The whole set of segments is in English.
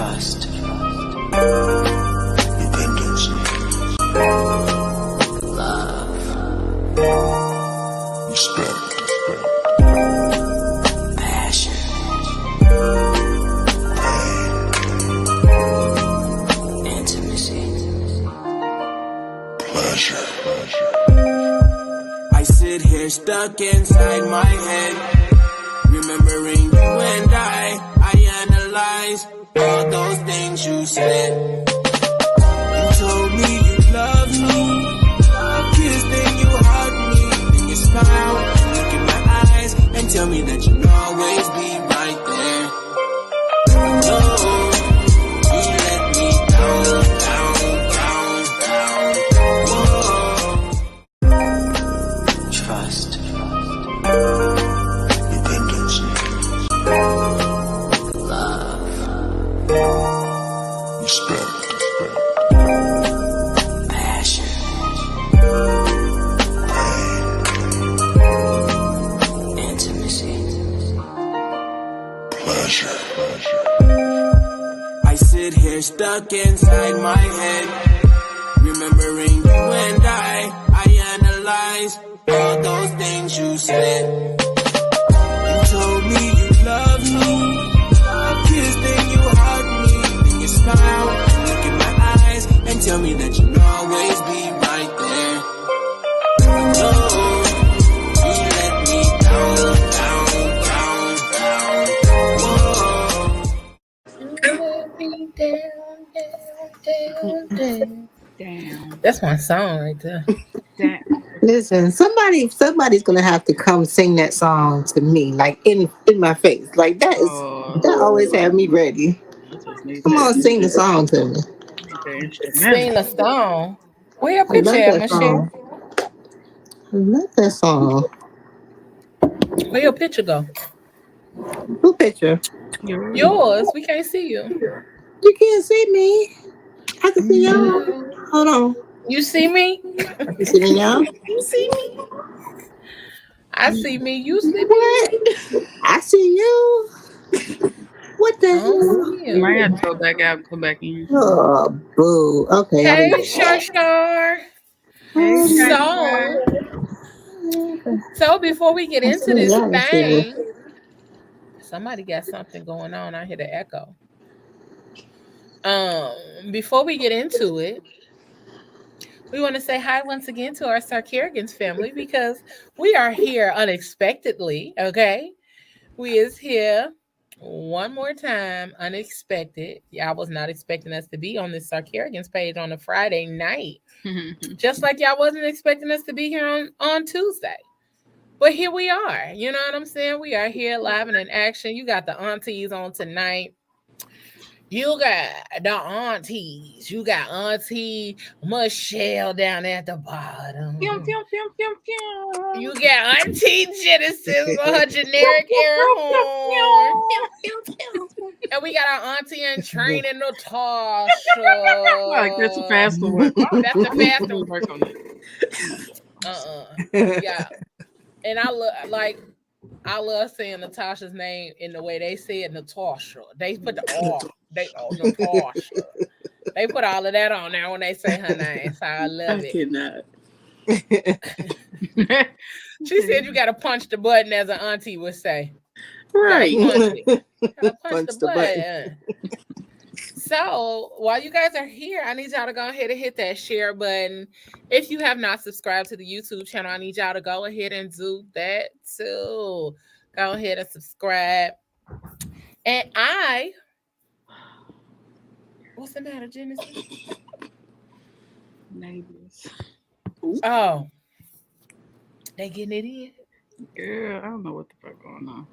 Trust. Dependency. Love. Respect. Passion. Pain. Intimacy. Pleasure. I sit here stuck inside my head, remembering you and I analyze all those things you said. You told me you loved me, you kissed and you hugged me, and you smile, look in my eyes, and tell me that you'll always be right there. No, you let me down. Whoa. Trust. Dependency. Respect. Passion. Pain. Intimacy. Pleasure. I sit here stuck inside my head, remembering you and I analyze all those things you said. You told me you loved me, you kissed and you hugged me, and you smile, look in my eyes, and tell me that you'll always be right there. No, you let me down. Whoa. Damn. That's my song right there. Damn. Listen, somebody's gonna have to come sing that song to me, like in my face. Like that always have me ready. Come on, sing the song to me. Sing the song. Where your I love picture at, that Michelle? song. I love that song. Where your picture go? Who picture? Yours. We can't see you. You can't see me. I can see y'all. Hold on. You see me? I can see me now. You see me? I see me. You see me? What? I see you. What the hell? You might have to go back out and come back in. Oh, boo. Okay. Hey, Shar. So before we get into this thing, somebody got something going on. I hear the echo. Before we get into it, we want to say hi once again to our Sarkarians family because we are here unexpectedly. Okay, we is here one more time unexpected. Y'all was not expecting us to be on this Sarkarians page on a Friday night, just like y'all wasn't expecting us to be here on Tuesday. But here we are. You know what I'm saying? We are here live and in action. You got the aunties on tonight. You got the aunties. You got Auntie Michele down at the bottom. Pew, pew, pew, pew, pew. You got Auntie Genesis with her generic air horn. And we got our auntie in training, Natasha. Like that's a faster one. That's the faster one. Work on it. Yeah. And I love saying Natasha's name in the way they say it, Natasha. They put the R. Natasha. They put all of that on there when they say her name. So I love it. Cannot. She said you got to punch the button, as an auntie would say. Right. Punch the button. So while you guys are here, I need y'all to go ahead and hit that share button. If you have not subscribed to the YouTube channel, I need y'all to go ahead and do that too. Go ahead and subscribe. And what's the matter, Genesis? Neighbors. Oh, they getting it in? Girl, I don't know what the fuck going on.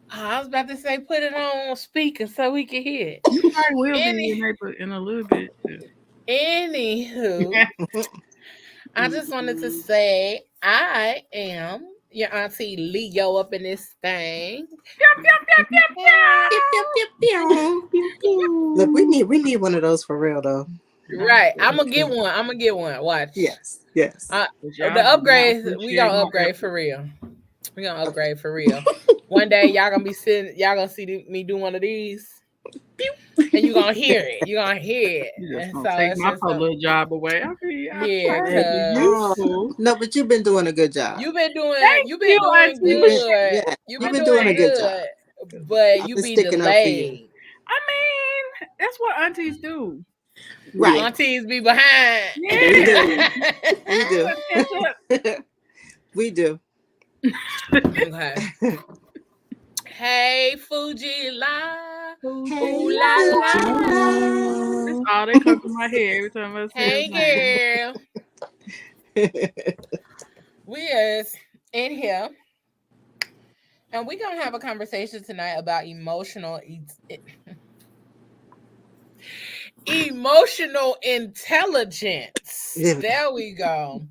I was about to say put it on speaker so we can hear it. You probably will be a neighbor in a little bit too. Anywho, I just wanted to say I am your auntie Leo up in this thing. Look, we need one of those for real though. Right, I'm gonna get one. Watch. Yes. The upgrade, we gonna upgrade for real. One day y'all gonna see me do one of these. and you're gonna hear it. You're gonna hear it. You just And gonna so take it's my just poor little job away. I mean, yeah, No, but you've been doing a good job. you've been doing Auntie good. Yeah, You've you've been doing a good good, job. but I've you been be sticking up for you. delayed. I mean, that's what aunties do. Right. Aunties be behind. Yeah. We do. We do. Okay. Hey, Fuji la. Hey, Ooh la la. That's all that comes to my head every time I say Hey, his name. girl. We is in here. And we're going to have a conversation tonight about emotional intelligence. Yeah. There we go.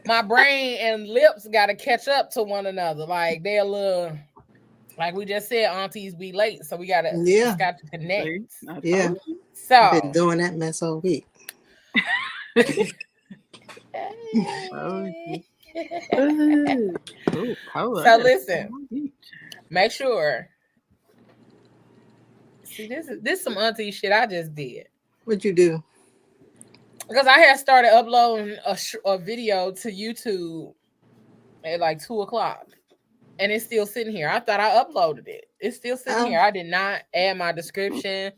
My brain and lips got to catch up to one another. Like they're a little, like we just said, aunties be late. So we got to, it's got to connect. Yeah. So. I've been doing that mess all week. So listen, make sure. See, this some auntie shit I just did. What'd you do? Because I had started uploading a video to YouTube at like 2:00, and it's still sitting here. I thought I uploaded it. It's still sitting here. I did not add my description,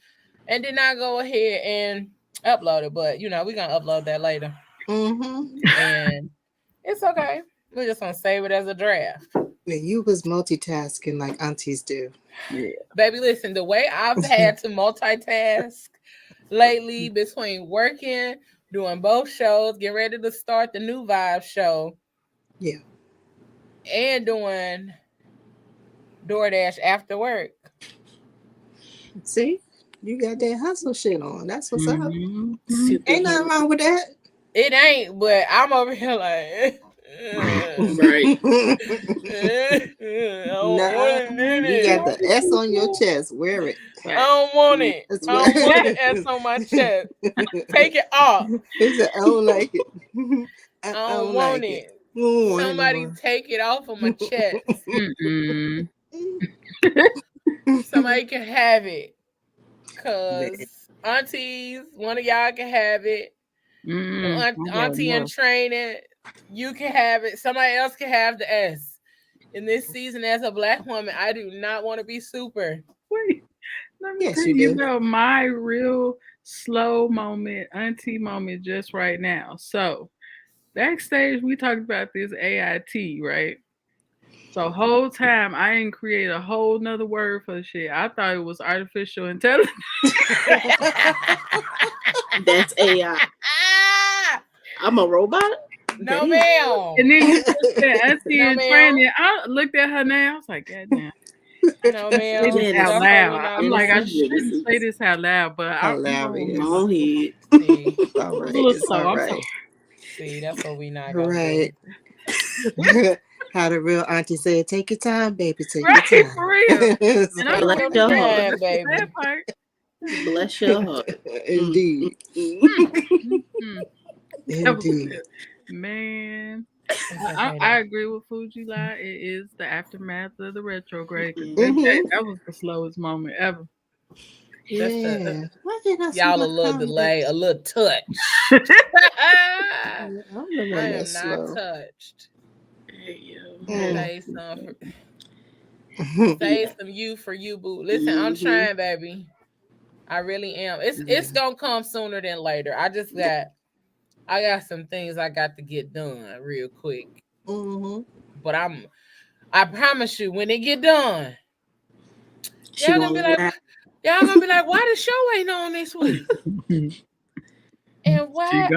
and did not go ahead and upload it. But we're gonna upload that later. And it's okay. We're just gonna save it as a draft. Yeah, you was multitasking like aunties do. Yeah. Baby, listen, the way I've had to multitask lately between working, doing both shows, getting ready to start the new Vibe show. Yeah. And doing DoorDash after work. See? You got that hustle shit on. That's what's up. Ain't nothing wrong with that. It ain't, but I'm over here like right. You got the S on your chest. Wear it. I don't want it. I don't want the S on my chest. Take it off. He said, I don't like it. I don't want like it. Somebody take it off of my chest. Somebody can have it. Cause aunties, one of y'all can have it. Auntie in training, you can have it. Somebody else can have the S. In this season, as a Black woman, I do not want to be super. Wait, let me tell you about my real slow moment, auntie moment, just right now. So, backstage, we talked about this AIT, right? So, whole time I didn't create a whole nother word for shit. I thought it was artificial intelligence. That's AI. I'm a robot. No, ma'am. And then you said auntie in training. I looked at her now. I was like, God damn. No, ma'am. Say this out loud. I'm like, I shouldn't say this out loud, but I'm Go ahead. All right. I'm sorry. See, that's what we not gonna do. How the real auntie said, take your time, baby. Take your time. For real. And I'm bless your heart, baby. Bless your heart. Indeed. Indeed. Man. I agree with Fuji Lie. It is the aftermath of the retrograde. That was the slowest moment ever. Yeah. Y'all a little delay, a little touch. I am not touched. Say some you for you, boo. Listen, I'm trying, baby. I really am. It's gonna come sooner than later. I got some things I got to get done real quick. But I promise you, when it get done, y'all gonna be like, why the show ain't on this week? And why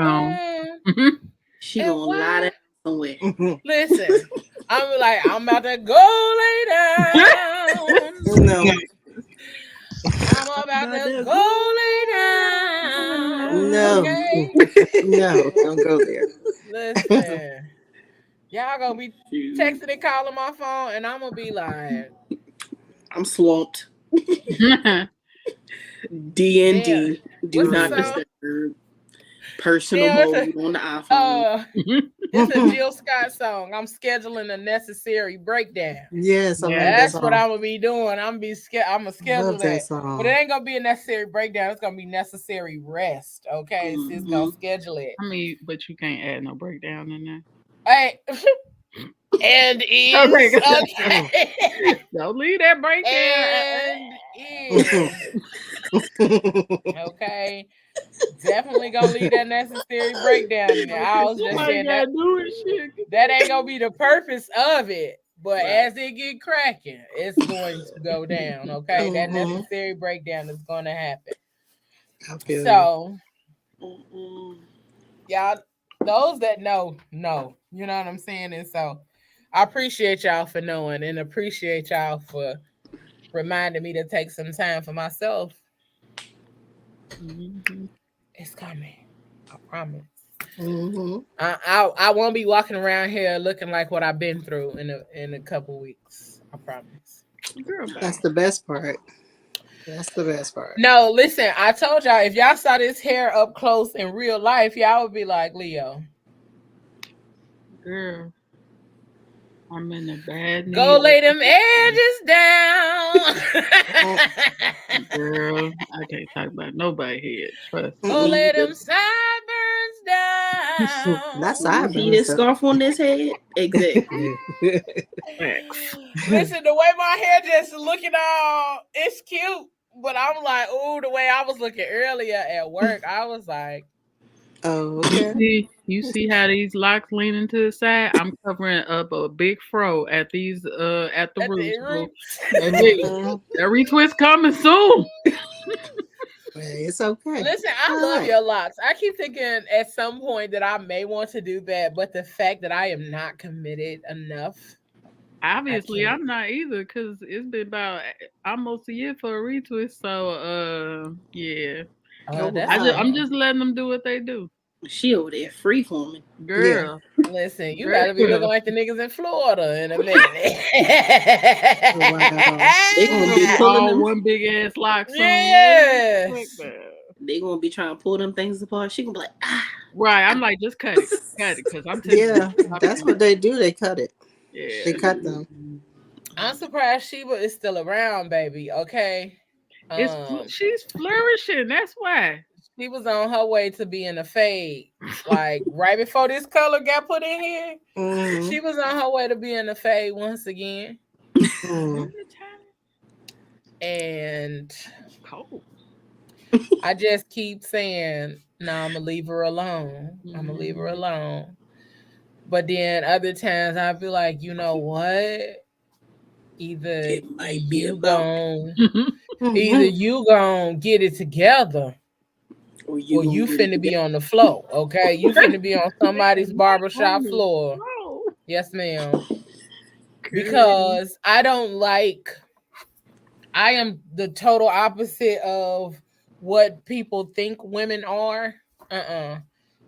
she gonna lie down somewhere. Listen, I'm about to go lay down. No. I'm about to go lay down. No. Okay? No, don't go there. Listen, y'all gonna be texting and calling my phone, and I'm gonna be like, I'm swamped. D&D. Do not disturb. Personal mode on the iPhone. It's a Jill Scott song. I'm scheduling a necessary breakdown. Yes, that's what I'm gonna be doing. I'm gonna schedule that. Song. But it ain't gonna be a necessary breakdown. It's gonna be necessary rest. Okay, so it's gonna schedule it. I mean, but you can't add no breakdown in there. Hey. And is okay. Don't leave that breakdown. And is okay. Definitely gonna leave that necessary breakdown in there. I was just saying that ain't gonna be the purpose of it, but as it get cracking, it's going to go down. Okay, that necessary breakdown is gonna happen. So, y'all, those that know, you know what I'm saying, and so I appreciate y'all for knowing, and appreciate y'all for reminding me to take some time for myself. It's coming. I promise. I won't be walking around here looking like what I've been through in a couple weeks. I promise. That's the best part. That's the best part. No, listen, I told y'all, if y'all saw this hair up close in real life, y'all would be like, Leo. Girl. I'm in a bad need. Go lay them edges down. Girl, I can't talk about nobody head. Trust me. Go lay them sideburns down. That's sideburns. See this scarf on this head? Exactly. Listen, the way my hair just looking all, it's cute. But I'm like, ooh, the way I was looking earlier at work, I was like, oh, okay. You see how these locks leaning to the side? I'm covering up a big fro at these at the roots. That retwist coming soon. It's okay. Listen, I love your locks. I keep thinking at some point that I may want to do that, but the fact that I am not committed enough. Obviously, I'm not either, because it's been about almost a year for a retwist. So, yeah. I'm just letting them do what they do. She over there free forming. Girl. Yeah. Listen, you gotta be looking like the niggas in Florida in a minute. They gonna be pulling them one big ass lock. Yes. They gonna be trying to pull them things apart. She gonna be like, ah. Right. I'm like, just cut it. Because I'm telling you. That's what they do. They cut it. Yeah. They cut them. I'm surprised Sheba is still around, baby. Okay. She's flourishing. That's why. She was on her way to being a fade. Like right before this color got put in here, she was on her way to being a fade once again. And I just keep saying, no, I'm gonna leave her alone. I'm gonna leave her alone. But then other times I'll be like, you know what? Either you gonna get it together, or you finna be on the floor, okay? You finna be on somebody's barbershop floor. Yes, ma'am. Because I am the total opposite of what people think women are. I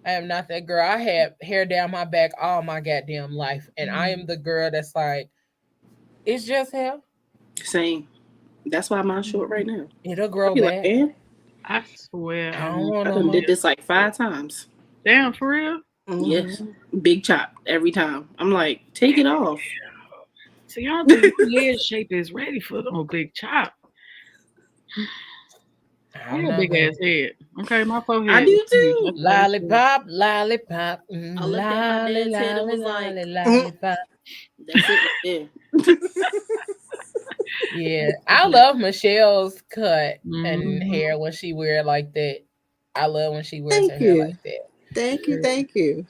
am not that girl. I have hair down my back all my goddamn life. And I am the girl that's like, it's just hair. Same. That's why mine's short right now. It'll grow back. Like, I swear. I done did this like 5 times. Damn, for real? Yes. Big chop every time. I'm like, take it off. So y'all think your head shape is ready for the big chop. I got a big ass head. Okay, my forehead. I do too. Lollipop. I looked at my dad's head and was like, lollipop. That's it right there. Yeah, I love Michelle's cut and hair when she wear it like that. I love when she wears her hair like that. Thank you.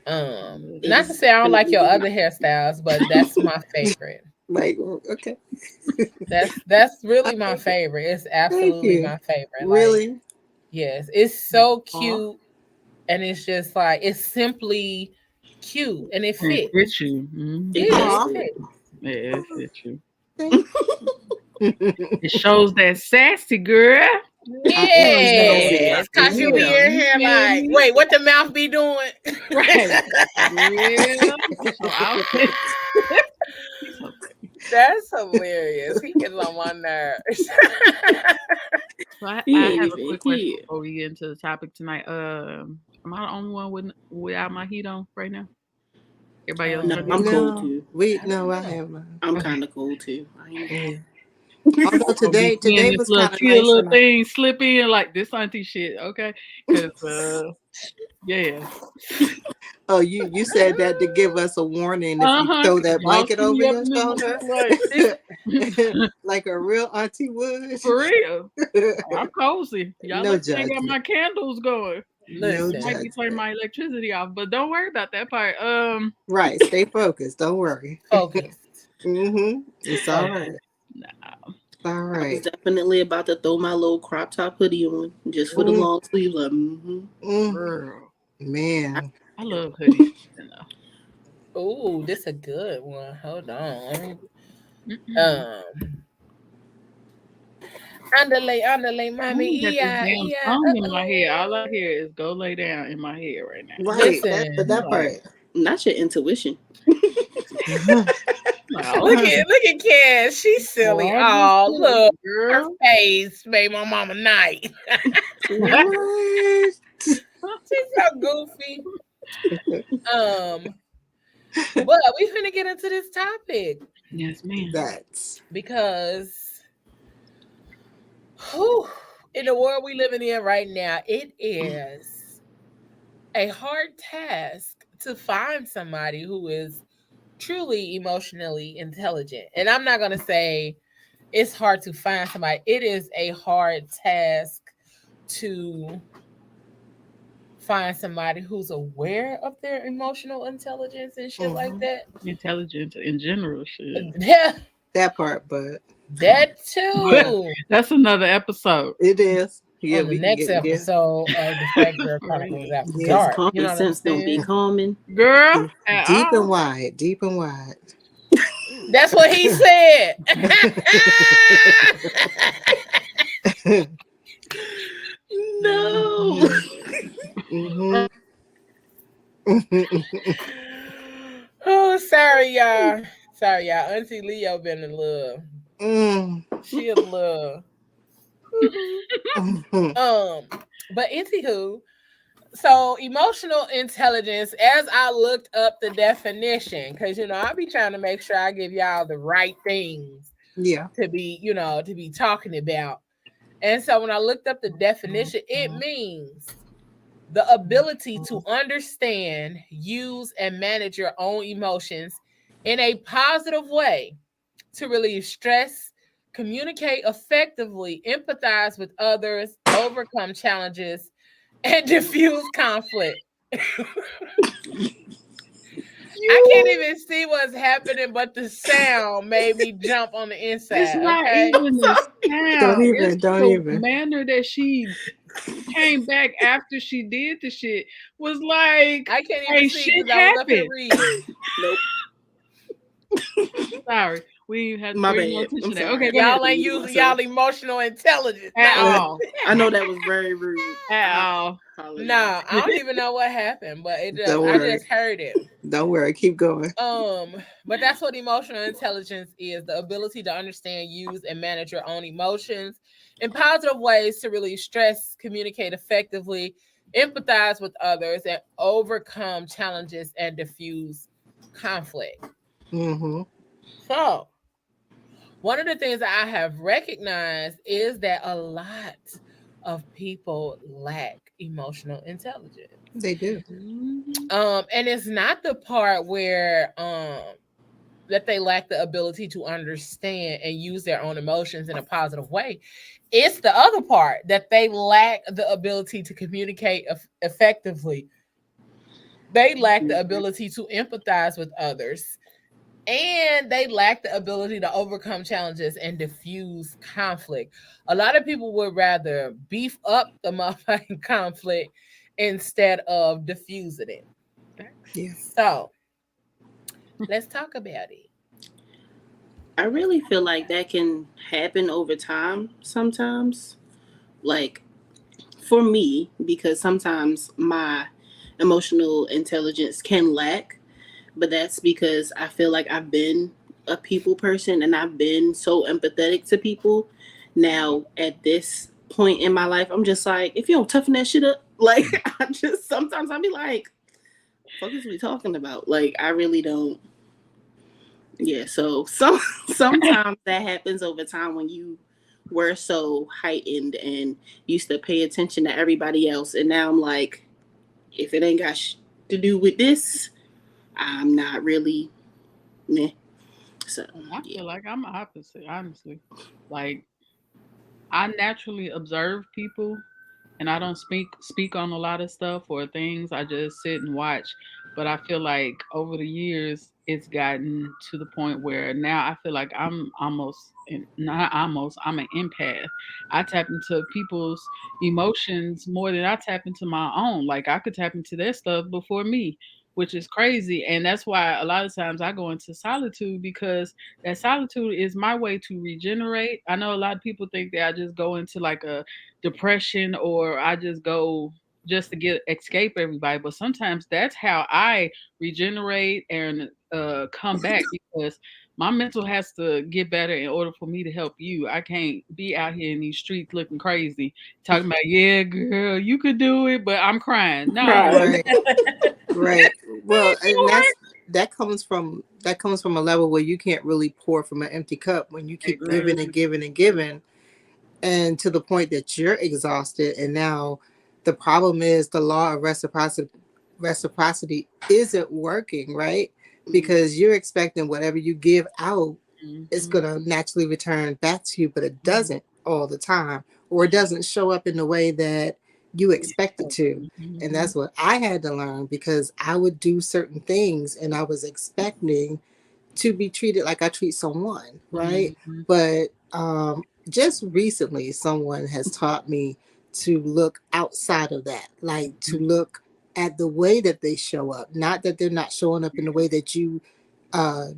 Not to say I don't like your other hairstyles, but that's my favorite. Like, okay. That's really my favorite. It's absolutely my favorite. Really? Like, yes, it's so cute, and it's just like it's simply cute, and it fits. It fits you. It fits you. It shows that sassy girl. Yes, cause you be in here like, wait, what the mouth be doing? Right. That's hilarious. He gets on my nerves. So I have a quick question before we get into the topic tonight. Am I the only one without my heat on right now? Everybody else No, turned I'm it cold No, too. I have mine. I'm Okay. kind of cold too. Yeah. Although I'll be seeing today this was little kind of chill nice little and thing slip in like this auntie shit, okay? Because yeah. oh, you said that to give us a warning if you throw that Y'all blanket see over me up your in this shoulder, like like a real auntie would. for real. I'm cozy. Y'all No look, I got judgment. my candles going. No Listen, Might be turning judgment. my electricity off, but don't worry about that part. Right. Stay focused. Don't worry. focused. It's all right. Nah. All I was right. definitely about to throw my little crop top hoodie on just for the long sleeves. Girl. Man. I love hoodies. You know. Oh, this a good one. Hold on. Underlay, I mommy, ain't got this damn yeah. song in my head. All I hear is "Go lay down" in my head right now. Right. Listen, That part. Not your intuition. look at Cass. She's silly. Oh, look, her face made my mama night. What? She's so goofy. But we finna get into this topic. Yes, ma'am. That's Because in the world we living in right now, it is a hard task to find somebody who is truly emotionally intelligent. And I'm not going to say it's hard to find somebody. It is a hard task to find somebody who's aware of their emotional intelligence and shit like that. Intelligence in general, shit. Yeah, that part, but that too. That's another episode. it is. Yeah, On the we can next get episode of the Fat Girl Chronicles After Yeah. Dark. Common You know what I'm sense don't be saying? common. Girl, deep and wide, deep and wide. That's what he said. No. Oh, sorry, y'all. Sorry, y'all. Auntie Leo been a little. She a little. But anywho, so emotional intelligence, as I looked up the definition, because I be trying to make sure I give y'all the right things to be talking about. And so when I looked up the definition, it means the ability to understand, use, and manage your own emotions in a positive way, to relieve stress, communicate effectively, empathize with others, overcome challenges, and diffuse conflict. I can't even see what's happening, but the sound made me jump on the inside. It's not okay? even the sound. It's Don't the even. manner that she came back after she did the shit was like, I can't even see because I was up here reading. Nope. Sorry. We had My pay no bad. attention I'm to that. sorry. Okay, go Y'all ahead. ain't using y'all emotional intelligence At all. I know that was very rude. At all. No, I don't even know what happened, but I just heard it. Don't worry, keep going. But that's what emotional intelligence is: the ability to understand, use, and manage your own emotions in positive ways to relieve stress, communicate effectively, empathize with others, and overcome challenges and diffuse conflict. So, one of the things that I have recognized is that a lot of people lack emotional intelligence. They do. And it's not the part where that they lack the ability to understand and use their own emotions in a positive way. It's the other part that they lack the ability to communicate effectively. They lack the ability to empathize with others. And they lack the ability to overcome challenges and diffuse conflict. A lot of people would rather beef up the motherfucking conflict instead of diffusing it. Yeah. So, let's talk about it. I really feel like that can happen over time sometimes. Like, for me, because sometimes my emotional intelligence can lack. But that's because I feel like I've been a people person and I've been so empathetic to people. Now, at this point in my life, I'm just like, if you don't toughen that shit up, like, sometimes I'll be like, what is we talking about? Like, I really don't. Yeah, so sometimes that happens over time when you were so heightened and used to pay attention to everybody else, and now I'm like, if it ain't got to do with this, I'm not really meh. So I feel like I'm opposite, honestly. Like, I naturally observe people and I don't speak on a lot of stuff or things. I just sit and watch. But I feel like over the years it's gotten to the point where now I feel like I'm I'm an empath. I tap into people's emotions more than I tap into my own. Like I could tap into their stuff before me, which is crazy. And that's why a lot of times I go into solitude, because that solitude is my way to regenerate. I know a lot of people think that I just go into like a depression or I just go just to get escape everybody, but sometimes that's how I regenerate and come back, because my mental has to get better in order for me to help you. I can't be out here in these streets looking crazy talking about, yeah girl, you could do it, but I'm crying. No. Right. Well, and that comes from a level where you can't really pour from an empty cup when you keep giving and giving and giving, and to the point that you're exhausted. And now the problem is the law of reciprocity isn't working, right? Because you're expecting whatever you give out, it's going to naturally return back to you, but it doesn't all the time, or it doesn't show up in the way that you expect it to. And that's what I had to learn, because I would do certain things and I was expecting to be treated like I treat someone, right? But just recently, someone has taught me to look outside of that, like to look at the way that they show up, not that they're not showing up in the way that you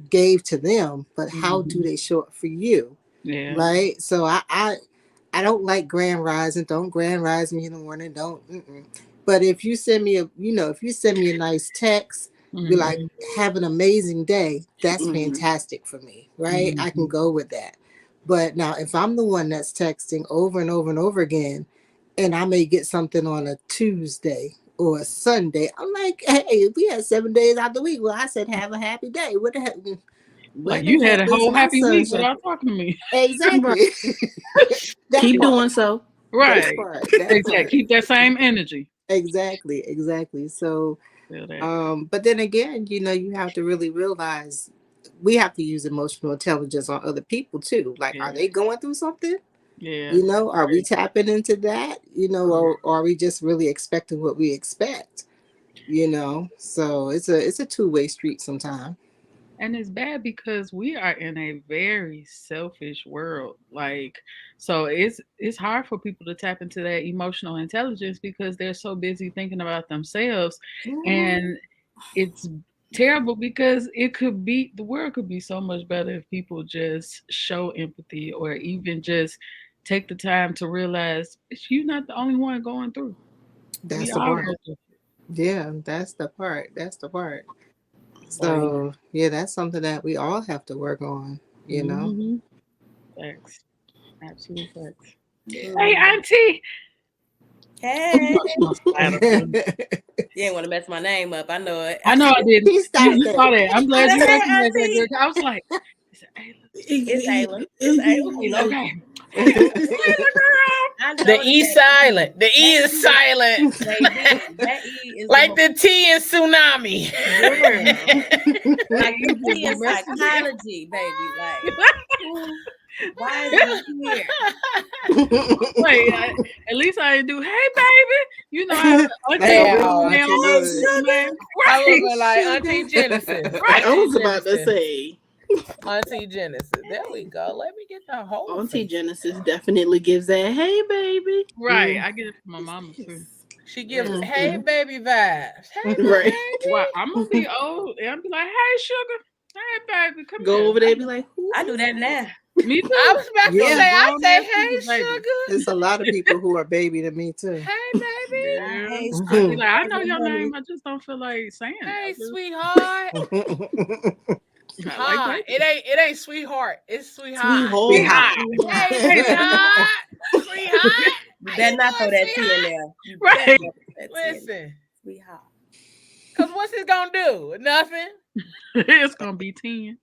gave to them, but how do they show up for you? Yeah. Right. So I don't like grand rising. Don't grand rise me in the morning. Don't. But if you send me a nice text, be like, have an amazing day. That's fantastic for me, right? I can go with that. But now, if I'm the one that's texting over and over and over again, and I may get something on a Tuesday or a Sunday, I'm like, hey, we had 7 days out the week. Well, I said, have a happy day. What the heck? Like you had a whole happy week without talking to me. Exactly. Keep doing so. Right. Exactly. Keep that same energy. Exactly. So, but then again, you have to really realize we have to use emotional intelligence on other people too. Like, are they going through something? Yeah. Are we tapping into that? Or are we just really expecting what we expect? So it's a two-way street sometimes. And it's bad because we are in a very selfish world. Like, so it's hard for people to tap into that emotional intelligence because they're so busy thinking about themselves. And it's terrible because the world could be so much better if people just show empathy, or even just take the time to realize you're not the only one going through. That's the part. Yeah, that's the part. So yeah, that's something that we all have to work on, Facts. Absolute facts. Hey, Auntie. Hey. You ain't want to mess my name up. I know it. I know I did. You saw that. I'm glad you recognized that, girl. I was like, it's Ayla. It's Ayla. Okay. The E silent. The E is silent. That E is like the T in tsunami. Like the T in psychology, baby. Like, why is he here? Wait, at least I didn't do, hey baby. I was like Auntie Genesis. Right. I was about to say Auntie Genesis. There we go. Let me get the whole Auntie Genesis definitely gives that hey baby. Right. I get it from my mama too. She gives hey baby vibes. Hey right. baby. Well, I'm gonna be old and I'll be like, hey sugar. Hey baby, come go here. over there and be like, I do that now. Me too. I was about to say, I say, hey, sugar. There's a lot of people who are baby to me too. Hey, baby. Yeah. Hey, like, I know your name. I just don't feel like saying it. Hey, sweetheart. Like it ain't sweetheart. It's sweetheart. Sweetheart. Hey, sweetheart. Sweetheart. better not throw that tea in there. You Right. better not throw that tea in there. Listen, Sweetheart. because what's it gonna do? Nothing. It's gonna be 10.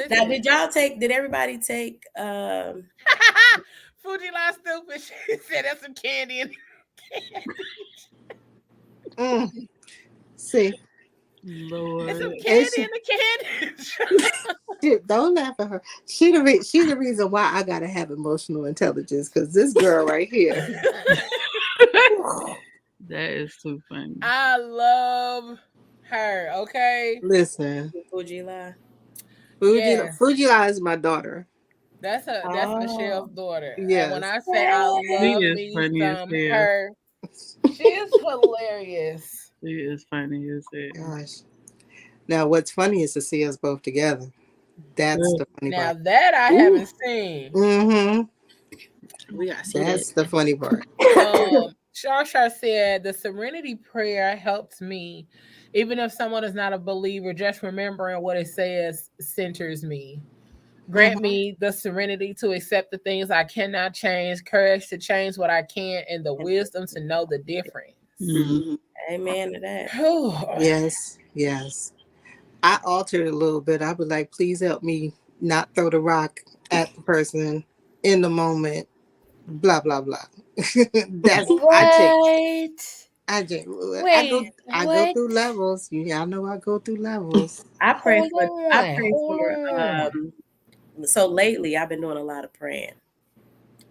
Now, did everybody take Fuji line stupid. She said that's some candy in See, Lord. There's some candy in the candy. don't laugh at her. She the reason why I gotta have emotional intelligence, because this girl right here. That is too funny. I love her. Okay. Listen, Fujila? Fujila is my daughter. That's Michelle's daughter. Yes. And when I say I love me some her, she is hilarious. She is funny as hell. Gosh. Now, what's funny is to see us both together. That's the funny part. Now that I haven't seen. Mm-hmm. We gotta see That's the funny part. Shar said the serenity prayer helps me. Even if someone is not a believer, just remembering what it says centers me. Grant me the serenity to accept the things I cannot change, courage to change what I can, and the wisdom to know the difference. Mm-hmm. Amen to that. Yes. I altered a little bit. I would like, please help me not throw the rock at the person in the moment. Blah blah blah. That's right. I go through levels. Y'all know I go through levels. I pray for so lately I've been doing a lot of praying.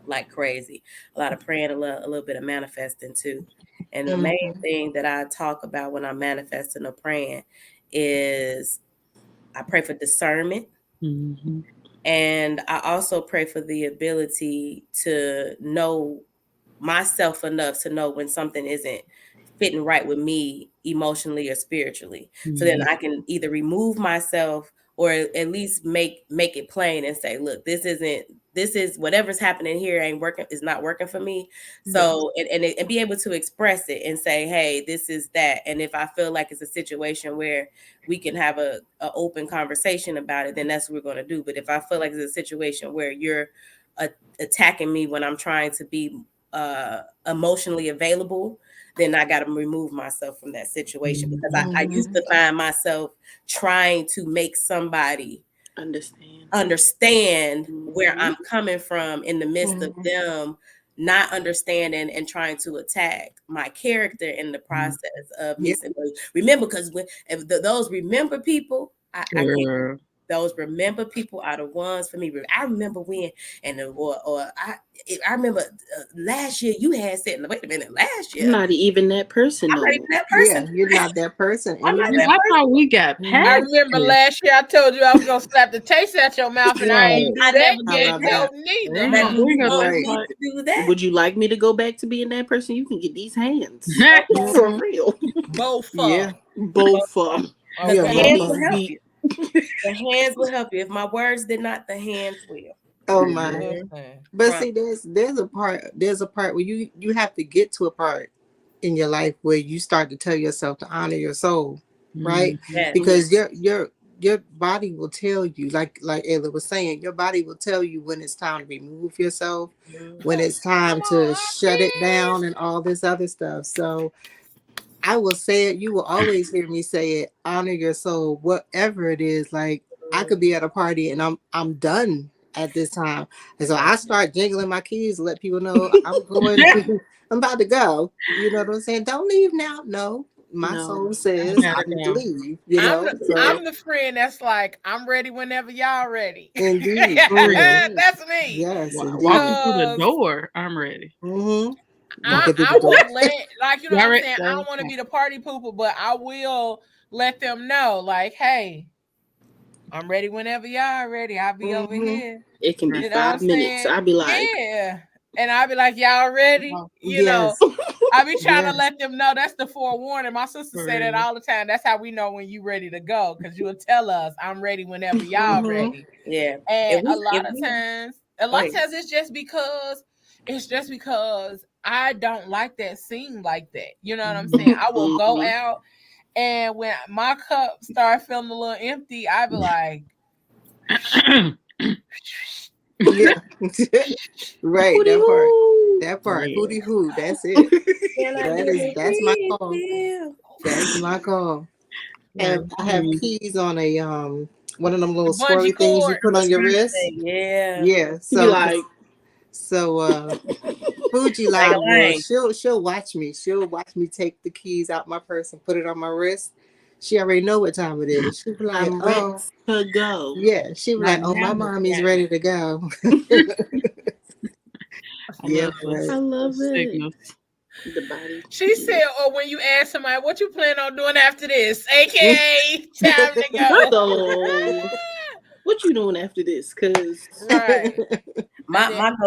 Like crazy. A lot of praying, a little bit of manifesting too. And the main thing that I talk about when I'm manifesting or praying is I pray for discernment. Mm-hmm. And I also pray for the ability to know myself enough to know when something isn't fitting right with me emotionally or spiritually. So then I can either remove myself or at least make it plain and say, look, this is whatever's happening here is not working for me. So and be able to express it and say, hey, this is that. And if I feel like it's a situation where we can have a open conversation about it, then that's what we're going to do. But if I feel like it's a situation where you're attacking me when I'm trying to be emotionally available, then I got to remove myself from that situation, because I used to find myself trying to make somebody understand where I'm coming from in the midst of them not understanding and trying to attack my character in the process of me saying, remember, because those remember people, those remember people are the ones for me. I remember when, and I remember last year you had said, wait a minute, last year. I'm not even that person. I'm not even that person. Yeah, you're not that person. I thought we got past. I remember last year I told you I was going to slap the taste out your mouth, and I ain't do that yet. No, neither. Do that. Would you like me to go back to being that person? You can get these hands. For real. Both. Yeah. Both. The hands will help you. The hands will help you. If my words did not, the hands will. Oh my! But see, there's a part where you have to get to a part in your life where you start to tell yourself to honor your soul, right? Yes. Because your body will tell you, like Ayla was saying, your body will tell you when it's time to remove yourself, when it's time to shut it down, and all this other stuff. So I will say it. You will always hear me say it. Honor your soul, whatever it is. Like, I could be at a party and I'm done at this time, and so I start jingling my keys to let people know I'm about to go. You know what I'm saying? Don't leave now. No, my soul says I need to leave. You know, I'm the friend that's like, I'm ready whenever y'all ready. Indeed, that's me. Yes, walking through the door, I'm ready. I will like, you know what I'm saying? I don't want to be the party pooper, but I will let them know, like, hey, I'm ready whenever y'all ready. I'll be over here. It can be 5 minutes. I'll be like, yeah. And I'll be like, y'all ready? You know, I be trying to let them know. That's the forewarning. My sister say that all the time. That's how we know when you ready to go, because you'll tell us, I'm ready whenever y'all ready. Yeah. And a lot of times it's just because I don't like that scene like that. You know what I'm saying? I will go out, and when my cup start feeling a little empty, I be like, Yeah. Right. Hootie hoo. That part. Yeah. Hootie hoo. That's it. Can I get a That's my call. refill? That's my call. Yeah, I have keys on a one of them little Bungee swirly things you cord. put on your wrist. Yeah. Yeah. You be like, Fuji Like a Live World, lane. she'll watch me. She'll watch me take the keys out my purse and put it on my wrist. She already know what time it is. She'll be like, I'm oh, ready to go. yeah. She'll be like, oh, my mommy's ready to go. Yeah, but I love it. Signals. The body. She said, or when you ask somebody, what you plan on doing after this? AKA, time to go. So, what you doing after this? Cause Right. My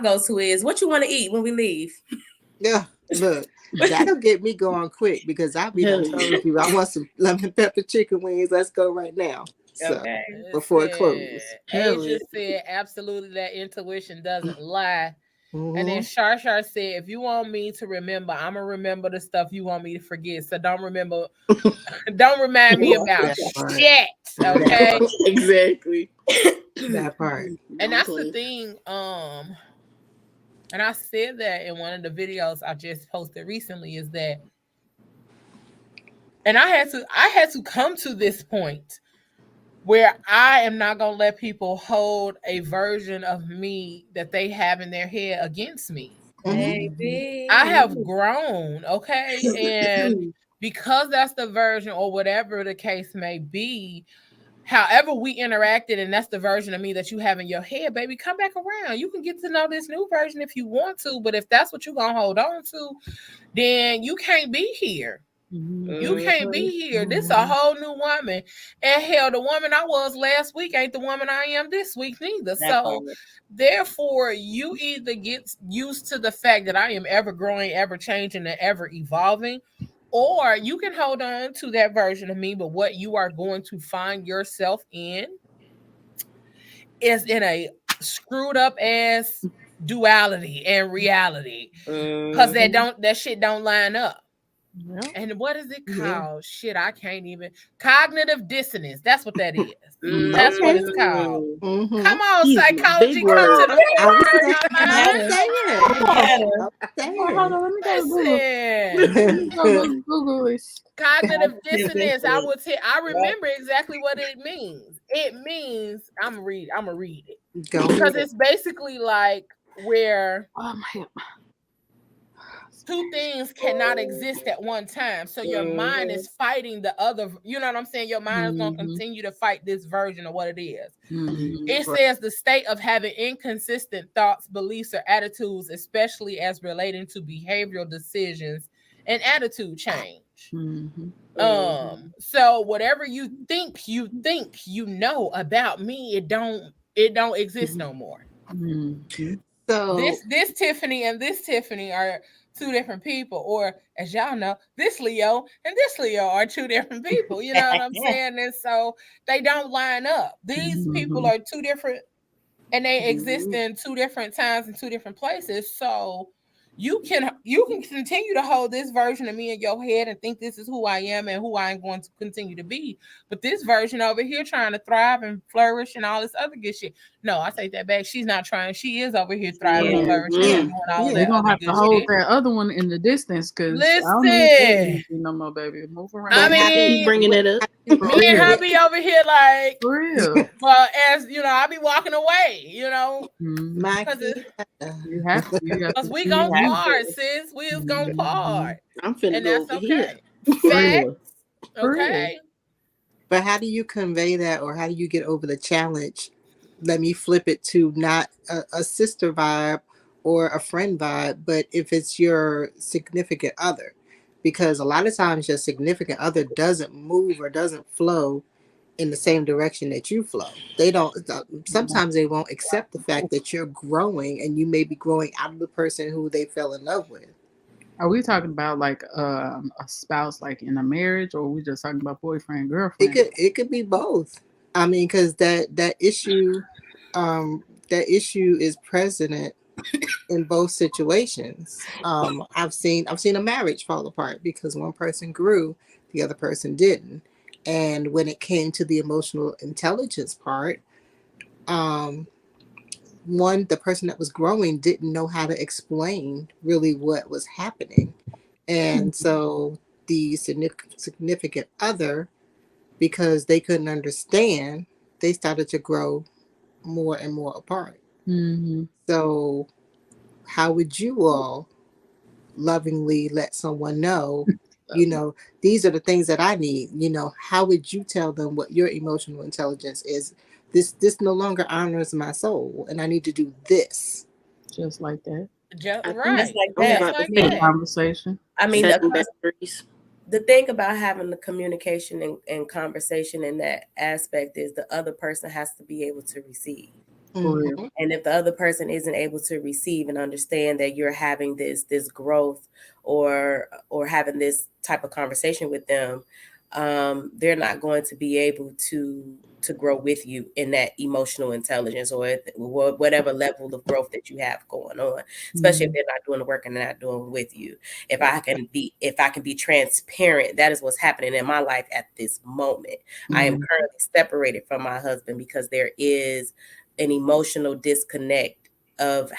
go-to is what you want to eat when we leave. yeah, look, that'll get me going quick because I'll be done telling you I want some lemon pepper chicken wings. Let's go right now. So Okay. before it closes. Asia said, absolutely, that intuition doesn't lie. Mm-hmm. And then Shar said, if you want me to remember, I'm gonna remember the stuff you want me to forget. So don't remind me about shit. Okay. Exactly. That part. And that's the thing. And I said that in one of the videos I just posted recently, is that, and I had to come to this point where I am not going to let people hold a version of me that they have in their head against me. Baby. I have grown, okay? And because that's the version, or whatever the case may be, however we interacted, and that's the version of me that you have in your head, baby, come back around. You can get to know this new version if you want to, but if that's what you're going to hold on to, then you can't be here. You can't be here. This is a whole new woman. And hell, the woman I was last week ain't the woman I am this week neither. So therefore, you either get used to the fact that I am ever growing, ever changing, and ever evolving, or you can hold on to that version of me. But what you are going to find yourself in is in a screwed up ass duality and reality, because that shit don't line up. Yeah. And what is it called? Yeah. Shit, I can't even. Cognitive dissonance. That's what that is. That's what it's called. Mm-hmm. Come on, psychology, come to the Hold on, let me go Google this. Cognitive dissonance. I remember exactly what it means. It means I'm gonna read it because it's basically like where two things cannot exist at one time. So your mind is fighting the other. You know what I'm saying? Your mind is going to continue to fight this version of what it is. It says the state of having inconsistent thoughts, beliefs, or attitudes, especially as relating to behavioral decisions and attitude change. So whatever you think you know about me, it don't exist no more. So this Tiffany and this Tiffany are two different people, or as y'all know, this Leo and this Leo are two different people. You know what I'm saying? And so they don't line up. These people are two different, and they exist in two different times and two different places. So you can continue to hold this version of me in your head and think this is who I am and who I'm going to continue to be. But this version over here trying to thrive and flourish and all this other good shit. No, I take that back. She's not trying. She is over here thriving and flourishing and doing all that. You're gonna have to hold that other one in the distance, because I don't need no more, baby. Move around. I mean, bringing it up. Me and her be over here like, for real. Well, as you know, I be walking away. You know, because you have to. Because we gon' part, sis. We is gon' part. I'm finna and go that's over okay. here. Okay. But how do you convey that, or how do you get over the challenge? Let me flip it to not a sister vibe or a friend vibe, but if it's your significant other, because a lot of times your significant other doesn't move or doesn't flow in the same direction that you flow. They don't. Sometimes they won't accept the fact that you're growing, and you may be growing out of the person who they fell in love with. Are we talking about like a spouse, like in a marriage, or are we just talking about boyfriend, girlfriend? It could be both. I mean, because that issue is present in both situations. I've seen a marriage fall apart because one person grew, the other person didn't. And when it came to the emotional intelligence part, the person that was growing didn't know how to explain really what was happening. And so the significant other, because they couldn't understand, they started to grow more and more apart. So how would you all lovingly let someone know, these are the things that I need? How would you tell them what your emotional intelligence is? This no longer honors my soul, and I need to do this. Just like that. Right. Just like I was that. about to The say, conversation. I mean, setting boundaries. the thing about having the communication and conversation in that aspect is the other person has to be able to receive. Mhm. And if the other person isn't able to receive and understand that you're having this growth or having this type of conversation with them, they're not going to be able to grow with you in that emotional intelligence or whatever level of growth that you have going on, especially if they're not doing the work and they're not doing with you. If I can be transparent, that is what's happening in my life at this moment. I am currently separated from my husband because there is an emotional disconnect of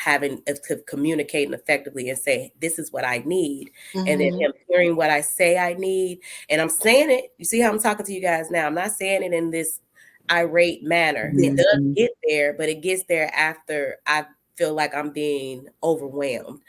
communicating effectively and say, this is what I need. And then him hearing what I say I need. And I'm saying it. You see how I'm talking to you guys now? I'm not saying it in this irate manner. It does get there, but it gets there after I feel like I'm being overwhelmed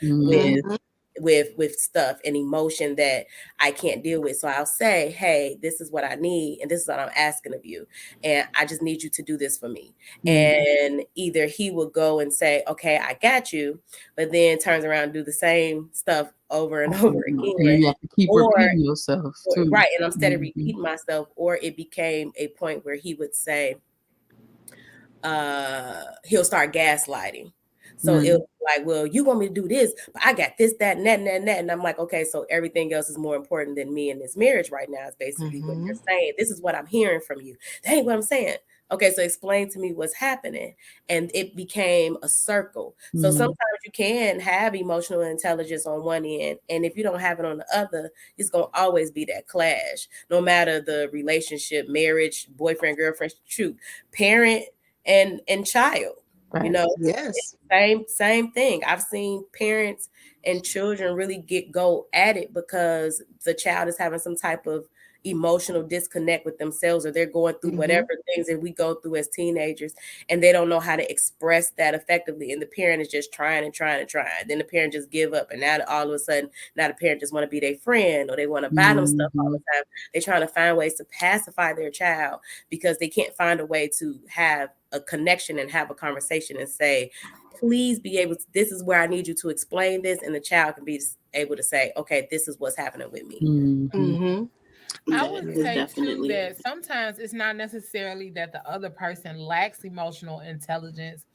with stuff and emotion that I can't deal with. So I'll say, hey, this is what I need, and this is what I'm asking of you. And I just need you to do this for me. And either he will go and say, okay, I got you, but then turns around and do the same stuff over and over again. You have to keep repeating yourself too. Right. And I'm instead of repeating myself, or it became a point where he would say, he'll start gaslighting. So it was like, well, you want me to do this, but I got this, that, and that, and that, and that. And I'm like, okay, so everything else is more important than me in this marriage right now is basically what you're saying. This is what I'm hearing from you. That ain't what I'm saying. Okay, so explain to me what's happening. And it became a circle. So sometimes you can have emotional intelligence on one end, and if you don't have it on the other, it's going to always be that clash, no matter the relationship, marriage, boyfriend, girlfriend, shoot, parent and child. Right. Yes. Same thing. I've seen parents and children really go at it because the child is having some type of emotional disconnect with themselves, or they're going through whatever things that we go through as teenagers, and they don't know how to express that effectively. And the parent is just trying and trying and trying. Then the parent just give up, and now all of a sudden, now the parent just want to be their friend, or they want to buy them stuff all the time. They're trying to find ways to pacify their child because they can't find a way to have a connection and have a conversation and say, please be able to, this is where I need you to explain this, and the child can be able to say, okay, this is what's happening with me. I would say too that sometimes it's not necessarily that the other person lacks emotional intelligence.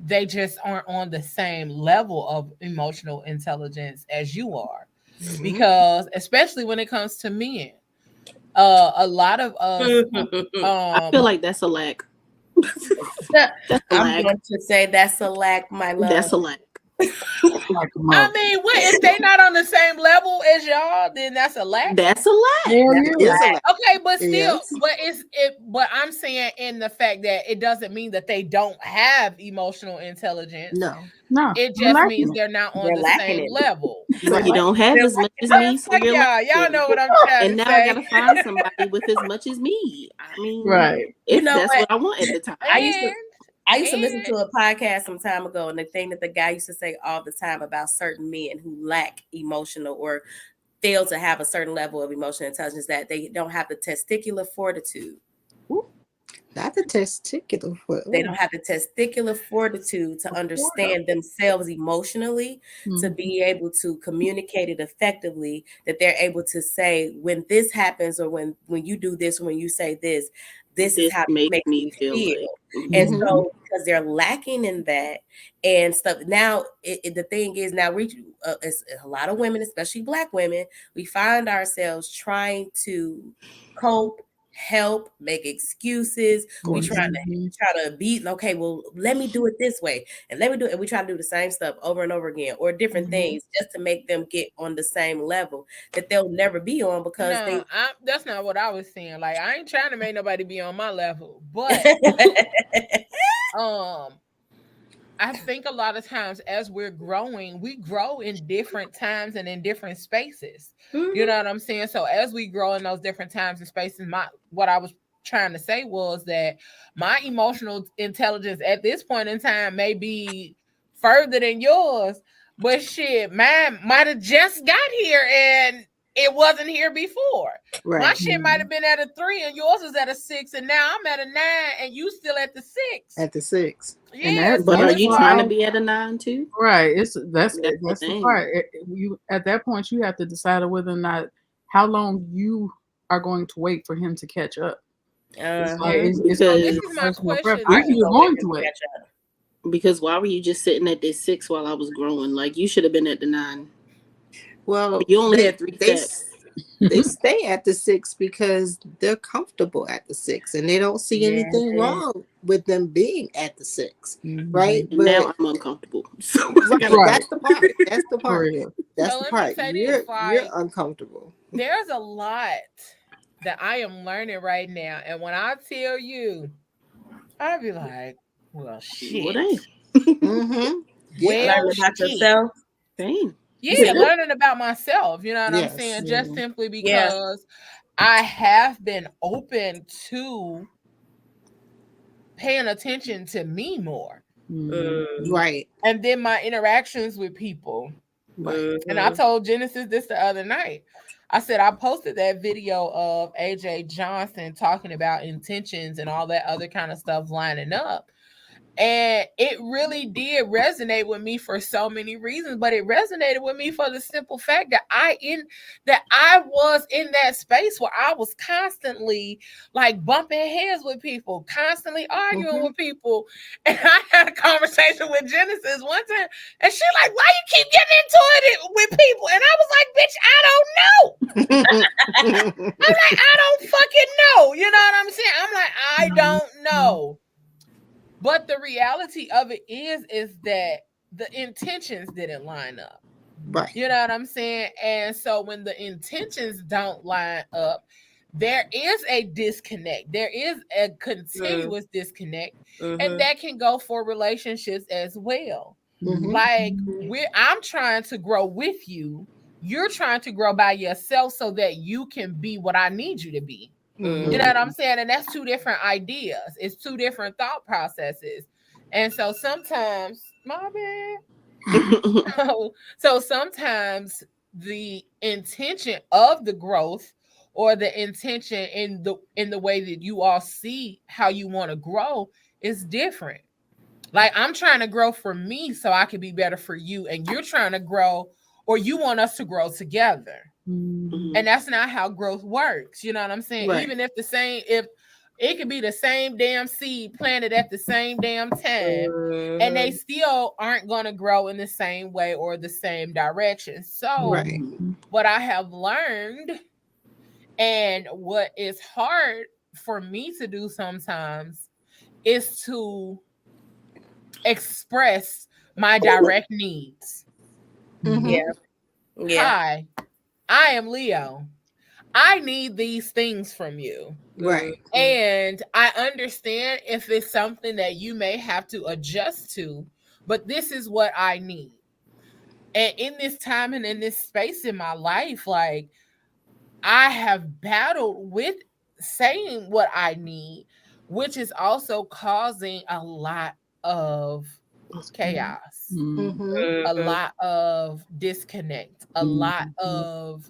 They just aren't on the same level of emotional intelligence as you are. Because especially when it comes to men, a lot of us I feel like that's a lack. I'm going to say that's a lack, my love. That's a lack. I mean, if they not on the same level as y'all, then that's a lack. That's a lack. Okay, but still, but I'm saying in the fact that it doesn't mean that they don't have emotional intelligence. No, it just means they're not on the same level. You don't have as much as me, so you're y'all know what I'm trying to say. And now I gotta find somebody with as much as me. I mean, if that's what I want at the time. I used to listen to a podcast some time ago, and the thing that the guy used to say all the time about certain men who lack emotional or fail to have a certain level of emotional intelligence, that they don't have the testicular fortitude. Not the testicular fortitude. They don't have the testicular fortitude to understand themselves emotionally, to be able to communicate it effectively, that they're able to say, when this happens, or when you do this, when you say this is how it makes me feel. Like. And so because they're lacking in that and stuff, now the thing is, now it's a lot of women, especially Black women, we find ourselves trying to cope, help, make excuses. We try to be okay. Well, let me do it this way, and let me do it. And we try to do the same stuff over and over again, or different things, just to make them get on the same level that they'll never be on, because that's not what I was saying. Like, I ain't trying to make nobody be on my level, but I think a lot of times as we're growing, we grow in different times and in different spaces. Mm-hmm. You know what I'm saying? So as we grow in those different times and spaces, what I was trying to say was that my emotional intelligence at this point in time may be further than yours, but shit, mine might have just got here and it wasn't here before. Right. My shit might have been at a 3 and yours is at a 6, and now I'm at a 9 and you still at the 6. At the 6. Yeah, but are you trying to be at a 9 too? Right. That's the part. You at that point you have to decide whether or not how long you are going to wait for him to catch up. This is my question. You're going to catch up. Because why were you just sitting at this 6 while I was growing? Like you should have been at the 9. Well, you only had 3 steps. They stay at the 6 because they're comfortable at the 6 and they don't see anything wrong with them being at the 6. Right? But now I'm uncomfortable. So that's the part. That's the part. That's the part. You're uncomfortable. There's a lot that I am learning right now. And when I tell you, I'll be like, well, shit. Learn about yourself. Dang. Yeah, learning about myself, you know what I'm saying? Just simply because I have been open to paying attention to me more. Right. And then my interactions with people. Right. And I told Genesis this the other night. I said I posted that video of AJ Johnson talking about intentions and all that other kind of stuff lining up. And it really did resonate with me for so many reasons, but it resonated with me for the simple fact that I was in that space where I was constantly like bumping heads with people, constantly arguing with people. And I had a conversation with Genesis one time, and she like, "Why you keep getting into it with people?" And I was like, "Bitch, I don't know." I'm like, "I don't fucking know." You know what I'm saying? I'm like, "I don't know." But the reality of it is that the intentions didn't line up. Right. You know what I'm saying? And so when the intentions don't line up, there is a disconnect. There is a continuous disconnect. And that can go for relationships as well. Like I'm trying to grow with you. You're trying to grow by yourself so that you can be what I need you to be. You know what I'm saying? And that's 2 different ideas. It's 2 different thought processes. And so sometimes, my bad. So sometimes the intention of the growth or the intention in the way that you all see how you want to grow is different. Like I'm trying to grow for me so I can be better for you. And you're trying to grow or you want us to grow together. And that's not how growth works. You know what I'm saying? Right. Even if it could be the same damn seed planted at the same damn time, and they still aren't going to grow in the same way or the same direction. So what I have learned and what is hard for me to do sometimes is to express my direct needs. Hi, I am Leo. I need these things from you. Right. And I understand if it's something that you may have to adjust to, but this is what I need. And in this time and in this space in my life, like I have battled with saying what I need, which is also causing a lot of chaos, a lot of disconnect, a lot of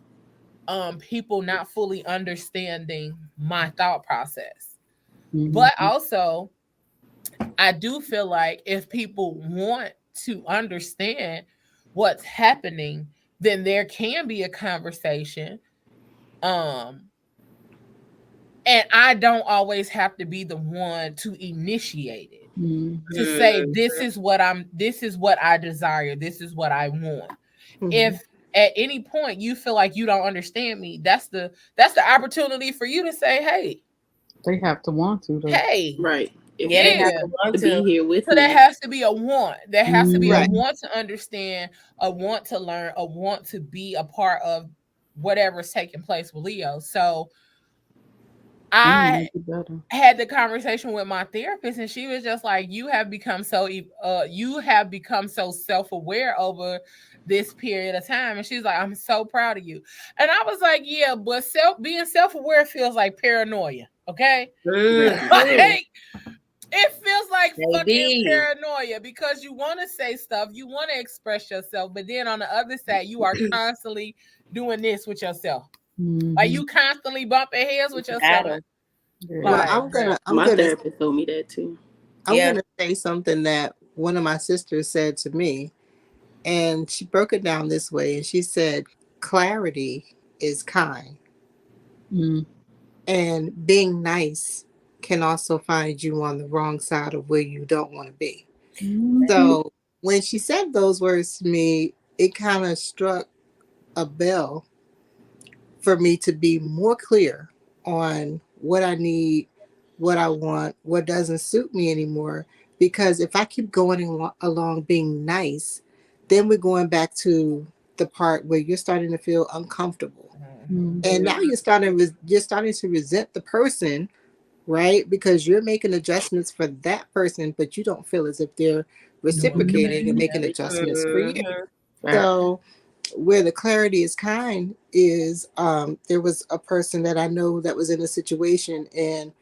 people not fully understanding my thought process. But also, I do feel like if people want to understand what's happening, then there can be a conversation. And I don't always have to be the one to initiate it. To say this is what I desire, this is what I want. If at any point you feel like you don't understand me, that's the opportunity for you to say, hey. They have to want to, though. Hey. Right. They have to want to be here with so me. there has to be a want. There has to be a want to understand, a want to learn, a want to be a part of whatever's taking place with Leo. So I had the conversation with my therapist, and she was just like, you have become so self-aware over this period of time. And she's like, I'm so proud of you. And I was like, yeah, but being self-aware feels like paranoia. Okay. Like, it feels like fucking paranoia, because you want to say stuff, you want to express yourself, but then on the other side, you are constantly doing this with yourself. Like, you constantly bumping heads with yourself. Well, my therapist told me that too. I'm gonna say something that one of my sisters said to me, and she broke it down this way. And she said, "Clarity is kind, and being nice can also find you on the wrong side of where you don't want to be." So when she said those words to me, it kind of struck a bell for me to be more clear on what I need, what I want, what doesn't suit me anymore. Because if I keep going along being nice, then we're going back to the part where you're starting to feel uncomfortable. And now you're starting to resent the person, right? Because you're making adjustments for that person, but you don't feel as if they're reciprocating and making adjustments for you. So where the clarity is kind is, there was a person that I know that was in a situation, and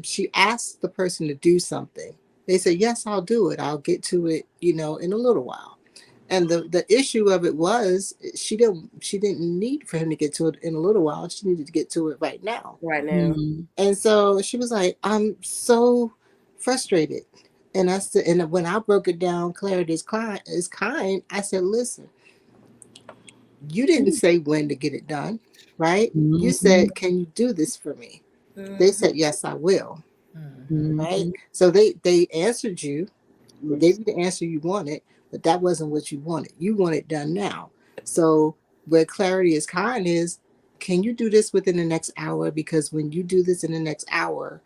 she asked the person to do something. They said, yes, I'll do it. I'll get to it, in a little while. And the issue of it was she didn't need for him to get to it in a little while. She needed to get to it right now. And so she was like, I'm so frustrated. And I said, and when I broke it down, clarity is kind. I said, listen, you didn't say when to get it done, right? You said, can you do this for me? They said, yes, I will. Right? So they answered you. They gave you the answer you wanted, but that wasn't what you wanted. You want it done now. So where clarity is kind is, can you do this within the next hour? Because when you do this in the next hour,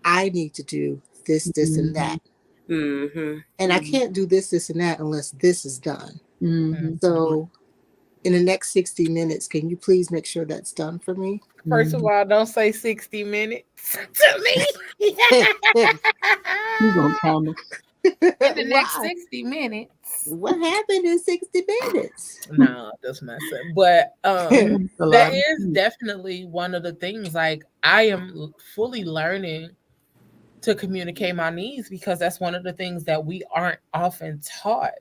I need to do this, this, and that. And I can't do this, and that unless this is done. So in the next 60 minutes, can you please make sure that's done for me? First of all, don't say 60 minutes to me. You gonna count them. In the next 60 minutes. What happened in 60 minutes? No, that's my son. But that is definitely one of the things. Like, I am fully learning to communicate my needs, because that's one of the things that we aren't often taught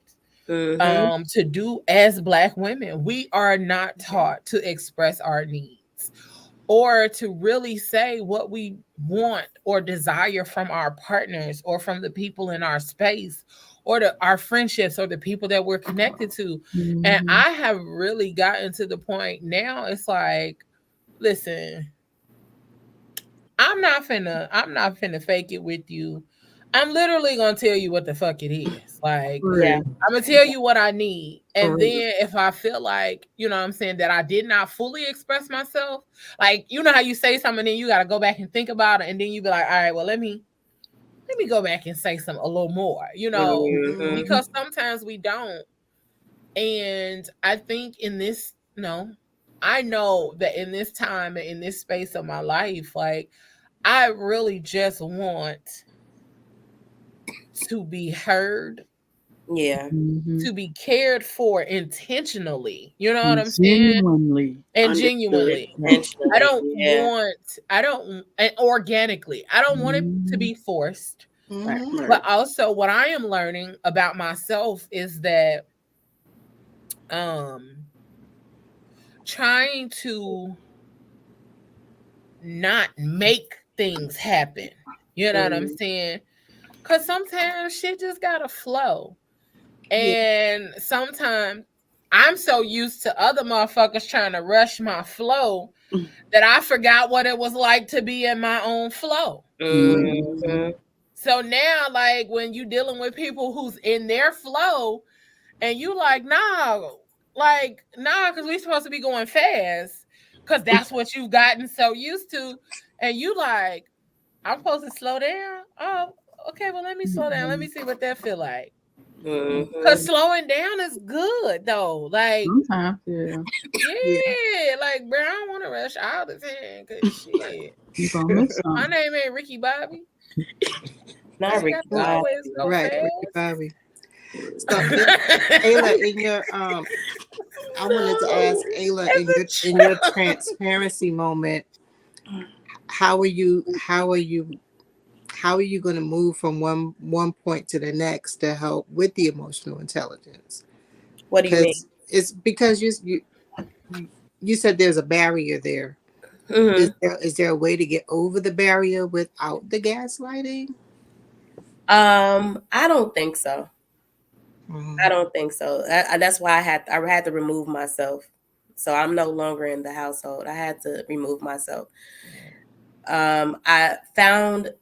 to do as Black women. We are not taught to express our needs or to really say what we want or desire from our partners or from the people in our space or our friendships or the people that we're connected to. And I have really gotten to the point now, it's like, listen, I'm not finna fake it with you. I'm literally gonna tell you what the fuck it is. Like, I'm gonna tell you what I need. And then if I feel like, you know what I'm saying, that I did not fully express myself, like, you know how you say something and then you gotta go back and think about it, and then you be like, all right, well, let me go back and say a little more, because sometimes we don't. And I think in this, I know that in this time and in this space of my life, like, I really just want to be heard, to be cared for intentionally, you know what I'm saying? And genuinely. I don't and organically. I don't want it to be forced. But also what I am learning about myself is that trying to not make things happen. You know what I'm saying? Because sometimes shit just gotta flow. And sometimes I'm so used to other motherfuckers trying to rush my flow that I forgot what it was like to be in my own flow. So now, like, when you dealing with people who's in their flow and you like, nah, because we supposed to be going fast because that's what you've gotten so used to. And you like, I'm supposed to slow down? Oh, okay, well, let me slow down. Let me see what that feel like. Because slowing down is good, though. Like, sometimes, yeah. Like, bro, I don't want to rush all the time. Because shit. You gonna miss My something. name ain't Ricky Bobby. Not Ricky Got to always go Right, fast. Ricky Bobby. So, Ayla, in your I wanted to ask Ayla, in your transparency moment, how are you going to move from one point to the next to help with the emotional intelligence? What do you mean? Because you said there's a barrier there. Mm-hmm. Is there a way to get over the barrier without the gaslighting? I don't think so. Mm-hmm. I don't think so. That's why I had to remove myself. So I'm no longer in the household. I had to remove myself. I found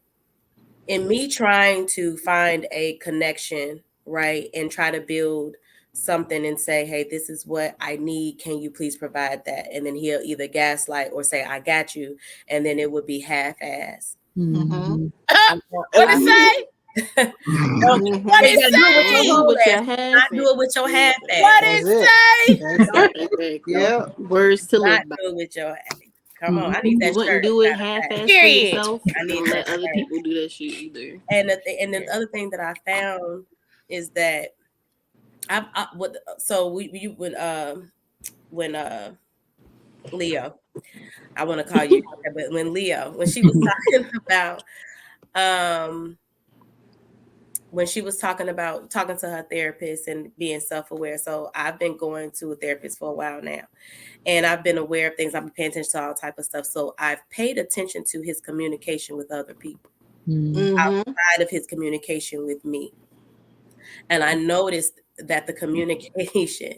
in me trying to find a connection, right, and try to build something and say, hey, this is what I need. Can you please provide that? And then he'll either gaslight or say, I got you. And then it would be half-ass. Mm-hmm. What it say? What You it gotta do it with your say? Do whole with your ass. half. Not do it with your half ass. What That's it it. say? That's it. Exactly. Yeah. Words to live Not by. do it with your ass. Come on, I need You that wouldn't shirt. do it Matter of fact. half-ass for Period. yourself. I need Don't that let other shirt. people do that shit either. And the other thing that I found is that when Leo, I want to call you, but when Leo, when she was talking about talking to her therapist and being self-aware. So I've been going to a therapist for a while now, and I've been aware of things. I've been paying attention to all type of stuff. So I've paid attention to his communication with other people outside of his communication with me. And I noticed that the communication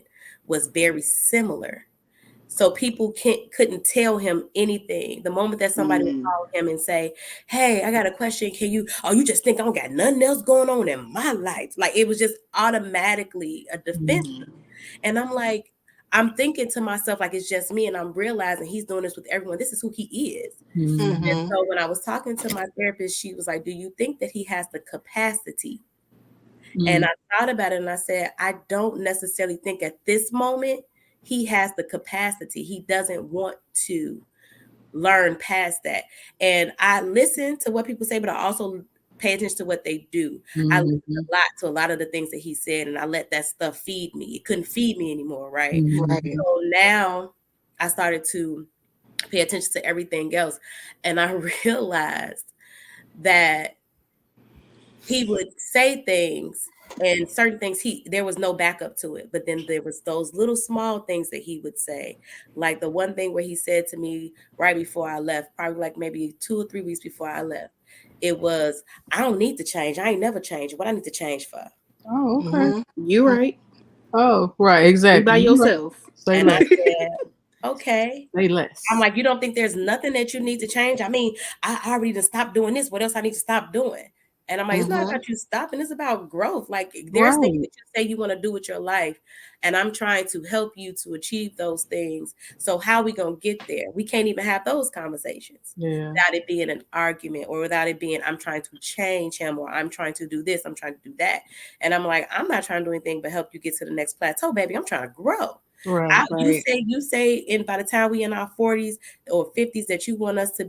was very similar. So people couldn't tell him anything. The moment that somebody would call him and say, hey, I got a question. You just think I don't got nothing else going on in my life? Like, it was just automatically a defense. And I'm like, I'm thinking to myself, like, it's just me. And I'm realizing he's doing this with everyone. This is who he is. And so when I was talking to my therapist, she was like, do you think that he has the capacity? And I thought about it and I said, I don't necessarily think at this moment he has the capacity. He doesn't want to learn past that. And I listen to what people say, but I also pay attention to what they do. I listen to a lot of the things that he said, and I let that stuff feed me. It couldn't feed me anymore, right? Right. So now I started to pay attention to everything else. And I realized that he would say things and certain things there was no backup to it, but then there was those little small things that he would say, like the one thing where he said to me right before I left, probably like maybe 2 or 3 weeks before I left, it was, I don't need to change. I ain't never changed. What I need to change for? Oh, okay. You right. Oh, right, exactly. You by yourself. Say And less. I said, okay. Say less. I'm like, you don't think there's nothing that you need to change? I mean, I already done stopped doing this. What else I need to stop doing? And I'm like, it's not about you stopping. It's about growth. Like, there's things that you say you want to do with your life. And I'm trying to help you to achieve those things. So how we going to get there? We can't even have those conversations without it being an argument or without it being, I'm trying to change him or I'm trying to do this. I'm trying to do that. And I'm like, I'm not trying to do anything but help you get to the next plateau, baby. I'm trying to grow. Right. You say by the time we in our 40s or 50s that you want us to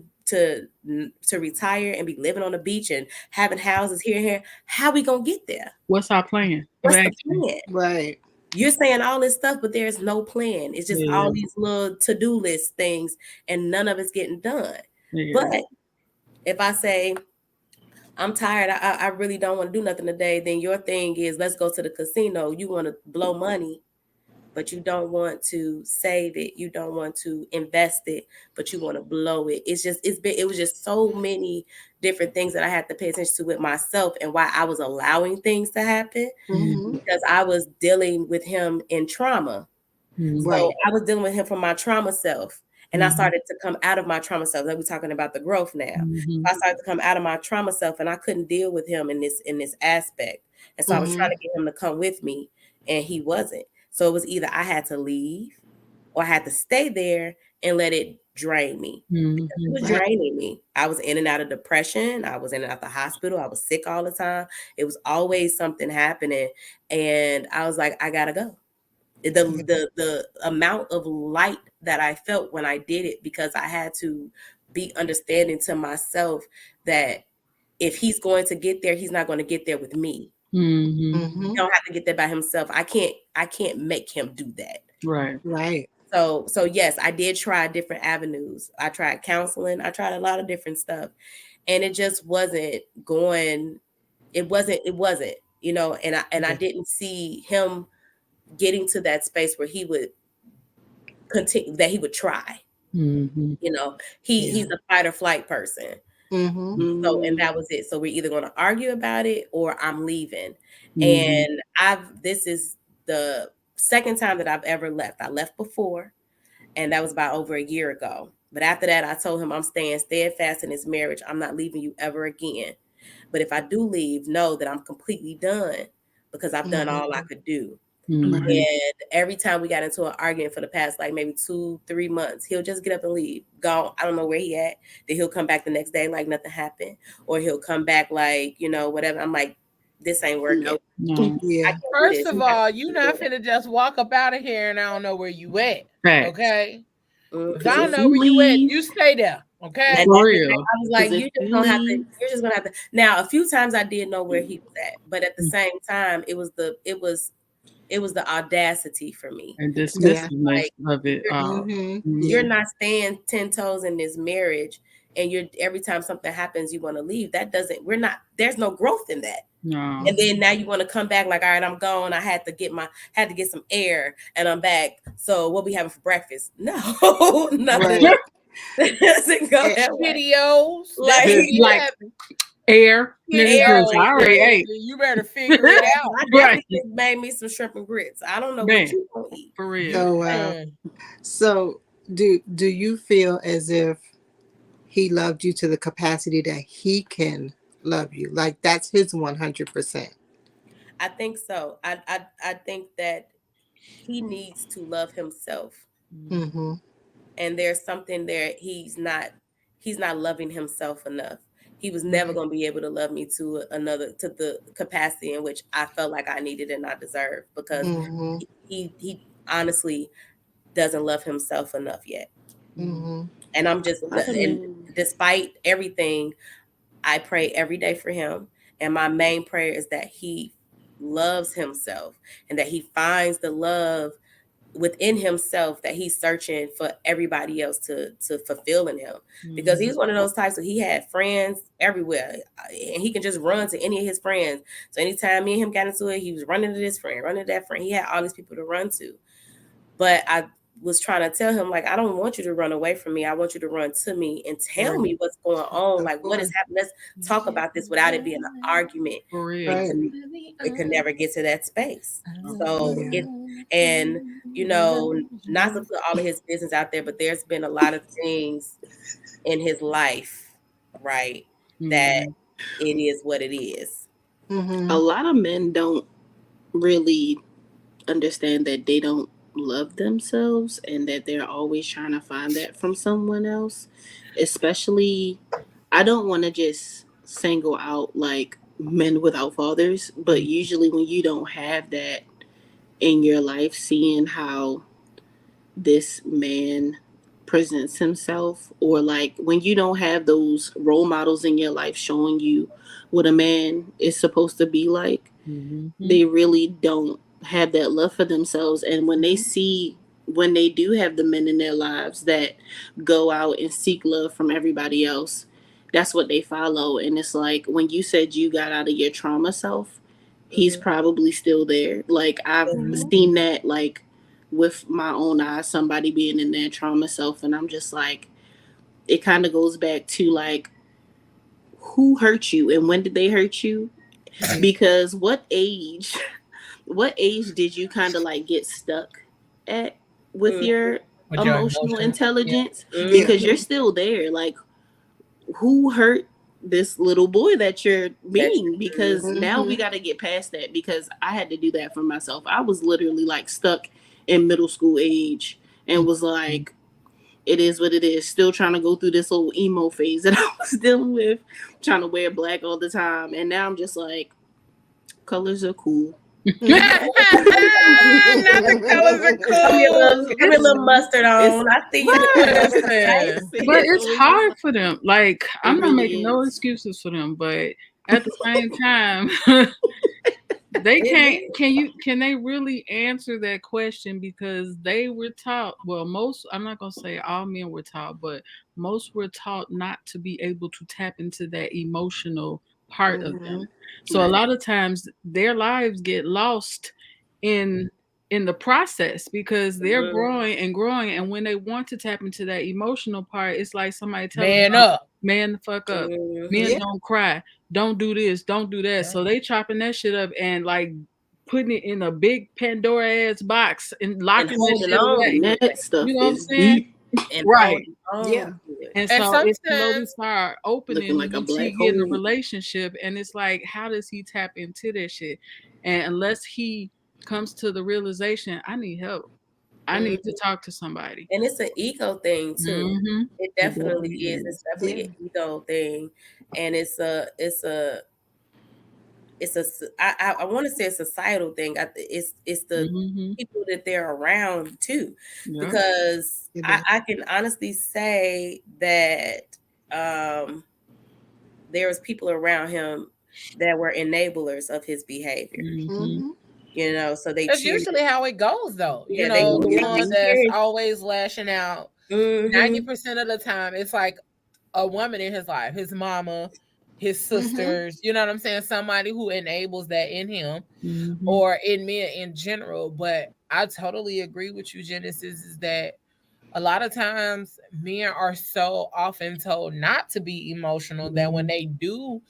retire and be living on the beach and having houses here and here. How we gonna get there? What's our plan? What's the plan? Right. You're saying all this stuff, but there's no plan. It's just all these little to-do list things, and none of it's getting done. But if I say, I'm tired, I really don't want to do nothing today, then your thing is, let's go to the casino. You want to blow money, but you don't want to save it. You don't want to invest it, but you want to blow it. It was just so many different things that I had to pay attention to with myself and why I was allowing things to happen because I was dealing with him in trauma. So I was dealing with him from my trauma self. And I started to come out of my trauma self. Like we're talking about the growth now. So I started to come out of my trauma self and I couldn't deal with him in this aspect. And so I was trying to get him to come with me and he wasn't. So it was either I had to leave or I had to stay there and let it drain me. Because it was draining me. I was in and out of depression. I was in and out of the hospital. I was sick all the time. It was always something happening. And I was like, I gotta go. The amount of light that I felt when I did it, because I had to be understanding to myself that if he's going to get there, he's not going to get there with me. He don't have to get there by himself. I can't make him do that. Right. So yes, I did try different avenues. I tried counseling. I tried a lot of different stuff, and it just wasn't going. It wasn't. You know, and I didn't see him getting to that space where he would continue, that he would try. You know, he's a fight or flight person. So, and that was it. So we're either going to argue about it or I'm leaving. And this is the second time that I've ever left. I left before, and that was about over a year ago. But after that, I told him I'm staying steadfast in this marriage. I'm not leaving you ever again. But if I do leave, know that I'm completely done because I've done all I could do. And every time we got into an argument for the past like maybe 2-3 months, he'll just get up and leave. Gone. I don't know where he at. Then he'll come back the next day like nothing happened. Or he'll come back like, you know, whatever. I'm like, this ain't working. No. Yeah. First of all, you not finna just walk up out of here and I don't know where you at. Okay. If I don't know where you at, you stay there. Okay. And For real. I was like, you're just gonna have to. Now, a few times I did know where he was at, but at the same time, it was the audacity for me. And dismissiveness of it. You're not staying 10 toes in this marriage, and every time something happens, you want to leave. There's no growth in that. No. And then now you want to come back like, all right, I'm gone. I had to get some air and I'm back. So what we having for breakfast? No, nothing. It doesn't go that way. Videos. Like air. I already ate. You better figure it out. I definitely just made me some shrimp and grits. I don't know what you gonna eat. For real. Oh wow. So do you feel as if he loved you to the capacity that he can love you? Like that's his 100%. I think so. I think that he needs to love himself. And there's something there he's not loving himself enough. He was never going to be able to love me to the capacity in which I felt like I needed and I deserved, because he honestly doesn't love himself enough yet. And I'm just, and despite everything, I pray every day for him. And my main prayer is that he loves himself and that he finds the love within himself that he's searching for everybody else to fulfill in him. Because he's one of those types that he had friends everywhere and he can just run to any of his friends. So anytime me and him got into it, he was running to this friend, running to that friend. He had all these people to run to. But I was trying to tell him, like, I don't want you to run away from me. I want you to run to me and tell me what's going on. Like, what is happening? Let's talk about this without it being an argument. For real. It could never get to that space. So and you know, not to put all of his business out there, but there's been a lot of things in his life, right, that it is what it is. A lot of men don't really understand that they don't love themselves and that they're always trying to find that from someone else. Especially, I don't want to just single out like men without fathers, but usually when you don't have that in your life, seeing how this man presents himself, or like when you don't have those role models in your life showing you what a man is supposed to be like, they really don't have that love for themselves. And when they do have the men in their lives that go out and seek love from everybody else, that's what they follow. And it's like, when you said you got out of your trauma self, he's probably still there. Like I've seen that, like with my own eyes, somebody being in their trauma self. And I'm just like, it kind of goes back to like, who hurt you and when did they hurt you? Because what age did you kind of like get stuck at with your emotional intelligence? Because you're still there. Like, who hurt this little boy that you're being? Because now we got to get past that, because I had to do that for myself. I was literally like stuck in middle school age and was like, it is what it is. Still trying to go through this little emo phase that I was dealing with, trying to wear black all the time. And now I'm just like, colors are cool. Not the colors are cool. Give me a little mustard on. I see you. But it's hard for them. Like, I'm not really making no is. excuses for them, but at the same time, they can they really answer that question, because they were taught, well, I'm not gonna say all men were taught, but most were taught not to be able to tap into that emotional part of them. So a lot of times their lives get lost in the process, because they're growing and growing, and when they want to tap into that emotional part, it's like somebody telling Man them, up. man the fuck up, men don't cry, don't do this, don't do that. So they chopping that shit up and like putting it in a big Pandora ass box and locking that shit away. That stuff You know what I'm is saying? deep. And Right. yeah. And so sometimes, it slowly start opening like a when she black get in a hole. relationship, and it's like, how does he tap into that shit? And unless he comes to the realization, I need help, I need to talk to somebody. And it's an ego thing too. Mhm. It definitely is. It's definitely an ego thing, and I want to say a societal thing. It's the people that they're around too, because I can honestly say that there was people around him that were enablers of his behavior. You know, so that's usually how it goes, though. Yeah, you know, the they one that's always lashing out. 90% of the time, it's like a woman in his life, his mama, his sisters. You know what I'm saying? Somebody who enables that in him, or in men in general. But I totally agree with you, Genesis, is that a lot of times men are so often told not to be emotional that when they do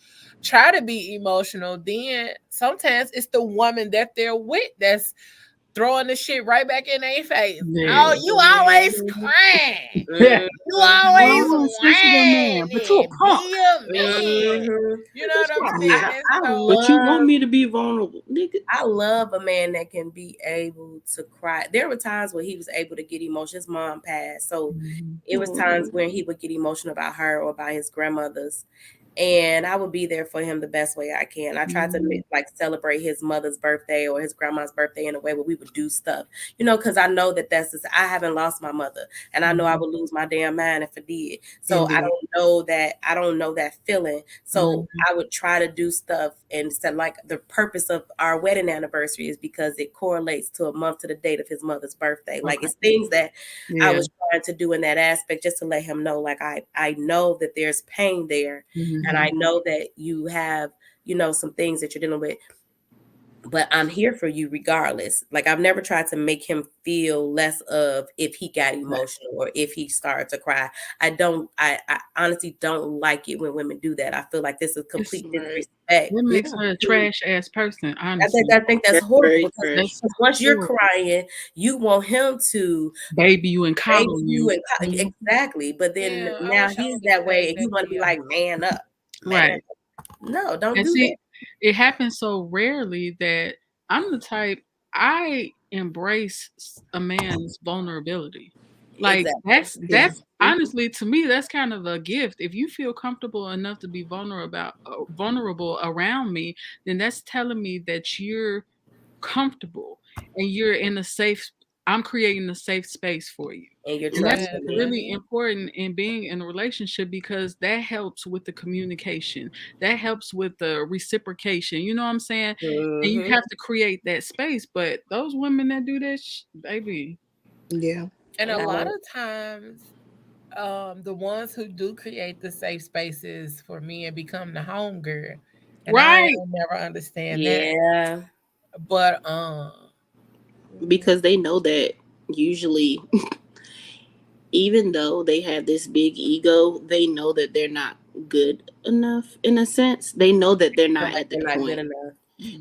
try to be emotional, then sometimes it's the woman that they're with that's throwing the shit right back in their face. Oh, you always crying. You always whining. But you a punk. Be a man. You know what I'm saying? But you want me to be vulnerable, nigga. I love a man that can be able to cry. There were times where he was able to get emotional. His mom passed, so it was times when he would get emotional about her or about his grandmothers. And I would be there for him the best way I can. I tried to like celebrate his mother's birthday or his grandma's birthday in a way where we would do stuff, you know, because I know that I haven't lost my mother, and I know I would lose my damn mind if I did. So I don't know that feeling. So I would try to do stuff, and said like the purpose of our wedding anniversary is because it correlates to a month to the date of his mother's birthday. Like it's things that I was trying to do in that aspect, just to let him know, like I know that there's pain there. And I know that you have, you know, some things that you're dealing with, but I'm here for you regardless. Like I've never tried to make him feel less of if he got emotional or if he started to cry. I honestly don't like it when women do that. I feel like this is complete disrespect. It makes her a trash ass person, honestly. I think that's horrible, because once you're crying, you want him to baby you and coddle you. Exactly. But then now he's that way, and you want to be like, man up. Right. No, don't do see, that. It happens so rarely that I'm the type, I embrace a man's vulnerability. Like that's honestly, to me, that's kind of a gift. If you feel comfortable enough to be vulnerable around me, then that's telling me that you're comfortable and you're in a safe. I'm creating a safe space for you. And that's really important in being in a relationship, because that helps with the communication. That helps with the reciprocation. You know what I'm saying? And you have to create that space. But those women that do that, baby. Yeah. And a lot of times, the ones who do create the safe spaces for men become the home girl. And I never understand that. But because they know that usually even though they have this big ego, they know that they're not good enough in a sense. They know that they're not at that point.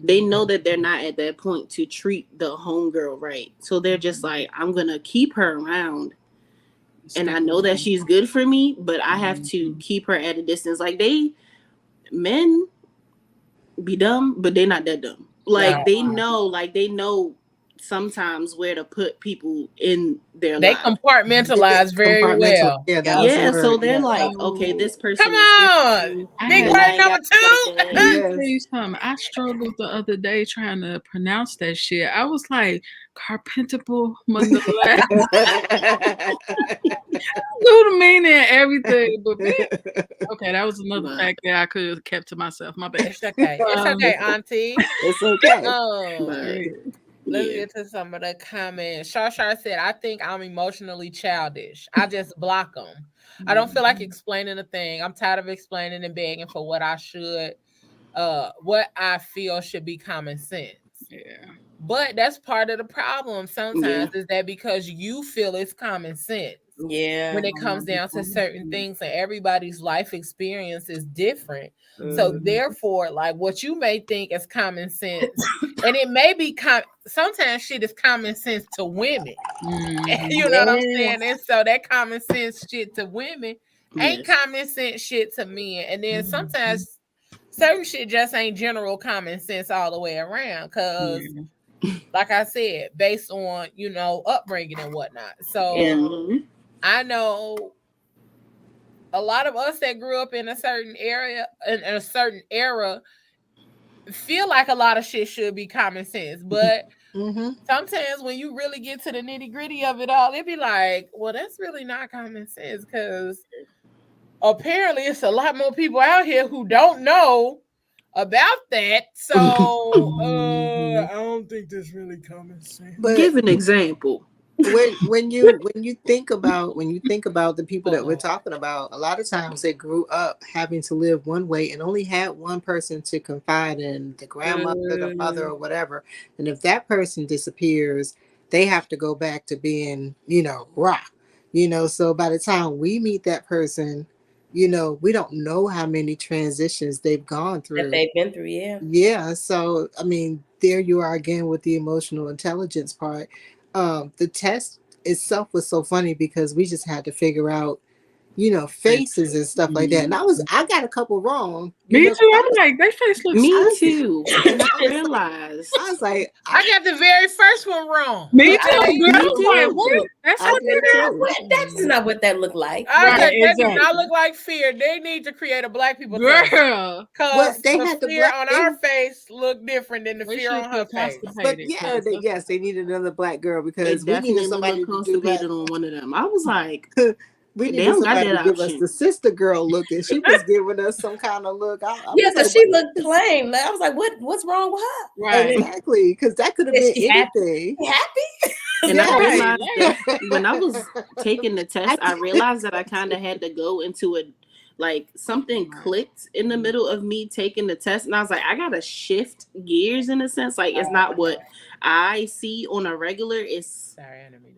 They know that they're not at that point to treat the homegirl right. So they're just like, I'm going to keep her around. And I know that she's good for me, but I have to keep her at a distance. Like men be dumb, but they're not that dumb. Like they know sometimes where to put people in their They lives. compartmentalize very well. Yeah, that was the Yeah, so word. they're Yeah. like, okay, this person Come is on, big because word I ain't number got to like two. that. Let me Yes. tell you something. I struggled the other day trying to pronounce that shit. I was like, carpentable, knew the meaning and everything, but man, okay, that was another fact that I could have kept to myself. My bad. It's okay. It's okay, Auntie. It's okay. Let's get to some of the comments. Shar said, I think I'm emotionally childish. I just block them. I don't feel like explaining a thing. I'm tired of explaining and begging for what I feel should be common sense. Yeah. But that's part of the problem sometimes is that because you feel it's common sense. Yeah. When it comes down to certain things, and everybody's life experience is different. So therefore, like what you may think is common sense, and it may be sometimes shit is common sense to women. You know what I'm saying? And so that common sense shit to women ain't common sense shit to men. And then sometimes certain shit just ain't general common sense all the way around. Cause like I said, based on, upbringing and whatnot. So I know a lot of us that grew up in a certain area, in a certain era, feel like a lot of shit should be common sense. But sometimes when you really get to the nitty gritty of it all, it'd be like, well, that's really not common sense, because apparently it's a lot more people out here who don't know about that. So I don't think that's really common sense. But give an example. When you think about the people that we're talking about, a lot of times they grew up having to live one way and only had one person to confide in, the grandmother, the mother, or whatever. And if that person disappears, they have to go back to being, raw. So by the time we meet that person, we don't know how many transitions they've gone through. That they've been through, Yeah. So I mean, there you are again with the emotional intelligence part. The test itself was so funny because we just had to figure out, faces and stuff like that. And I got a couple wrong. Me too. I'm like, they face looks. Me too. And I realized I was like, I got the very first one wrong. Me too. Like, what? That's what that's not what that looked like. That does not look like fear. They need to create a black people test. Because they the had fear on our face look different than the fear on her face. But yes, they needed another black girl because we needed somebody to do that on one of them. I was like, we needed somebody to give us the sister girl look, and she was giving us some kind of look. Because she looked plain. I was like, what's wrong with her? Right, exactly, because that could have been anything. Happy? And I realized that when I was taking the test, I realized that I kind of had to go into a, like, something clicked in the middle of me taking the test. And I was like, I got to shift gears in a sense. Like, it's not what I see on a regular. It's,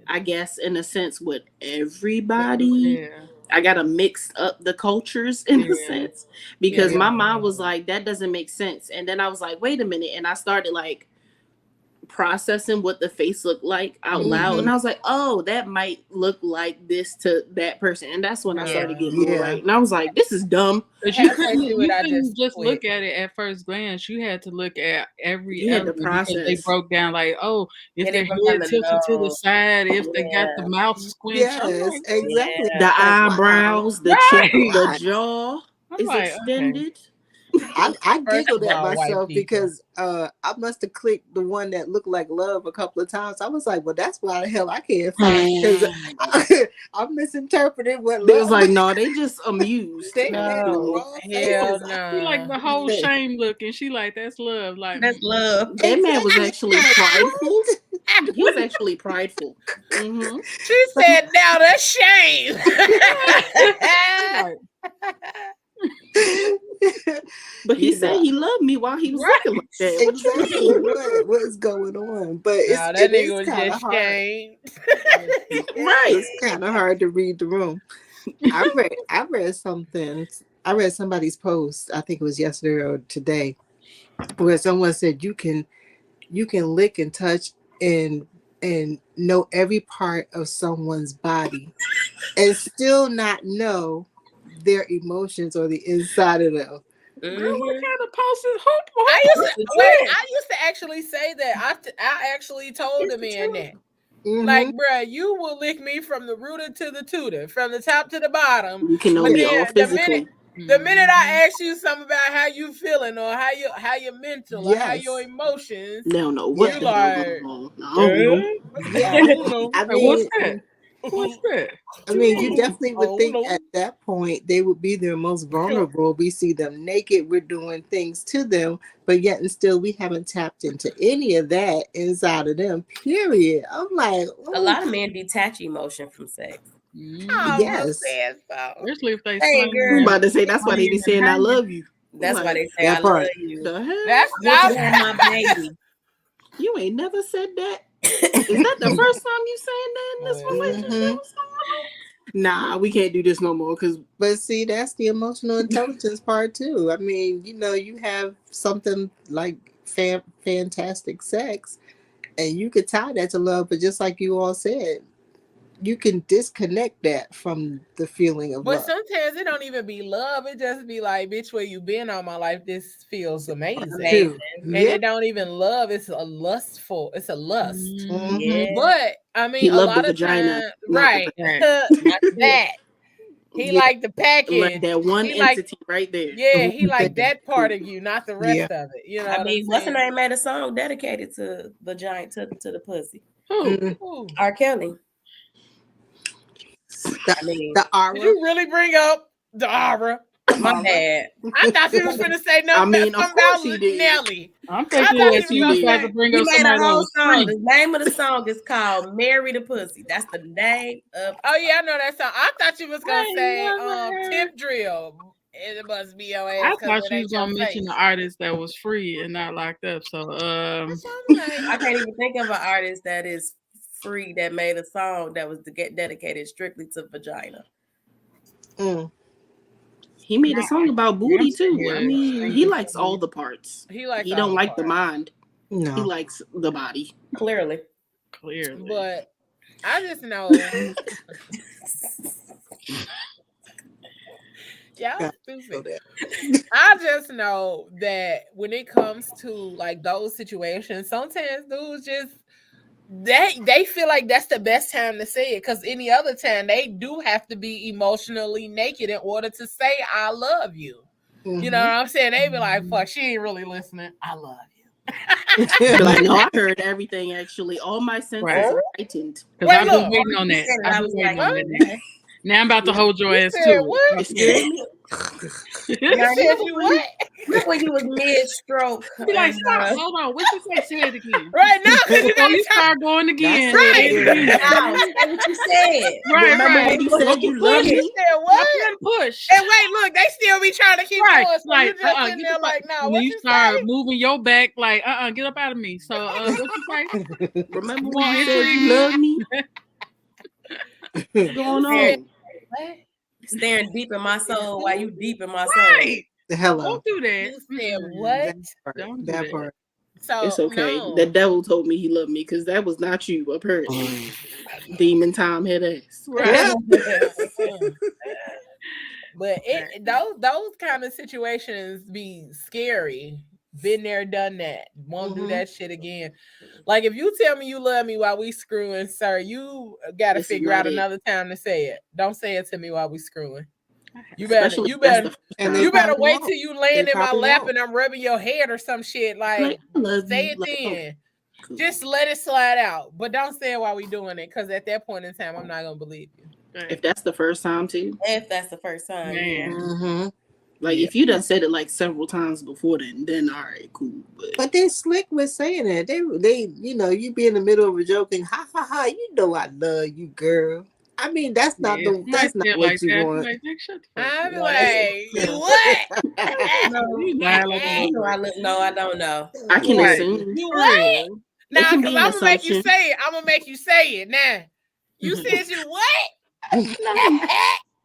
I guess, in a sense, with everybody. I got to mix up the cultures in a sense. Because my mind was like, that doesn't make sense. And then I was like, wait a minute. And I started, like, processing what the face looked like out loud, and I was like, oh, that might look like this to that person. And that's when I started getting more right. And I was like, this is dumb. But you couldn't just look at it at first glance. You had to look at every process. They broke down like, oh, if their head tilted to the side, if they got the mouth squinch. Yes, exactly. The eyebrows, the chin, the jaw is extended. I giggled at myself because I must have clicked the one that looked like love a couple of times. I was like, well, that's why the hell I can't find, because I misinterpreted what they was like, no, they just amused. Hell no. She like the whole shame look, and she like, that's love. Like, that's love. That man was actually prideful. He was actually prideful. She said, now that's shame. But he said he loved me while he was looking like that. Exactly. What's going on? But that nigga was just shame. Right. It's kind of hard to read the room. I read something. I read somebody's post, I think it was yesterday or today, where someone said you can lick and touch and know every part of someone's body and still not know their emotions or the inside of them. Girl, what kind of post is hoop? I used to actually say that. I actually told the man that. Mm-hmm. Like, bruh, you will lick me from the rooter to the tutor, from the top to the bottom. You can know me all physically. The minute I ask you something about how you feeling or how your mental or how your emotions, they don't know what the hell going on. I mean, what's that? What's that? I mean, you definitely would think at that point they would be their most vulnerable. We see them naked, we're doing things to them, but yet and still we haven't tapped into any of that inside of them, period. I'm like, a lot of men detach emotion from sex. Yes. Especially if they I'm about to say that's why they be saying I love you. That's why they say I love you. The hell? That's not my baby. You ain't never said that. Is that the first time you saying that in this relationship? Nah, we can't do this no more. But see, that's the emotional intelligence part too. I mean, you have something like fantastic sex, and you could tie that to love, but just like you all said, you can disconnect that from the feeling of love. But sometimes it don't even be love. It just be like, bitch, where you been all my life? This feels amazing. And it don't even love. It's a lust. Mm-hmm. Yeah. But I mean, a lot of times, right? That he like the package, like that one entity right there. Yeah, he like that part of you, not the rest of it. You know, I mean, what's the name? Made a song dedicated to the giant to the pussy. Who? R. Kelly. The aura. Did you really bring up the aura? My bad. I thought you was going to say nothing about Nelly. I'm thinking that you was about to bring up made a whole song. Free. The name of the song is called "Marry the Pussy." That's the name of. Oh yeah, I know that song. I thought you was going to say Tip Drill. It must be your ass. I thought you was going to mention the artist that was free and not locked up. So I can't even think of an artist that is free that made a song that was to get dedicated strictly to vagina. He made a song about booty too. I mean, he likes all the parts. He don't like the mind. No, he likes the body. Clearly. But I just know. Y'all stupid. I just know that when it comes to like those situations, sometimes dudes just they feel like that's the best time to say it, because any other time they do have to be emotionally naked in order to say I love you. You know what I'm saying? They be like, fuck, she ain't really listening. I love you. Like, no, I heard everything actually. All my senses are heightened. Because I've been waiting on that. I've been waiting on that. Now I'm about to hold your ass too. What? Look when you was mid-stroke. Be like, stop, hold on. What you say it again? Right now, because you start going again. Right. That's what you said. Right, remember when you said you love me? You said what? Push. And wait, look, they still be trying to keep going. So like, you just sitting there like, no, what you start say? moving your back, like, get up out of me. So, what you say? Remember when you said you love me? What's going on? Staring deep in my soul while you deep in my soul. Right. Hello. Don't do that. You said what? Don't do that part. So it's okay. No. The devil told me he loved me because that was not you, apparently. Demon Tom head ass. Right. But those kind of situations be scary. Been there, done that. Won't do that shit again. Like if you tell me you love me while we screwing, sir, you got to figure out another time to say it. Don't say it to me while we screwing. You better wait till you land in my lap and I'm rubbing your head or some shit. Like say it then. Cool. Just let it slide out. But don't say it while we doing it, because at that point in time, I'm not gonna believe you. If that's the first time too. If that's the first time. Yeah. Like if you done said it like several times before then all right, cool. But they slick with saying it. They you be in the middle of a joking, ha ha ha, you know I love you, girl. I mean, that's not what like you want. I'm like, what? No, I don't know. I can assume. You what? Now, because I'm gonna make you say it. I'm gonna make you say it. Now, you said you what?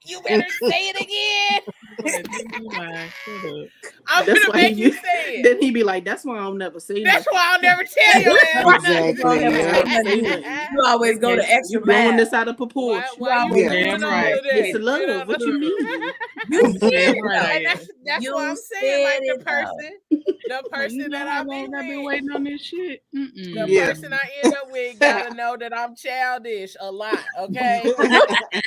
You better say it again. I'm gonna make you say it. Then he'd be like, "That's why I'll never say That's nothing." why I'll never tell your ass. Exactly. You always go the extra You blowing mile. this out of proportion. Why you doing all of that? It's love. What you mean? You said And that's why I'm saying, like, the person that I've been waiting on this shit. The person I end up with gotta know that I'm childish a lot, okay?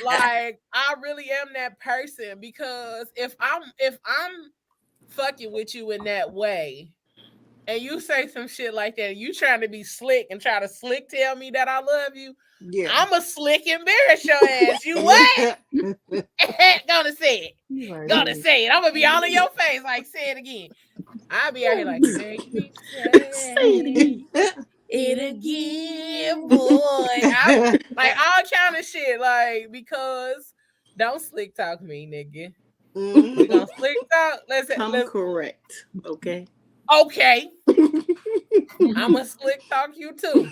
Like, I really am that person, because if I'm fucking with you in that way, and you say some shit like that, you trying to be slick and try to slick tell me that I love you, I'm a slick embarrass your ass. You what? Gonna say it. Gonna say it. I'm gonna be all in your face, like, say it again. I'll be out here like, make me say it again, boy. I'm, like, all kind of shit, like, because don't slick talk me, nigga. We gonna slick talk. Let's correct. Okay. Okay. I'm a slick talk you too.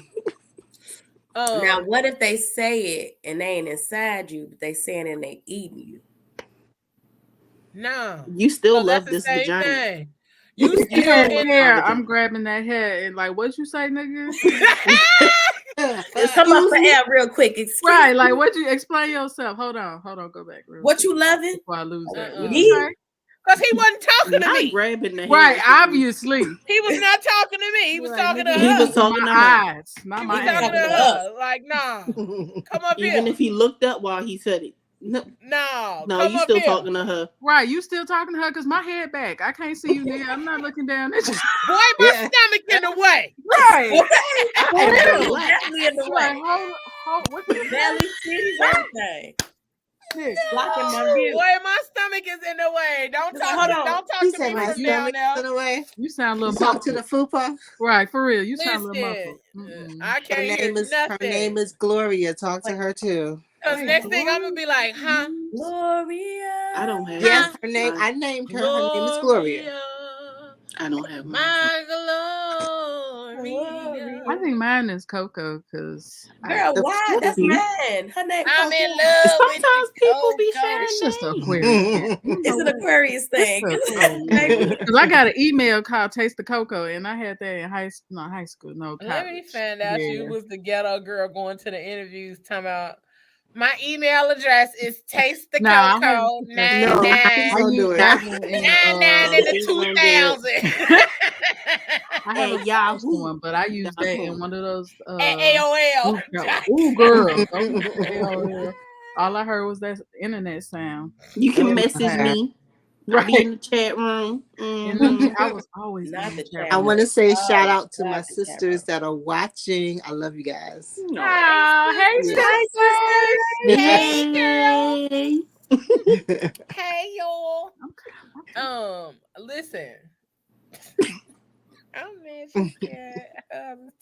Now, what if they say it and they ain't inside you, but they saying it and they eating you? No. You still love this vagina. Thing. You still in hair. I'm grabbing that hair and like, what you say, nigga? Come up for air real quick. Right, like, what you explain yourself? Hold on, go back. What you loving? Before I lose that. Because he wasn't talking to me. Grabbing the right, obviously. He was not talking to me. He was talking to her. He was talking to her. Eyes, not my eyes. Talking to her. Like, nah. Come up here. Even if he looked up while he said it. No, you still talking to her. Right, you still talking to her because my head back. I can't see you there. I'm not looking down at you. Boy, my stomach in the way. Right. Definitely in the way. Hold, what's the belly, titties, everything. Blocking my view. Boy, my stomach is in the way. Don't talk to me from down there. In the way. You sound a little talk to the fupa. Right, for real. You sound a little muffled. I can't hear nothing. Her name is Gloria. Talk to her too. Because next thing I'm gonna be like, huh? Gloria. I don't have. Yes, her name. I named her. Her name is Gloria. I don't have my Gloria. I think mine is Coco because girl, why? That's mine. Her name. I'm in love. Sometimes people be sharing. It's just Aquarius. It's an Aquarius thing. Because I got an email called Taste the Cocoa, and I had that in high school. No, college. Let me find out you was the ghetto girl going to the interviews talking about. My email address is tastethecoco 99 in the 2000. I have a Yahoo one, but I use that in one of those AOL. Ooh, girl. AOL. All I heard was that internet sound. You can message me. Right. Be in the chat room. I was always in the chat room. I want to say shout out to my sisters that are watching. I love you guys. Hey, sisters. Hey, girl. Hey, y'all. Listen. I'm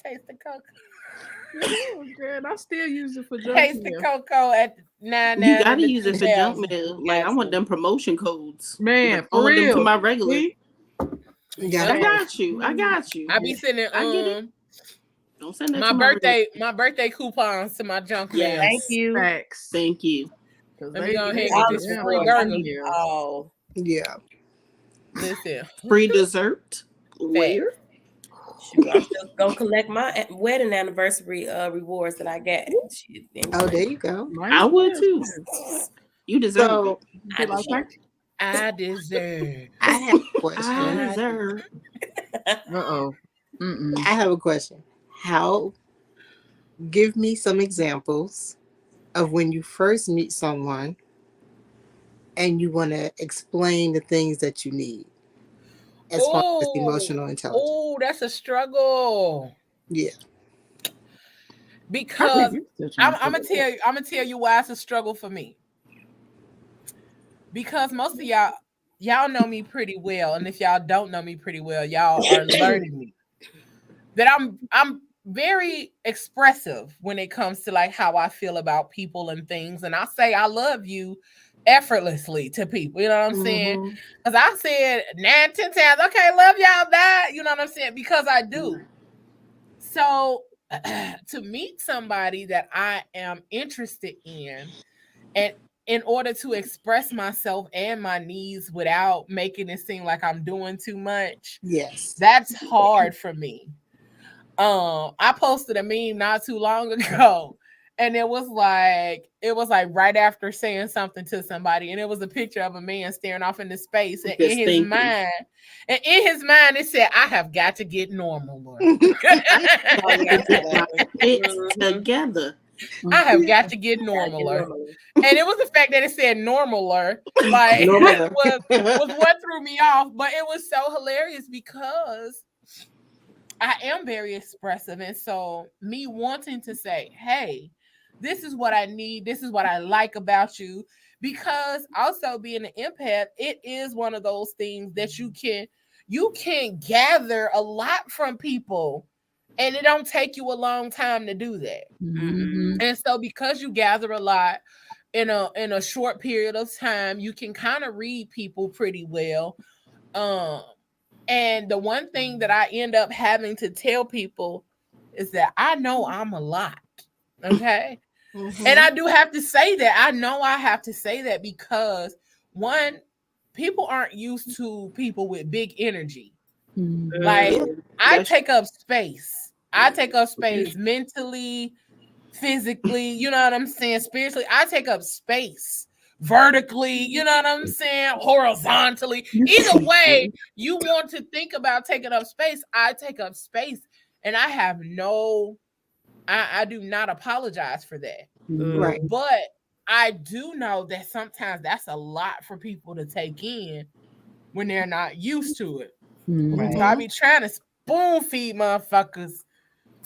Taste the Cocoa. Oh, good. I still use it for junk Taste mail. the Cocoa at 9. You gotta use it for junk mail. Like, I want them promotion codes. Man, for real. Them for my regular. Yeah, I got you. I be sending don't send that my birthday coupons to my junk mail. Thank you. Facts. Thank you. Let me go ahead and get this free burger. Oh, yeah. Listen, free dessert. Where? I'm still gonna collect my wedding anniversary rewards that I got. Oh, there you go. I would too. You deserve it. I deserve. I have a question. I deserve. I have a question. Give me some examples of when you first meet someone and you want to explain the things that you need as far as emotional intelligence. Oh, that's a struggle. Yeah. Because I'm gonna tell you why it's a struggle for me. Because most of y'all know me pretty well, and if y'all don't know me pretty well, y'all are learning me. That I'm very expressive when it comes to like how I feel about people and things, and I say I love you effortlessly to people, you know what I'm saying? Because I said 9-10 times, okay, love y'all, that, you know what I'm saying? Because I do. So to meet somebody that I am interested in, and in order to express myself and my needs without making it seem like I'm doing too much. Yes. That's hard for me. I posted a meme not too long ago, and it was like right after saying something to somebody, and it was a picture of a man staring off into space, and in his mind, it said, "I have got to get normal, Lord. It's together. I have got to get normaler." And it was the fact that it said normaler, like was what threw me off. But it was so hilarious because I am very expressive, and so me wanting to say, "Hey, this is what I need. This is what I like about you." Because also being an empath, it is one of those things that you can gather a lot from people, and it don't take you a long time to do that. Mm-hmm. And so because you gather a lot in a short period of time, you can kind of read people pretty well. And the one thing that I end up having to tell people is that I know I'm a lot. Okay. And I do have to say that. I know I have to say that because one, people aren't used to people with big energy. Mm-hmm. Like I take up space. I take up space mentally, physically, you know what I'm saying? Spiritually, I take up space. Vertically, you know what I'm saying? Horizontally. Either way you want to think about taking up space, I take up space. And I have I do not apologize for that. Right. But I do know that sometimes that's a lot for people to take in when they're not used to it. Mm-hmm. So I be trying to spoon feed motherfuckers,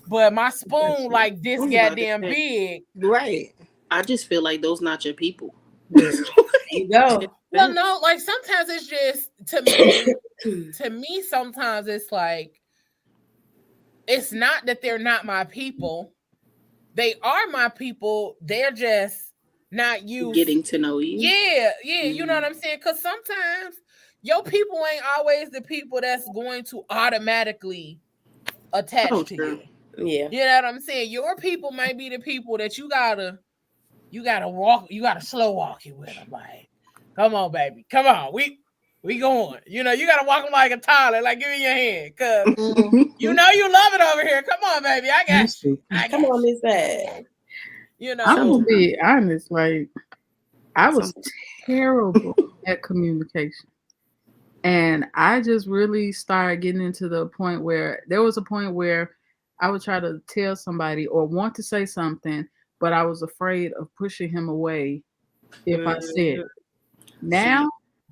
but my spoon like this goddamn big. Right. I just feel like those not your people. You go. Well, no, like sometimes it's just to me, sometimes it's like it's not that they're not my people. They are my people. They're just not used getting to know you. Yeah, you know what I'm saying? Because sometimes your people ain't always the people that's going to automatically attach to you. Yeah. You know what I'm saying? Your people might be the people that you gotta slow walk it with them. Like, come on, baby. Come on. We going. You know, you gotta walk them like a toddler, like give me your hand. Cause you know you love it over here. Come on, baby. I got you. Come on this side. You know, I'm gonna be honest, like I was terrible at communication. And I just really started getting into the point where there was a point where I would try to tell somebody or want to say something, but I was afraid of pushing him away if I said it. Now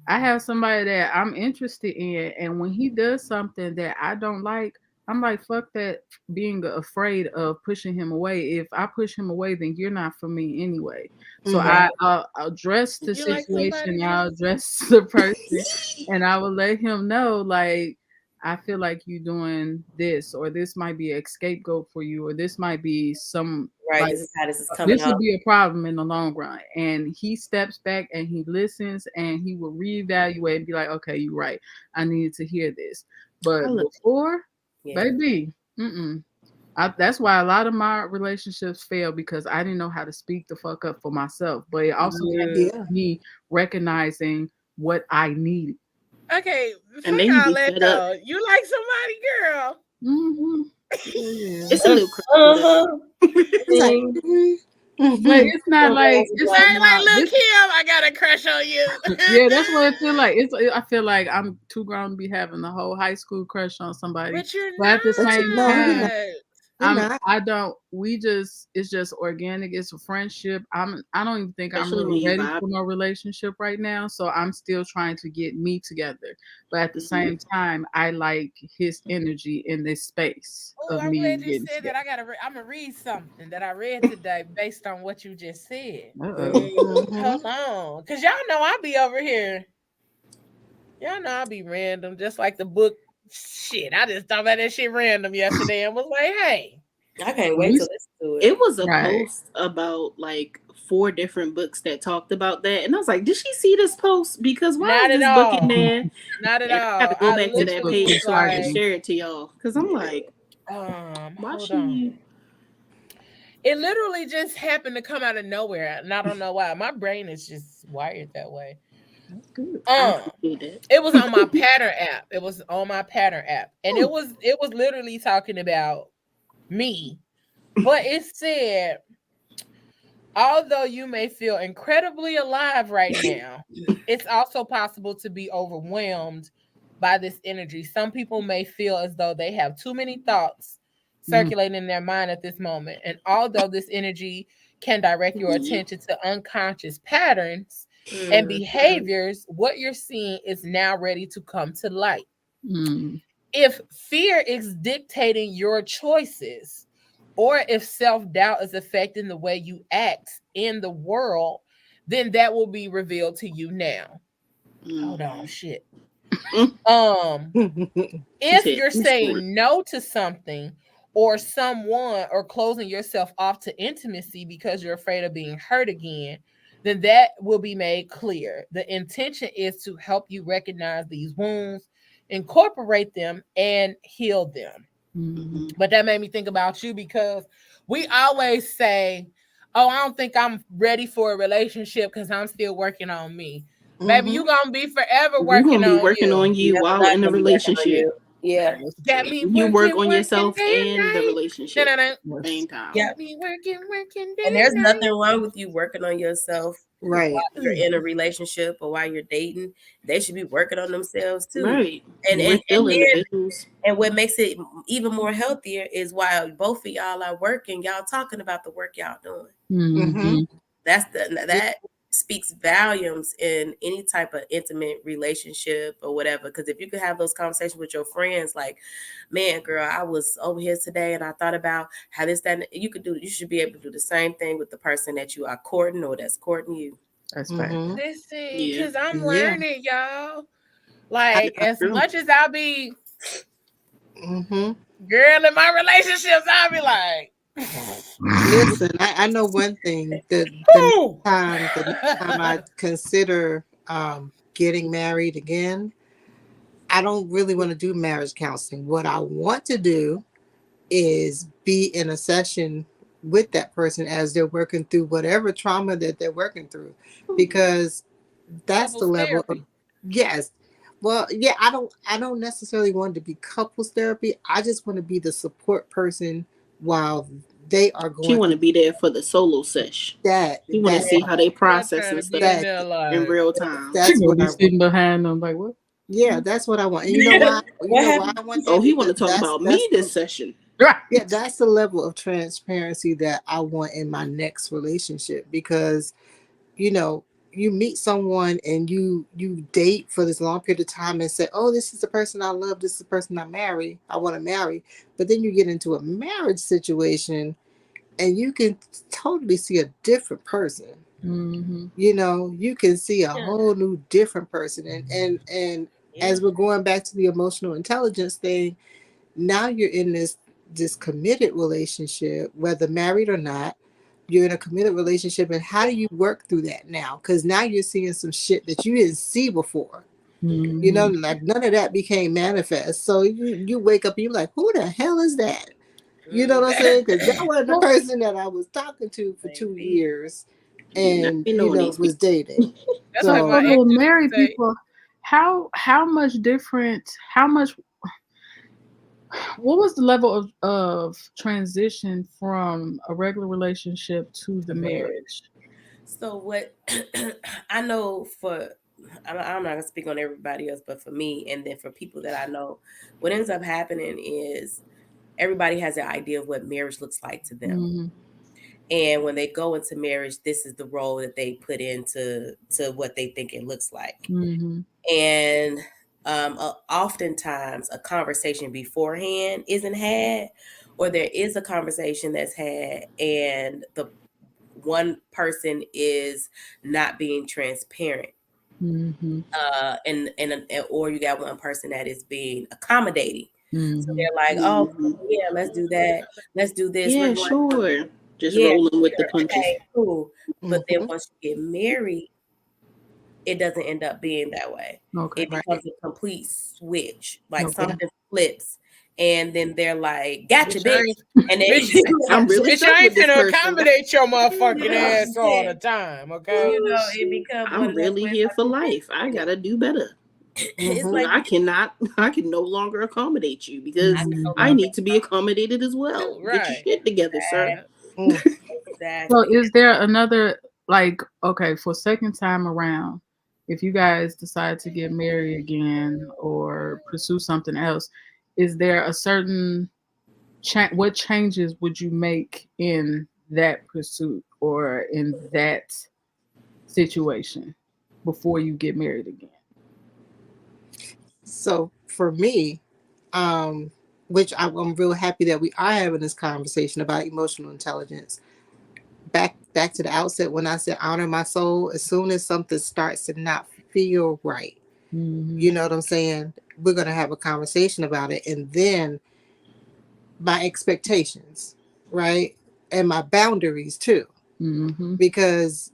I have somebody that I'm interested in, and when he does something that I don't like, I'm like, fuck that being afraid of pushing him away. If I push him away, then you're not for me anyway. So I'll address the situation, I'll address the person, and I will let him know, like, I feel like you doing this, or this might be an scapegoat for you, or this might be some right. This is how this is coming. This will be a problem in the long run. And he steps back and he listens and he will reevaluate and be like, okay, you're right. I needed to hear this. But before, baby, that's why a lot of my relationships fail, because I didn't know how to speak the fuck up for myself. But it also had me recognizing what I needed. Okay, and then you let go. You like somebody, girl. It's a little but it's not like look Kim, I got a crush on you. Yeah, that's what I feel like. I feel like I'm too grown to be having the whole high school crush on somebody. But you're not. At the same time, It's just organic. It's a friendship. I don't even think I'm really ready for no relationship right now. So I'm still trying to get me together. But at the same time, I like his energy in this space of me. I'm glad you said that. I'm gonna read something that I read today based on what you just said. Hold on, cause y'all know I be over here. Y'all know I be random, just like the book. Shit, I just thought about that shit random yesterday and was like, hey. I can't wait to listen to it. It was a post about like 4 different books that talked about that. And I was like, did she see this post? Because why is this book in there? Not at all. I have to go back to that page so I can share it to y'all. Because I'm like, hold on. It literally just happened to come out of nowhere, and I don't know why. My brain is just wired that way. That's good. It was on my pattern app. It was on my pattern app, and it was literally talking about me, but it said, although you may feel incredibly alive right now, it's also possible to be overwhelmed by this energy. Some people may feel as though they have too many thoughts circulating in their mind at this moment. And although this energy can direct your attention to unconscious patterns and behaviors, what you're seeing is now ready to come to light. If fear is dictating your choices, or if self-doubt is affecting the way you act in the world, then that will be revealed to you now. Hold on, shit. If you're saying no to something or someone, or closing yourself off to intimacy because you're afraid of being hurt again, then that will be made clear. The intention is to help you recognize these wounds, incorporate them, and heal them. But that made me think about you, because we always say, oh, I don't think I'm ready for a relationship because I'm still working on me. Baby, you gonna be forever working on you while in the relationship. Yeah. Got me you work on yourself day and the relationship same time. Got me working day and there's nothing wrong with you working on yourself right while you're in a relationship or while you're dating. They should be working on themselves too. Right. And what makes it even more healthier is while both of y'all are working, y'all talking about the work y'all doing. That speaks volumes in any type of intimate relationship or whatever. Because if you could have those conversations with your friends, like, man, girl, I was over here today and I thought about how this, that, and you should be able to do the same thing with the person that you are courting or that's courting you. That's right. Listen, because I'm learning, y'all. Like, as much as I'll be girl in my relationships, I'll be like, listen, I know one thing. The time I consider getting married again, I don't really want to do marriage counseling. What I want to do is be in a session with that person as they're working through whatever trauma that they're working through, because that's the level of, yes. Well, yeah, I don't necessarily want to be couples therapy. I just want to be the support person while they are going. You want to be there for the solo sesh. You want to see how they process and stuff in real time. That's what I'm sitting behind them like, what? Yeah, that's what I want. And you know why? Why I want that? Oh, he want to talk about me this session. Yeah, that's the level of transparency that I want in my next relationship, because you meet someone and you date for this long period of time and say, oh, this is the person I love, this is the person I want to marry. But then you get into a marriage situation and you can totally see a different person. You can see a whole new different person. And as we're going back to the emotional intelligence thing, now you're in this committed relationship, whether married or not. You're in a committed relationship, and how do you work through that now? Because now you're seeing some shit that you didn't see before. Like none of that became manifest. So you wake up and you're like, who the hell is that? You know what I'm saying? Because that wasn't the person that I was talking to for 2 years and was dating. So for the married people, how much different, what was the level of transition from a regular relationship to the marriage? So what I know, I'm not going to speak on everybody else, but for me, and then for people that I know, what ends up happening is everybody has an idea of what marriage looks like to them. And when they go into marriage, this is the role that they put into what they think it looks like. And oftentimes a conversation beforehand isn't had, or there is a conversation that's had and the one person is not being transparent. Or you got one person that is being accommodating. So they're like, oh yeah, let's do that, let's do this. Yeah, sure. Just rolling with the punches. Okay, cool. But then once you get married, it doesn't end up being that way. It becomes a complete switch. Like something flips and then they're like, "Gotcha, bitch," and then I'm really bitch, I ain't this gonna person. accommodate your motherfucking ass all the time, okay? You know, it becomes. I'm really here for life. I gotta do better. It's like I can no longer accommodate you because I need to be accommodated as well. Right. Get your shit together, sir. Exactly. So is there another, like, okay, for second time around, if you guys decide to get married again or pursue something else, is there a certain what changes would you make in that pursuit or in that situation before you get married again? So for me, which I'm real happy that we are having this conversation about emotional intelligence. Back to the outset when I said honor my soul, as soon as something starts to not feel right, you know what I'm saying? We're going to have a conversation about it. And then my expectations, right? And my boundaries too. Because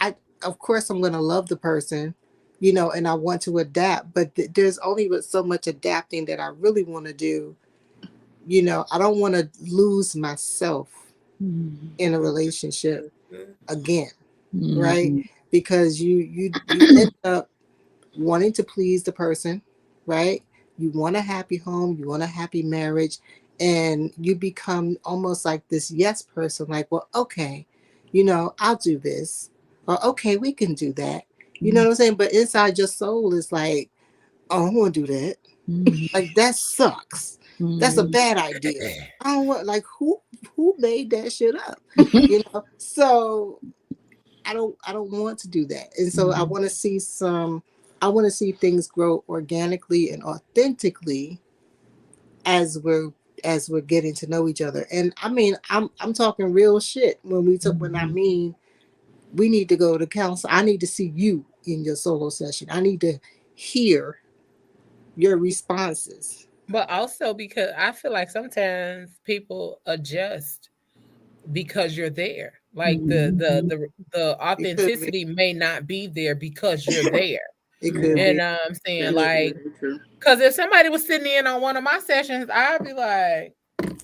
I of course, I'm going to love the person, you know, and I want to adapt, but there's only but so much adapting that I really want to do. You know, I don't want to lose myself in a relationship again, right? Because you end up wanting to please the person, right? You want a happy home, you want a happy marriage, and you become almost like this yes person, like, well, okay, you know, I'll do this, or okay, we can do that. You know what I'm saying? But inside your soul is like, oh, I don't want to do that. Like, that sucks. That's a bad idea. I don't want, like, who made that shit up? You know? So I don't want to do that. And so I want to see things grow organically and authentically as we're getting to know each other. And I mean, I'm talking real shit when I mean we need to go to counsel. I need to see you in your solo session. I need to hear your responses. But also because I feel like sometimes people adjust because you're there. Like the authenticity may not be there because you're there. It could be. You know what I'm saying? Like, because if somebody was sitting in on one of my sessions, I'd be like,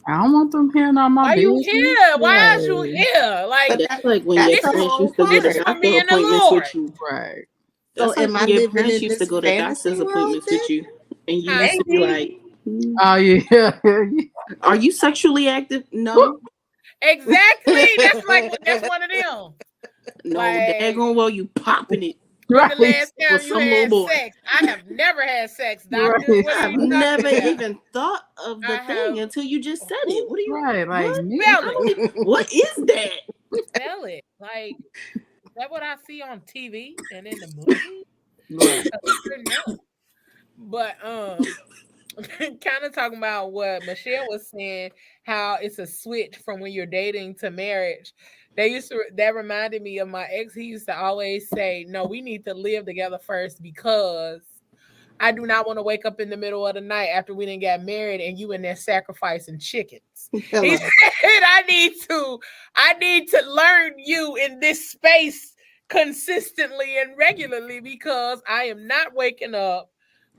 I don't want them hearing on my why business. you here? Why is you here? Like, that's like when your parents used to go to doctor appointments with you. Right. That's like when your parents used to go to doctor's appointments with you. And you used to be like, oh, yeah. Are you sexually active? No. Exactly. That's one of them. No, daggone well, you popping it. When the last time you had sex? I have never had sex, doctor. Right. I've never even thought of the thing until you just said it. What are you? Right, like what is that? Spell it. Like, is that what I see on TV and in the movie? Right. No. But kind of talking about what Michelle was saying, how it's a switch from when you're dating to marriage. That reminded me of my ex. He used to always say, no, we need to live together first because I do not want to wake up in the middle of the night after we didn't get married and you in there sacrificing chickens. Hello. He said, I need to learn you in this space consistently and regularly because I am not waking up,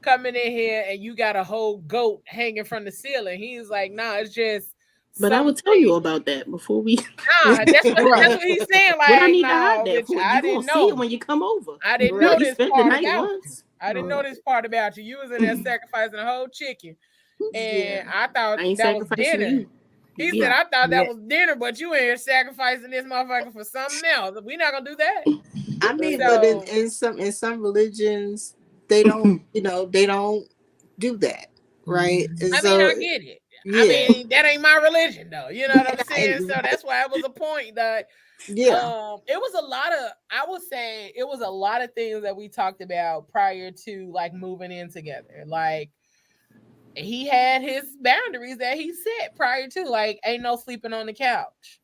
coming in here and you got a whole goat hanging from the ceiling. He's like, nah, it's just. But I will tell you about that before we. Nah, that's what he's saying. Like, what I need to hide that for. I didn't know. See it when you come over. I didn't know this part about you. I didn't know this part about you. You was in there sacrificing a whole chicken, and I thought that was dinner. You. He said, I thought that was dinner, but you in here sacrificing this motherfucker for something else. We're not gonna do that. I mean, but in some religions, they don't, they don't do that, right? And I mean, I get it. Yeah. I mean, that ain't my religion, though. You know what I'm saying? So that's why it was a point that, it was a lot of, I would say, it was a lot of things that we talked about prior to like moving in together. Like, he had his boundaries that he set prior to, like, ain't no sleeping on the couch.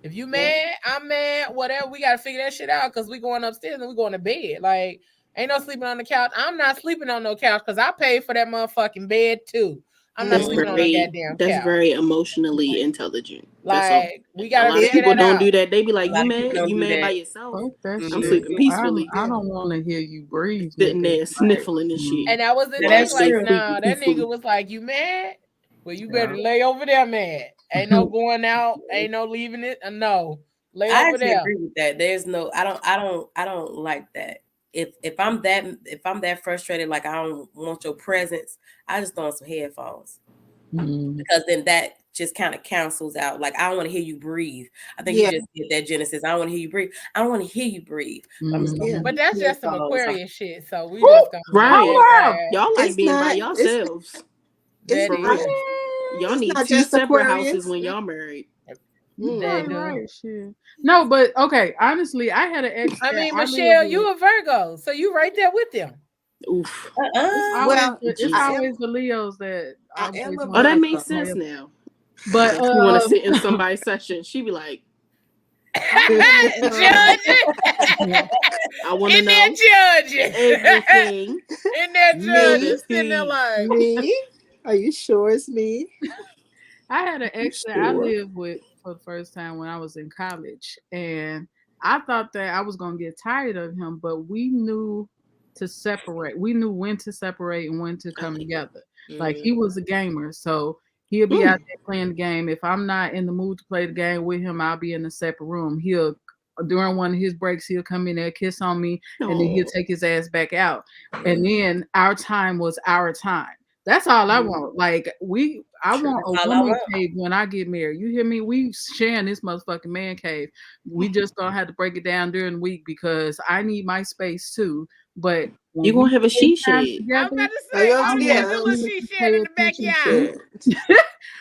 If you mad, I'm mad, whatever. We got to figure that shit out because we going upstairs and we going to bed. Like, ain't no sleeping on the couch. I'm not sleeping on no couch because I paid for that motherfucking bed too. I'm not sleeping on a goddamn couch. That's very emotionally intelligent. Like we gotta a lot of figure people that don't out. do that. They be A like, lot "You of people mad? don't You do mad that. by yourself?" Fuck that I'm shit. sleeping peacefully. I don't want to hear you breathe, Sitting nigga. there sniffling and shit. And that was the Yeah, thing. that's Like, true. nah, that Peacefully. nigga was like, "You mad? Well, you better Yeah. lay over there, man. Ain't no going out. Ain't no leaving it. No, lay I over actually there." agree with that. There's no, I don't like that. If I'm that frustrated, like I don't want your presence, I just throw on some headphones because then that just kind of cancels out. Like I don't want to hear you breathe. I think you just did that, Genesis. I don't want to hear you breathe. I don't want to hear you breathe. I'm just gonna But that's just some headphones. Aquarius shit. So we just gonna Right. that. Y'all like It's being by not- yourselves. That For is. real. Y'all It's need not two just separate Aquarius. houses when y'all married. You They probably do. right, shit. No, but okay. Honestly, I had an ex. I that mean, lived Michelle, with. you a Virgo, so you right there with them. Oof. It's I always the Leos that I am a Oh, that Virgo. makes sense now. But If you want to sit in somebody's session, she be like, Judging. I want to In there know judging. everything. In there judging. Sitting there See. like, Me? Are you sure it's me? I had an ex that I lived with for the first time when I was in college, and I thought that I was gonna get tired of him, but we knew to separate. We knew when to separate and when to come together. Like he was a gamer, so he'll be out there playing the game. If I'm not in the mood to play the game with him, I'll be in a separate room. He'll during one of his breaks, he'll come in there, kiss on me, and then he'll take his ass back out. And then our time was our time. That's all I want. Like I want a woman cave when I get married. You hear me? We sharing this motherfucking man cave. We just gonna have to break it down during the week because I need my space too. But you gonna have a she shed. I'm about to say, I yeah, the little she shed in the backyard.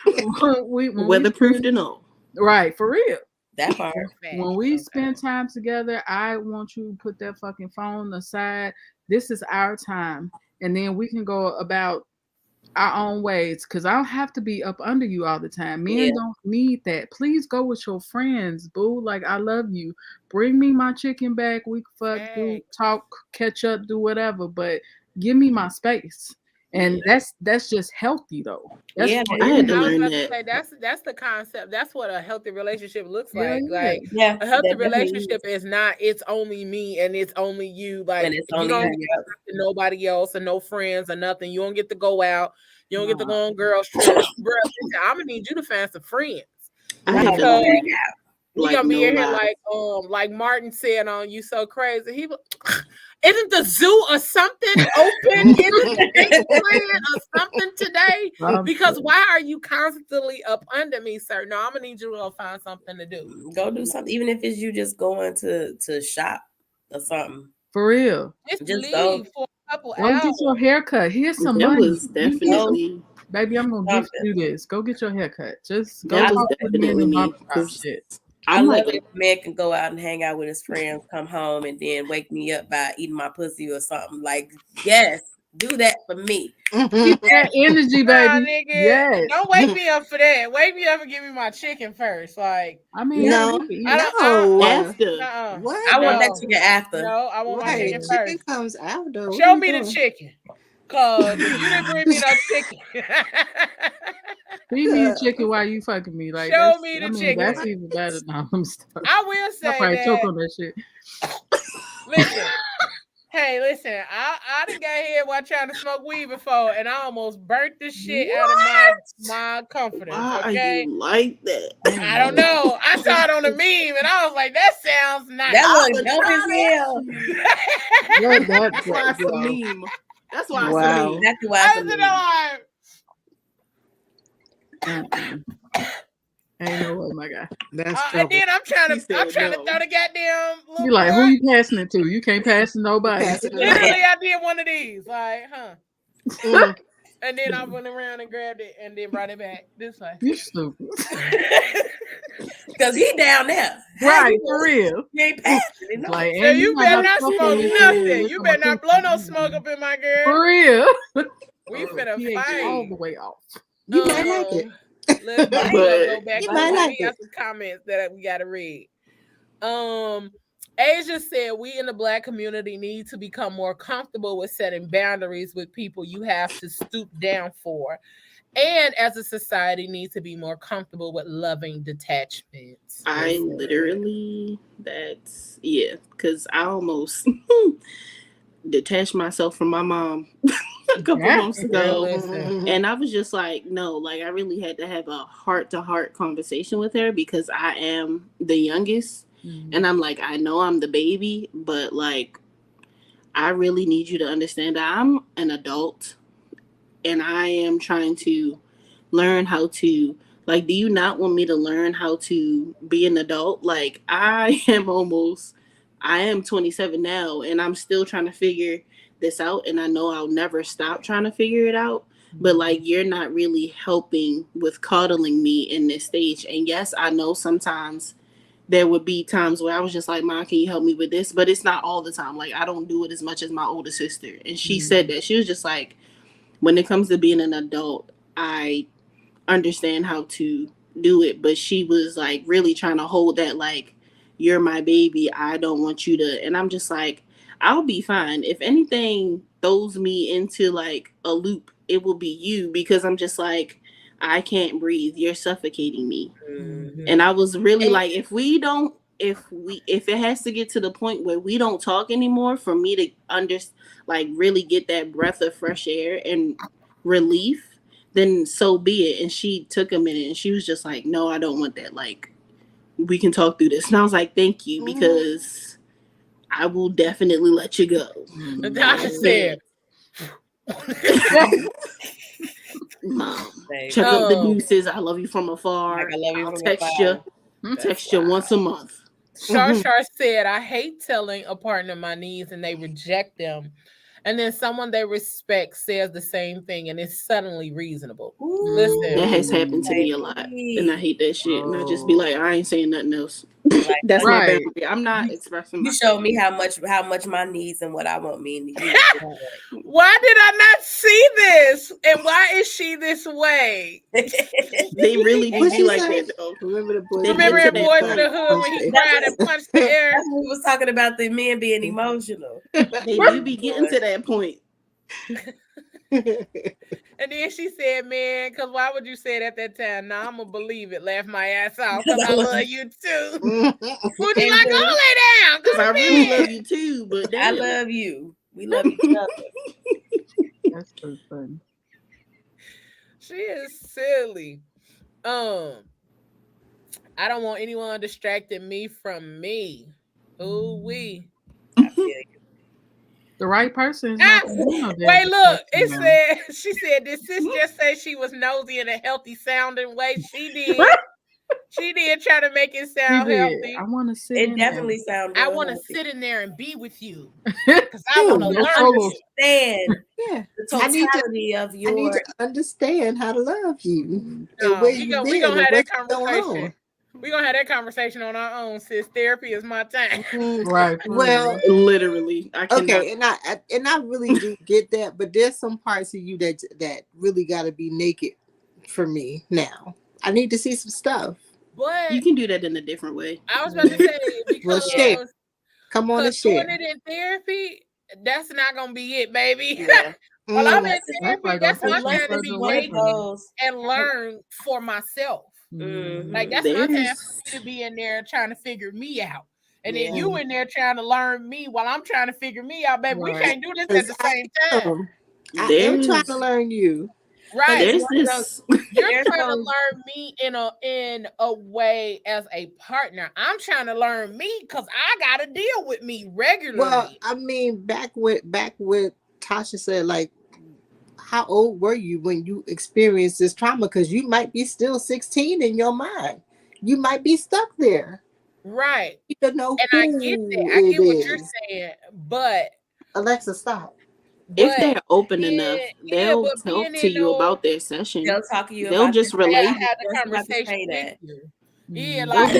Weatherproofed and all. Right, for real. That part. When we spend time together, I want you to put that fucking phone aside. This is our time. And then we can go about our own ways because I don't have to be up under you all the time. Men don't need that. Please go with your friends, boo. Like, I love you. Bring me my chicken back. We can fuck, do, talk, catch up, do whatever, but give me my space. And that's just healthy though. That's I had to I was learn about that. to say that's the concept. That's what a healthy relationship looks Yeah, like. yeah. Like a healthy relationship is not it's only me and it's only you. Like And it's you only don't you, get to nobody else and no friends or nothing. You don't get to go out. You don't get to go on girls trips. Bro, listen, I'm gonna need you to find some friends. Because we gonna be in here like Martin said on You So Crazy. He isn't the zoo or something open? Isn't the date plan or something today? Because why are you constantly up under me, sir? No, I'm gonna need you to go find something to do. Go do something, even if it's you just going to shop or something. For real. Just Just leave go. for a couple Go hours. get your haircut. Here's some That money. was definitely Baby, I'm gonna gift you this. Go get your haircut. Just go that was talk to the men definitely and me. shit. I love it if a man can go out and hang out with his friends, come home, and then wake me up by eating my pussy or something. Like, yes, do that for me. Keep that energy, baby. Nigga, yes. Don't wake me up for that. Wake me up and give me my chicken first. Like, I mean, after. What? I want that chicken after. No, I want my chicken first. Chicken comes after. What Show you me doing? the chicken. Cause if you didn't bring me no chicken. Feed me the chicken while you fucking me. Like, show me the chicken. That's even better now. I'm sorry. I will say I'll probably that. choke on that shit. Listen. Hey, listen, I done got here while trying to smoke weed before, and I almost burnt the shit out of my confidence. Why okay? are you like that? I don't know. I saw it on the meme, and I was like, "That sounds nice." That was dope as hell. That's why it's a meme. That's why it's a meme. Exactly why it's a meme. Ain't no way, my guy. That's and then I'm trying to throw the goddamn little you like who you passing it to? You can't pass to nobody. Literally, I did one of these, like, and then I went around and grabbed it and then brought it back this way. You stupid. Because he down there. Right, for real. He ain't passing it. No. Like, so you better not smoke nothing. You better not blow no smoke up in my girl. For real. We finna fight. All the way off. You might like it. Let's go back. You might like we got some comments that we gotta read. Asia said we in the Black community need to become more comfortable with setting boundaries with people you have to stoop down for. And as a society, needs to be more comfortable with loving detachments. I literally, because I almost detached myself from my mom a couple months ago. And I was just like, no, like I really had to have a heart-to-heart conversation with her because I am the youngest. And I'm like, I know I'm the baby, but like, I really need you to understand that I'm an adult and I am trying to learn how to, like, do you not want me to learn how to be an adult? Like, I am 27 now and I'm still trying to figure this out. And I know I'll never stop trying to figure it out. But like, you're not really helping with coddling me in this stage. And yes, I know sometimes there would be times where I was just like, Mom, can you help me with this? But it's not all the time. Like, I don't do it as much as my older sister. And she said that. She was just like, when it comes to being an adult, I understand how to do it. But she was like really trying to hold that, like, you're my baby. I don't want you to. And I'm just like, I'll be fine. If anything throws me into like a loop, it will be you, because I'm just like, I can't breathe. You're suffocating me. And I was really like, if it has to get to the point where we don't talk anymore for me to really get that breath of fresh air and relief, then so be it. And she took a minute and she was just like, no, I don't want that. Like, we can talk through this. And I was like, thank you, because I will definitely let you go. The doctor said, Mom, check up the deuces. I love you from afar. Like, I love you I'll from text afar. you. Text you once a month. Shar said, I hate telling a partner my needs and they reject them. And then someone they respect says the same thing and it's suddenly reasonable. Listen. That has happened to me a lot. And I hate that shit. And I just be like, I ain't saying nothing else. That's my boundary. I'm not expressing You showed me how much my needs and what I want mean to you. Why did I not see this? And why is she this way? They really do be like that, though. Remember in Boys in the Hood when he cried and punched the air? That's when we was talking about the men being emotional. They do be getting to that point. And then she said, man, because why would you say it at that time? Nah, I'm going to believe it. Laugh my ass off because I love you too. Would you like, go lay down? Because I really love you too, but damn. I love you. We love each other. That's so fun. She is silly. I don't want anyone distracting me from me. Ooh, we. The right person. Wait, look. It said, she said, did sis just say she was nosy in a healthy sounding way? She did. She did try to make it sound healthy. I want to sit. It definitely sounded. I want to sit in there and be with you because I want to understand. The totality of your. I need to understand how to love you. We're gonna have that conversation. We're gonna have that conversation on our own, sis. Therapy is my time. Right. Well, literally. Okay, and I really do get that, but there's some parts of you that really got to be naked for me now. I need to see some stuff. But you can do that in a different way. I was about to say, because share. Come on and share. Doing it in therapy, that's not gonna be it, baby. Well, I'm in therapy. That's my time to be naked and learn for myself. Like that's my time for me to be in there trying to figure me out. And then you in there trying to learn me while I'm trying to figure me out, baby. We can't do this at the same time. I am trying to learn you. Right. You're trying to learn me in a way as a partner. I'm trying to learn me because I gotta deal with me regularly. Well, I mean, back with Tasha said, like, how old were you when you experienced this trauma? Because you might be still 16 in your mind. You might be stuck there. Right. You don't know and I get that. I get what you're saying, but Alexa, stop. If they're open enough, they'll talk to you about their session. They'll talk to you. They'll just relate. Have the conversation with you. Yeah, like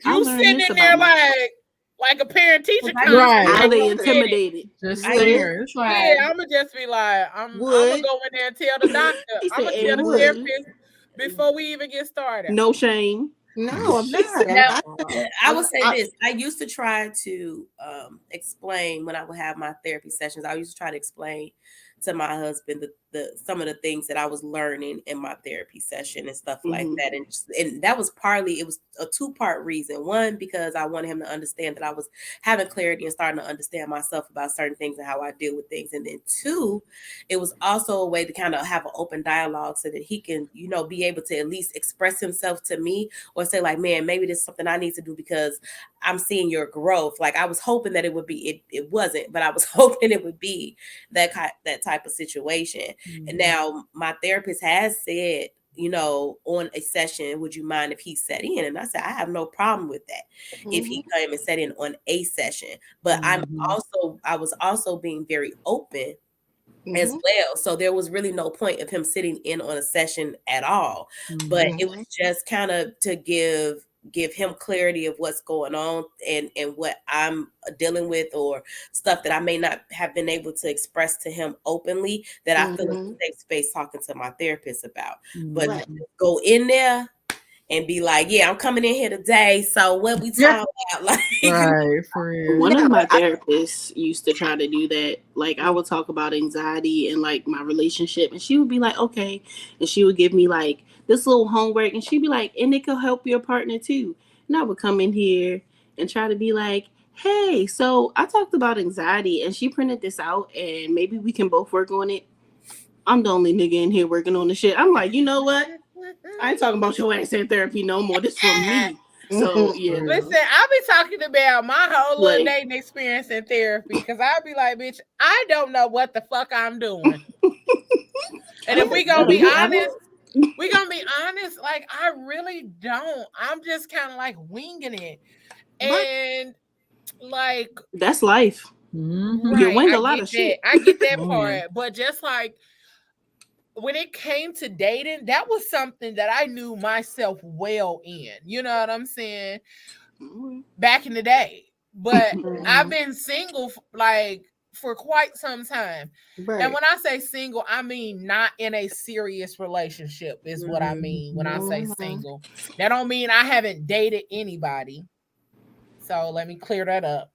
you sitting in there like a parent teacher. Right? Are they intimidated? Just there. I'm gonna just be like, I'm gonna go in there and tell the doctor. I'm gonna tell the therapist before we even get started. No shame. No, I'm not. I would say this. I used to try to explain when I would have my therapy sessions. I used to try to explain to my husband some of the things that I was learning in my therapy session and stuff like that. And that was partly, it was a 2-part reason. One, because I wanted him to understand that I was having clarity and starting to understand myself about certain things and how I deal with things. And then 2, it was also a way to kind of have an open dialogue so that he can, you know, be able to at least express himself to me or say like, man, maybe this is something I need to do because I'm seeing your growth. Like I was hoping that it would be, it wasn't, but I was hoping it would be that type of situation. And now my therapist has said, you know, on a session, would you mind if he sat in? And I said, I have no problem with that. If he came and sat in on a session, but I was also being very open as well. So there was really no point of him sitting in on a session at all. But it was just kind of to give him clarity of what's going on and what I'm dealing with or stuff that I may not have been able to express to him openly that I feel in a safe space talking to my therapist about. But go in there and be like, yeah, I'm coming in here today. So what we talking about? Like, right, for real. One of my therapists used to try to do that. Like I would talk about anxiety and like my relationship, and she would be like, okay, and she would give me like this little homework, and she'd be like, and it could help your partner too. And I would come in here and try to be like, hey, so I talked about anxiety, and she printed this out, and maybe we can both work on it. I'm the only nigga in here working on the shit. I'm like, you know what? I ain't talking about your ass in therapy no more. This from me. So yeah. Listen, I'll be talking about my whole little dating experience in therapy because I'll be like, bitch, I don't know what the fuck I'm doing. And if we gonna be honest, like I really don't. I'm just kind of like winging it. And like that's life. Right, you wing a lot of shit. I get that part. But just like when it came to dating, that was something that I knew myself well in. You know what I'm saying? Back in the day. But I've been single like for quite some time. Right. And when I say single, I mean not in a serious relationship is what I mean when I say single. That don't mean I haven't dated anybody. So let me clear that up.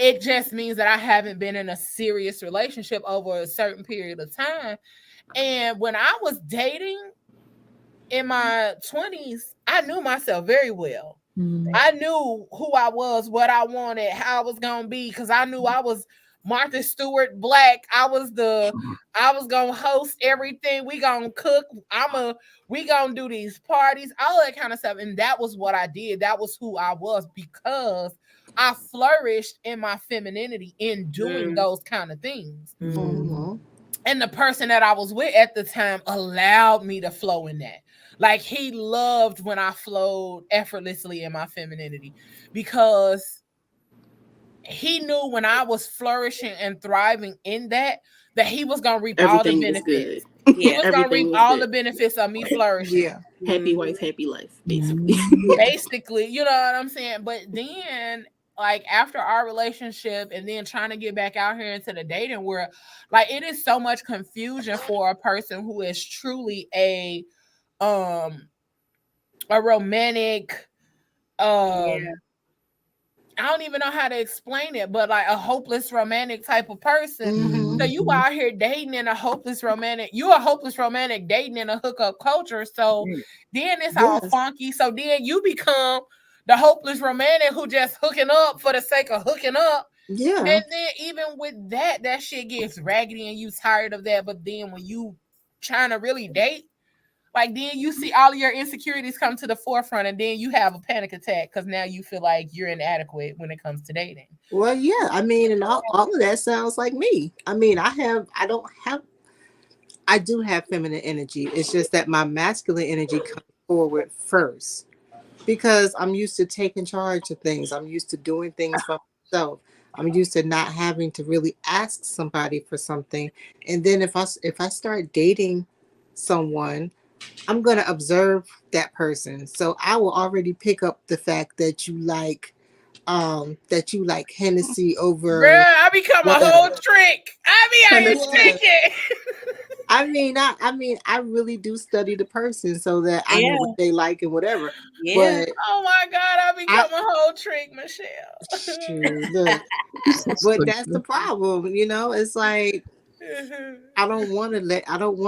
It just means that I haven't been in a serious relationship over a certain period of time. And when I was dating in my 20s, I knew myself very well. I knew who I was, what I wanted, how I was going to be, because I knew I was Martha Stewart Black. I was going to host everything. We going to cook. We going to do these parties, all that kind of stuff. And that was what I did. That was who I was because I flourished in my femininity in doing those kind of things. And the person that I was with at the time allowed me to flow in that. Like he loved when I flowed effortlessly in my femininity because he knew when I was flourishing and thriving in that he was going to reap all the benefits. He was going to reap all the benefits of me flourishing. Yeah. Happy wife, happy life, basically. Basically, you know what I'm saying? But then like after our relationship and then trying to get back out here into the dating world, like it is so much confusion for a person who is truly a romantic, I don't even know how to explain it, but like a hopeless romantic type of person. So you out here dating in a hopeless romantic, you're a hopeless romantic dating in a hookup culture. So then it's all funky. So then you become the hopeless romantic who just hooking up for the sake of hooking up. Yeah. And then even with that shit gets raggedy and you tired of that. But then when you trying to really date, like then you see all of your insecurities come to the forefront and then you have a panic attack because now you feel like you're inadequate when it comes to dating. Well, yeah. I mean, and all of that sounds like me. I mean, I do have feminine energy. It's just that my masculine energy comes forward first because I'm used to taking charge of things. I'm used to doing things for myself. I'm used to not having to really ask somebody for something. And then if I start dating someone, I'm going to observe that person. So I will already pick up the fact that you like Hennessy over. Girl, I become a whole trick. I be out here sticking. I mean, I really do study the person so that I know what they like and whatever. Yeah. But, oh my God, I become a whole trick, Michelle. But that's the problem, you know. It's like I don't want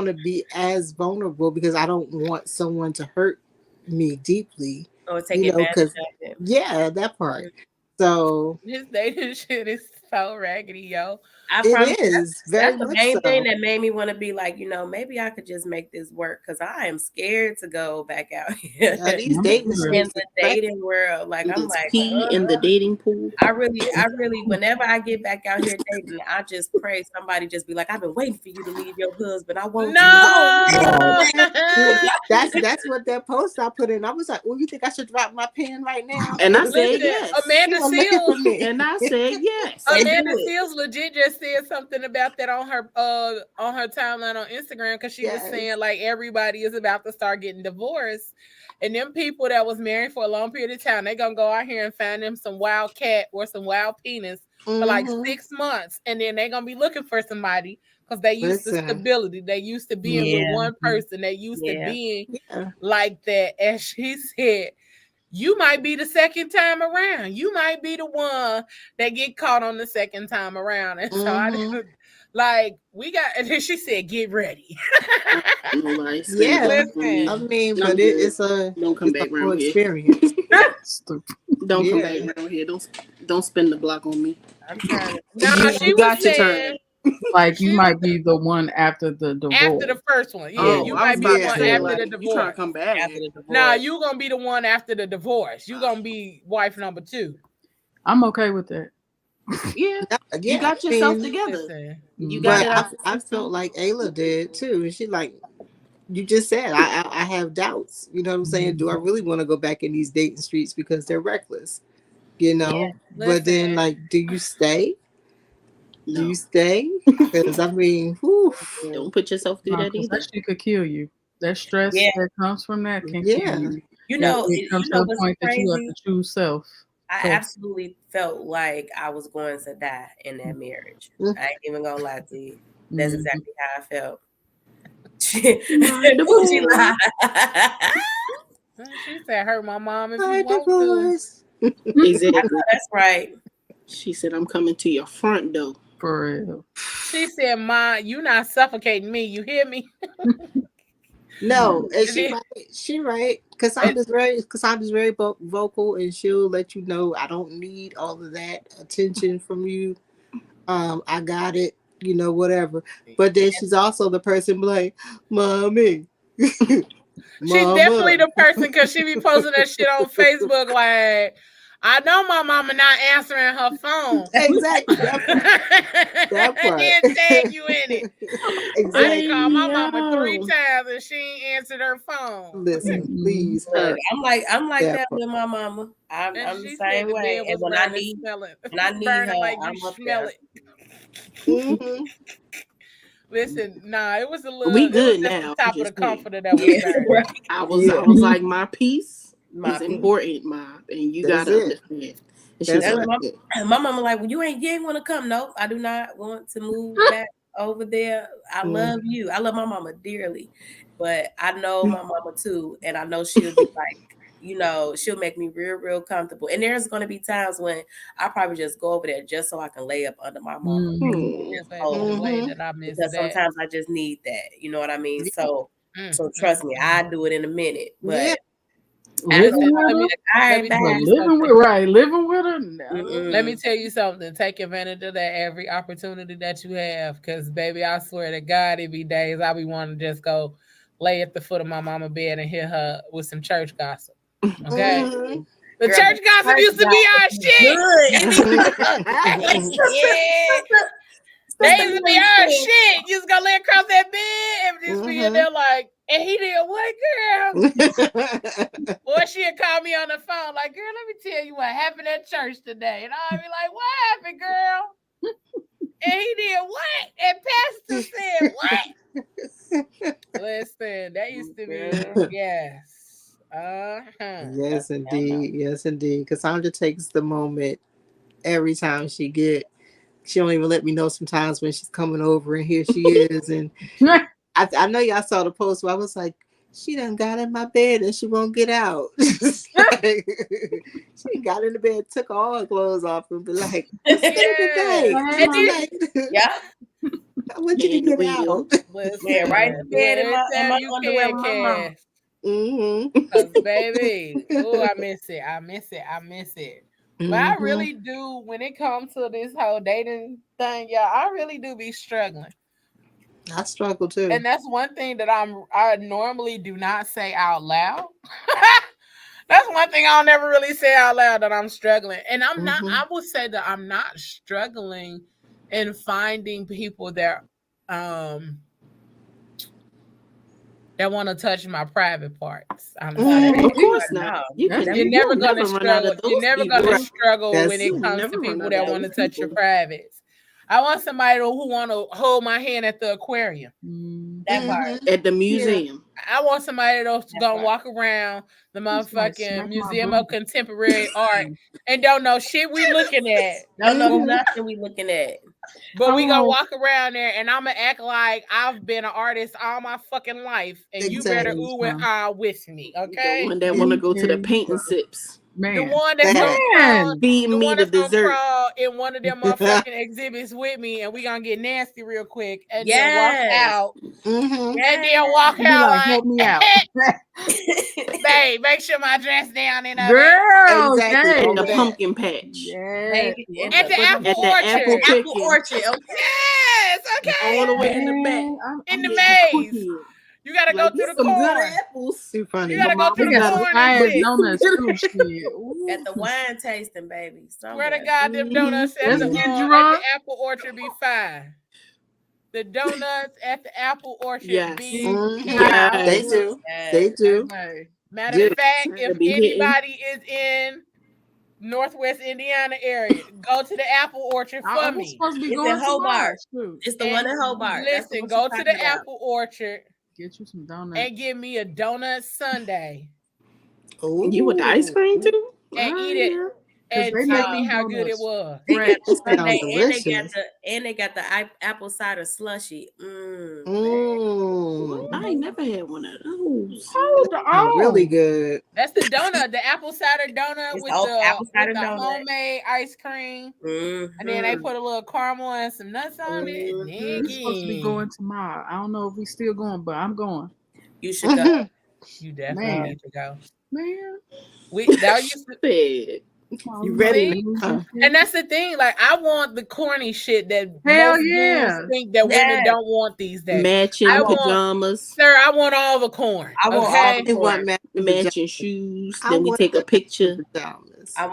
to be as vulnerable because I don't want someone to hurt me deeply. Or take advantage of it. Yeah, that part. So this dating shit is so raggedy, yo. It is very that's the much main so. thing that made me want to be like, maybe I could just make this work because I am scared to go back out here These dating in the dating world. Like I'm like, in the dating pool. I really, whenever I get back out here dating, I just pray somebody just be like, I've been waiting for you to leave your husband. I won't. No. That's what that post I put in. I was like, well, you think I should drop my pen right now? And I said yes. Amanda Seals. And I said yes. Amanda Seals legit just said something about that on her timeline on Instagram because she was saying like everybody is about to start getting divorced. And them people that was married for a long period of time, they're going to go out here and find them some wild cat or some wild penis for like 6 months. And then they're going to be looking for somebody because they used to stability. They used to being with one person. They used to being like that. As she said, you might be the second time around. You might be the one that get caught on the second time around. And so I didn't. Like we got, and then she said, "Get ready." Listen. I mean, but it's a don't come back around here. Experience. Don't come back around here. Don't spin the block on me. I'm trying to. No, she was saying, like you might be the one after the divorce. After the first one, you might be the one after the divorce. You trying to come back after the divorce? Nah, you gonna be the one after the divorce. You gonna be wife number 2. I'm okay with that. Yeah, you got yourself together. You got. I felt like Ayla did too. And she like you just said, I have doubts. You know what I'm saying? Do I really want to go back in these dating streets because they're reckless? You know, but then like, do you stay? No. Do you stay? Because I mean, don't put yourself through that either. That shit could kill you. That stress that comes from that can kill you. It comes to a point that you have to choose self. I absolutely felt like I was going to die in that marriage. I ain't even gonna lie to you. That's exactly how I felt. She said, "Hurt my mom if you want to." Exactly. That's right. She said, "I'm coming to your front door." For real. She said, "Ma, you not suffocating me. You hear me?" No, and she right. Cassandra's very vocal, and she'll let you know I don't need all of that attention from you. I got it, whatever. But then she's also the person like, "Mommy." She's definitely the person because she be posting that shit on Facebook like, I know my mama not answering her phone. Exactly. That part. And then tag you in it. Exactly. I called my mama 3 times and she ain't answered her phone. Listen, please. I'm like that with my mama. I'm the same way. And when I need her, like I'm you up smell there. it. Listen, it was a little. We good The now. top of the comforter that was burning. I was like, my peace is important, Mom, and you gotta understand. My mama like, well, you ain't want to come. No, I do not want to move back over there. I love you. I love my mama dearly, but I know my mama too, and I know she'll be like, she'll make me real comfortable. And there's gonna be times when I probably just go over there just so I can lay up under my mama. Because sometimes I just need that. You know what I mean? So trust me, I do it in a minute, but. Living with her. Let me tell you something. Take advantage of that every opportunity that you have, because baby, I swear to God, it be days I be wanting to just go lay at the foot of my mama bed and hear her with some church gossip. Okay. The church gossip used to be our shit. They used to be our shit. You just gonna lay across that bed and just be in there like, and he did what, girl? Or she'd call me on the phone like, girl, let me tell you what happened at church today. And I'd be like, what happened, girl? And he did what? And pastor said what? Listen, that used to be, yes. Yes, indeed. Yes, indeed. Cassandra takes the moment every time she don't even let me know sometimes when she's coming over, and here she is. And I know y'all saw the post where I was like, she done got in my bed and she won't get out. She got in the bed, took all her clothes off, and be like, I want you to get out. Yeah, right in the bed in my underwear with my mom. Because baby, I miss it. But I really do, when it comes to this whole dating thing, y'all, I really do be struggling. I struggle too. And that's one thing that I normally do not say out loud. That's one thing I'll never really say out loud, that I'm struggling. And I'm not, I will say that I'm not struggling in finding people that want to touch my private parts. Of course not. You're never gonna struggle. You're never gonna struggle when it comes to people that want to touch your privates. I want somebody who want to hold my hand at the aquarium. That part. At the museum. I want somebody that's gonna walk around the motherfucking Museum of Contemporary Art and don't know shit we looking at. Don't know nothing we looking at. But we gonna walk around there and I'm gonna act like I've been an artist all my fucking life, and you better ooh and ah with me, okay? The one that want to go to the paint and sips. Man. The one that's gonna feed me the dessert in one of them motherfucking exhibits with me, and we gonna get nasty real quick, and then walk out, and then walk out like, help me out. Babe, make sure my dress down in there. Girl, exactly. On the pumpkin patch. Yes. At the apple orchard. Apple orchard. Okay. Yes. Okay. All the way in the back. In the maze. You gotta go through the corn. Apples. Too funny. You gotta go through the corn. At the wine tasting, baby. Swear to God, them donuts at the apple orchard be fine. The donuts at the apple orchard be fine. They do. They do. Matter of fact, if anybody is in Northwest Indiana area, go to the apple orchard for me. It's in Hobart. It's the one in Hobart. Listen, go to the apple orchard. Get you some donuts and give me a donut sundae. Oh, you want the ice cream too? And eat it and tell me how good it was. And they got the apple cider slushy. I ain't never had one of those. Really good. That's the donut, the apple cider donut with the homemade ice cream. And then they put a little caramel and some nuts on it. We're supposed to be going tomorrow. I don't know if we still going, but I'm going. You should go. You definitely need to go. Man. That used to you ready? And that's the thing. Like, I want the corny shit that most dudes think that women don't want these days. Matching pajamas. Sir, I want all the corn. I want matching shoes. Then we take a picture. I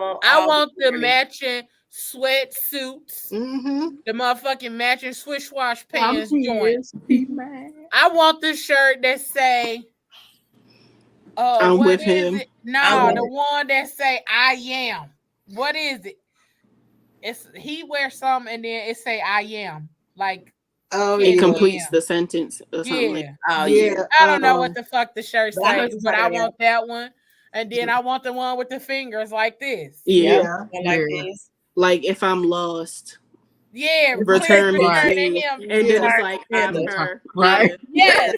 want the matching sweatsuits. The motherfucking matching swish wash pants joints. I want the shirt that say I'm with him. No, the one that say I am. What is it? It's he wears something and then it say I am. Like it completes the sentence or something like that. I don't know what the fuck the shirt says, but I want that one. And then I want the one with the fingers like this. Yeah. Like this. Like if I'm lost. Yeah, return me to him. And then it's like I'm her. Right. Yes.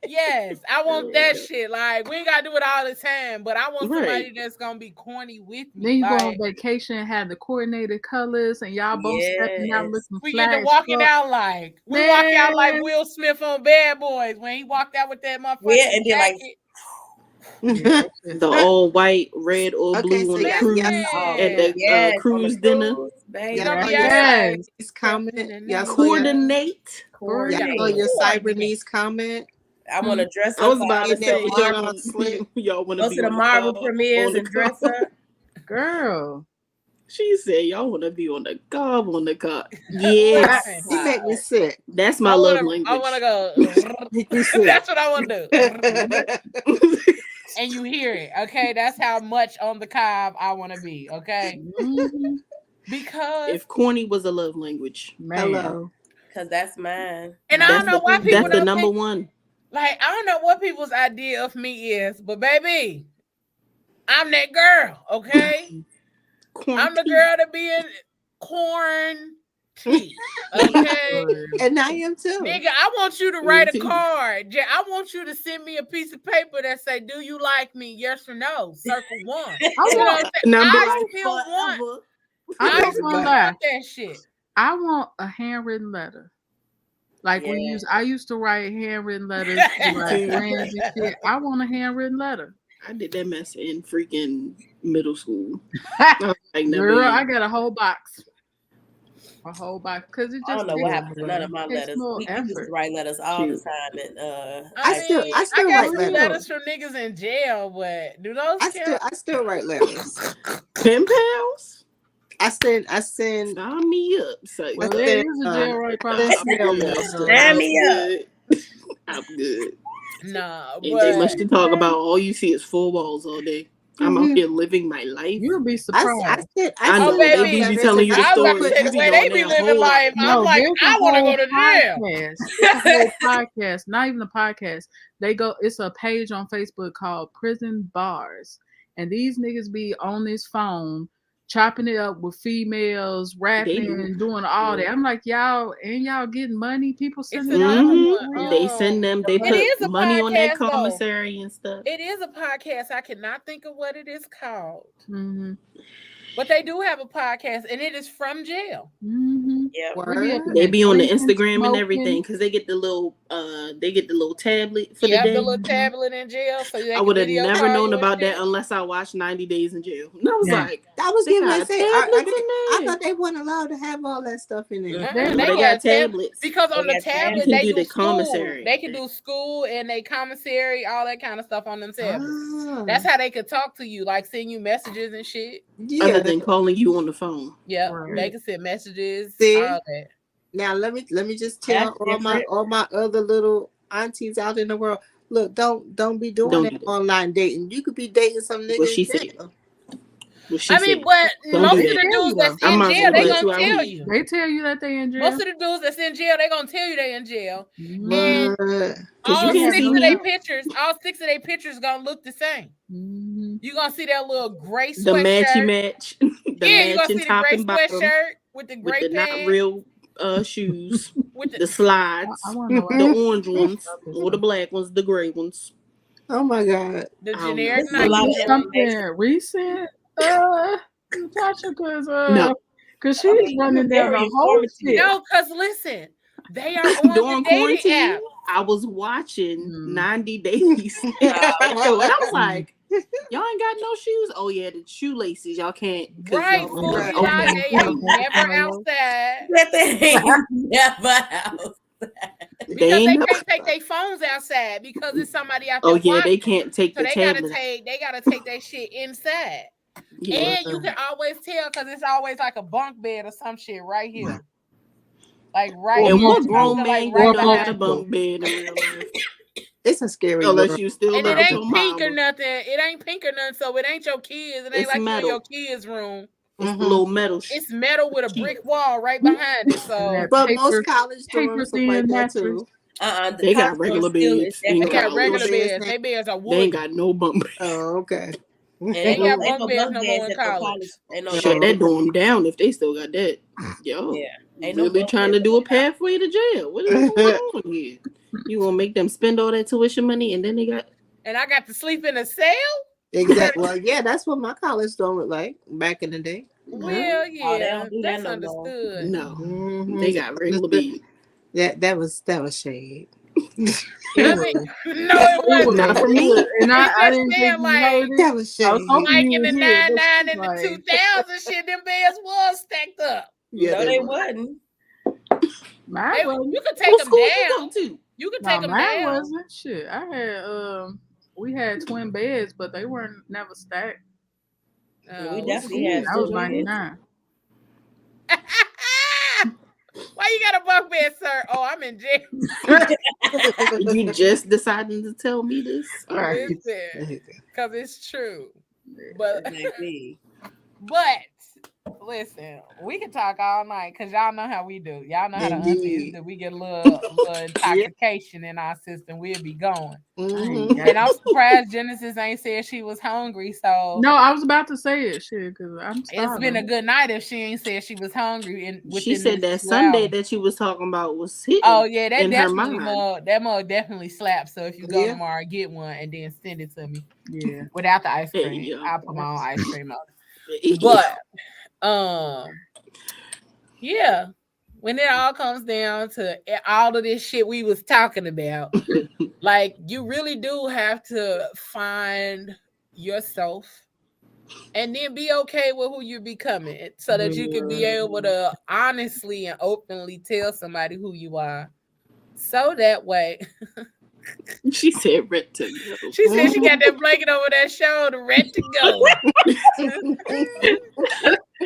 Yes. I want that shit. Like, we ain't gotta do it all the time, but I want somebody that's gonna be corny with me. Then you go on vacation and have the coordinated colors and y'all both stepping out looking we get to walking out like we walk out like Will Smith on Bad Boys when he walked out with that motherfucker jacket. The all white, red, or blue on the cruise at the cruise dinner. Comment. Coordinate. Your Cybernese comment. I want to dress up. I was about to say, y'all want to go to the Marvel premieres and dress up. Girl. She said, y'all want to be on the gob on the car. Yes. You make me sick. That's my love language. I want to go. That's what I want to do. And you hear it, okay? That's how much on the cob I want to be, okay? Because if corny was a love language, hello. Because that's mine. And I don't know why people that's the number one. Like, I don't know what people's idea of me is, but baby, I'm that girl, okay? I'm the girl to be in corn tea, okay? And I am too. Nigga, I want you to write a card. I want you to send me a piece of paper that say, "Do you like me? Yes or no?" Circle 1. I still want that shit. I want a handwritten letter. Like I used to write handwritten letters to like friends and shit. I want a handwritten letter. I did that mess in freaking middle school. Girl, I got a whole box. Because it just I don't know what happened to none of my letters. We used to write letters all the time, and I still write letters from niggas in jail, but do those count? I still write letters. Pen pals. I send. Sign me up. So well, there is a jail right across the street. Sign me up. I'm good. Nah, ain't that much to talk about. All you see is four walls all day. I'm out here living my life. You'll be surprised. I know they be telling you the story. They be living life. I'm like, I want to go to jail. Whole podcast, not even a podcast. It's a page on Facebook called Prison Bars, and these niggas be on this phone chopping it up with females, rapping and doing all that. I'm like, y'all getting money. People sending They send them. They put money on their commissary and stuff. It is a podcast. I cannot think of what it is called. But they do have a podcast, and it is from jail. Yeah, they be on the Instagram and everything because they get the little tablet for the day. The little tablet in jail. So I would have never known about that unless I watched 90 Days in Jail. And I was like, I was getting to say, I thought they weren't allowed to have all that stuff in there. They got tablets because on the tablet they do the school. Commissary. They can do school and they commissary, all that kind of stuff on them tablets. That's how they could talk to you, like send you messages and shit. Other than calling you on the phone. Yeah, they can send messages. See? All that. Now let me just tell all my other little aunties out in the world. Look, don't be doing that online dating. You could be dating some niggas. What she said. But most of the dudes that's in jail, they gonna tell you. They tell you that they in jail. Most of the dudes that's in jail, they gonna tell you they in jail. And all 6 of their pictures gonna look the same. You gonna see that little gray sweatshirt. The matchy match. You gonna see the gray sweatshirt with the gray pants. Not real shoes. With the slides. The orange ones or the black ones, the gray ones. Oh my God. The generic something recent. Natasha, because she's running down the whole shit. No, because listen, they are on during the dating app. I was watching 90 Days. And I was like, y'all ain't got no shoes? Oh yeah, the shoelaces y'all can't. Right, they ain't never outside. They ain't never outside. Because they can't take their phones outside because it's somebody out there. Oh yeah, they can't take the tablet. They gotta take that shit inside. Yeah. And you can always tell because it's always like a bunk bed or some shit right here. Like right here. And what grown man got a bunk bed in real life? It's a scary unless you still and it ain't pink or nothing. It ain't pink or nothing, so it ain't your kids. It ain't like in your kids' room. It's the little metal shit. It's metal with a brick wall right behind it. So but most college dorms like that too. They got regular beds. They got regular beds. They beds are wood. They ain't got no bunk beds. Oh, okay. And they got bunk beds no more in college. Shut that dorm down if they still got that. Yo, ain't really trying to do a pathway to jail. What is going on here? You gonna make them spend all that tuition money and then they got. And I got to sleep in a cell. Exactly. Well, yeah, that's what my college dorm looked like back in the day. Well, yeah, that's understood. No, they got regular beds. That was shade. No, it wasn't. Not for me. And I didn't think like that was shade. Like in the 99 and the 2000 shit, them beds was stacked up. Yeah, no, they wasn't. You could take them down. You could take them down. Mine wasn't shit. I had we had twin beds, but they weren't never stacked. We definitely had. I was 99. Why you got a bunk bed, sir? Oh, I'm in jail. You just decided to tell me this? Because it's true. But listen, we can talk all night because y'all know how we do. Y'all know how the aunties do. We get a little intoxication in our system. We'll be going. And I'm surprised Genesis ain't said she was hungry. So no, I was about to say it, shit, because I'm starving. It's been a good night if she ain't said she was hungry. She said that Sunday that you was talking about was hitting. Oh yeah, that definitely slaps. So if you go tomorrow, get one and then send it to me. Yeah, without the ice cream, I'll put my own ice cream on it. But yeah, when it all comes down to all of this shit we was talking about, like you really do have to find yourself and then be okay with who you're becoming so that you can be able to honestly and openly tell somebody who you are. So that way. She said red to go. She said she got that blanket over that shoulder, red to go.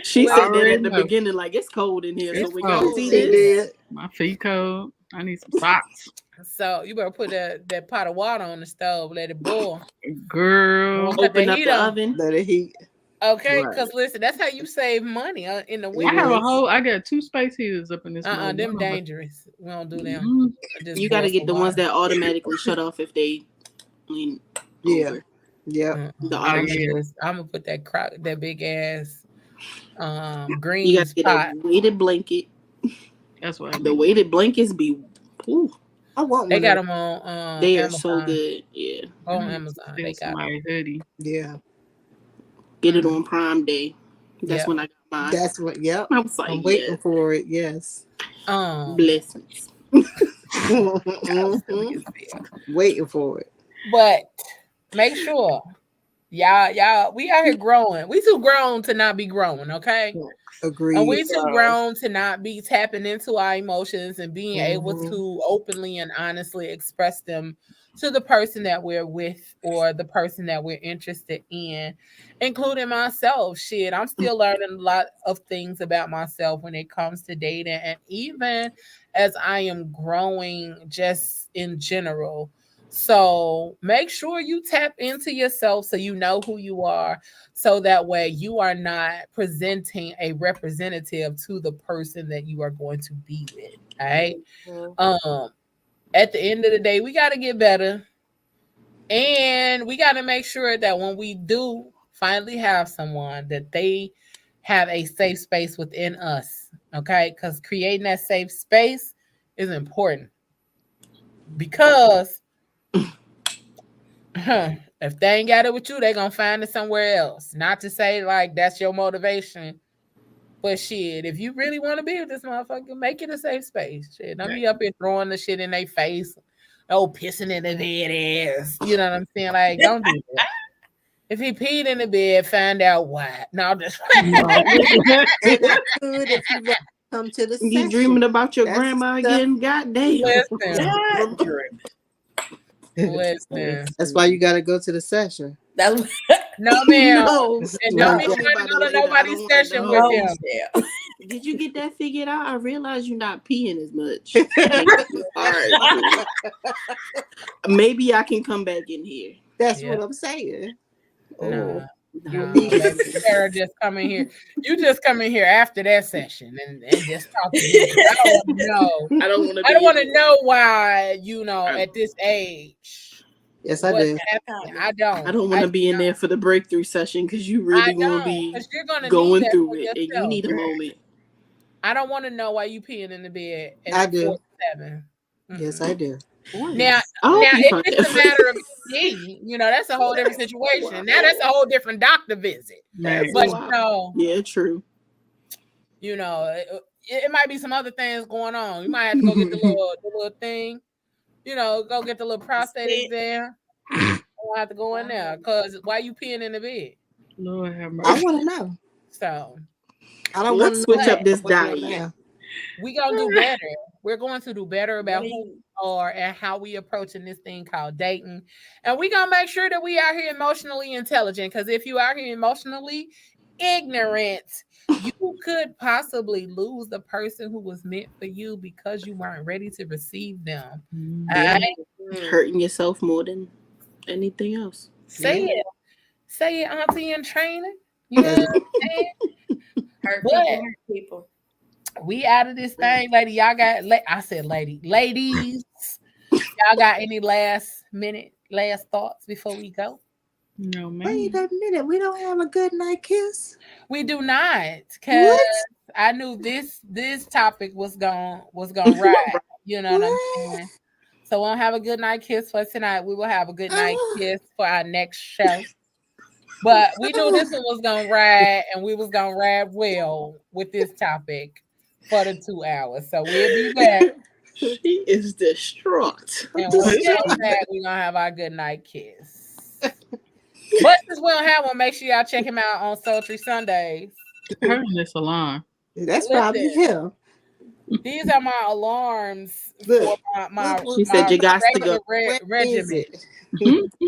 She said that at the beginning, like it's cold in here. It's so when cold. y'all see this, my feet cold. I need some socks. So you better put that pot of water on the stove, let it boil. Girl, open up the oven, let it heat. Okay, because listen, that's how you save money in the winter. I got 2 space heaters up in this. Them dangerous. We don't do them. You got to get the ones that automatically shut off if they lean over. Yeah. I'm gonna put that big ass green. You got to get a weighted blanket. That's what the weighted blankets be. Ooh. I want. They got them on. They Amazon. are so good. Yeah. On Amazon. They got my hoodie. Yeah. Get it on Prime Day. That's when I got mine. That's what. Yep. I was like, I'm waiting for it. Yes. Blessings. Waiting for it. But make sure, y'all, we out here growing. We too grown to not be growing. Okay. Agreed. And we too grown to not be tapping into our emotions and being able to openly and honestly express them to the person that we're with or the person that we're interested in, including myself. Shit, I'm still learning a lot of things about myself when it comes to dating, and even as I am growing just in general. So make sure you tap into yourself so you know who you are, so that way you are not presenting a representative to the person that you are going to be with. All right. At the end of the day, we got to get better, and we got to make sure that when we do finally have someone, that they have a safe space within us. Okay, because creating that safe space is important, because if they ain't got it with you, they're gonna find it somewhere else. Not to say like that's your motivation, but shit, if you really want to be with this motherfucker, make it a safe space. Shit, don't be up here throwing the shit in their face, pissing in the bed ass. You know what I'm saying? Like, don't do that. If he peed in the bed, find out why. No, just if you come to the you dreaming about your grandma again? Goddamn. Listen. That's why you got to go to the session. No, ma'am. And don't be trying to go to nobody's session with him. Did you get that figured out? I realize you're not peeing as much. All right. Maybe I can come back in here. That's what I'm saying. No. Sarah just come in here. You just come in here after that session and just talk to me. I don't want to know. I don't want to know why, at this age. Yes, I do. I don't. I don't want to be in there for the breakthrough session because you really want to be going through it and you need a moment. I don't want to know why you peeing in the bed. I do. 47. Yes, I do. Now, if it's a matter of me, that's a whole different situation. Now that's a whole different doctor visit. But yeah, true. It might be some other things going on. You might have to go get the little thing. Go get the little prostate exam. I'll have to go in there because why you peeing in the bed? Lord have mercy. I want to know. So I don't want to switch up this diet. We gonna do better. We're going to do better about who we are and how we approaching this thing called dating. And we're going to make sure that we are here emotionally intelligent, because if you are here emotionally ignorant, you could possibly lose the person who was meant for you because you weren't ready to receive them. Hurting yourself more than anything else. Say it, Auntie in training. You know what I'm saying? Hurt people. We out of this thing, lady. Y'all got, I said lady. Ladies, y'all got any last thoughts before we go? No, man. Wait a minute. We don't have a good night kiss? We do not, because I knew this topic was gonna ride. You know what I'm saying? So we don't have a good night kiss for tonight. We will have a good night kiss for our next show. But we knew this one was gonna ride, and we was gonna ride well with this topic. for the 2 hours. So we'll be back. She is distraught. And when we get back, we're gonna have our good night kiss. But since we don't have one, make sure y'all check him out on Sultry Sundays. Turn this alarm. That's probably him. These are my alarms for my She said you got to go. regimen.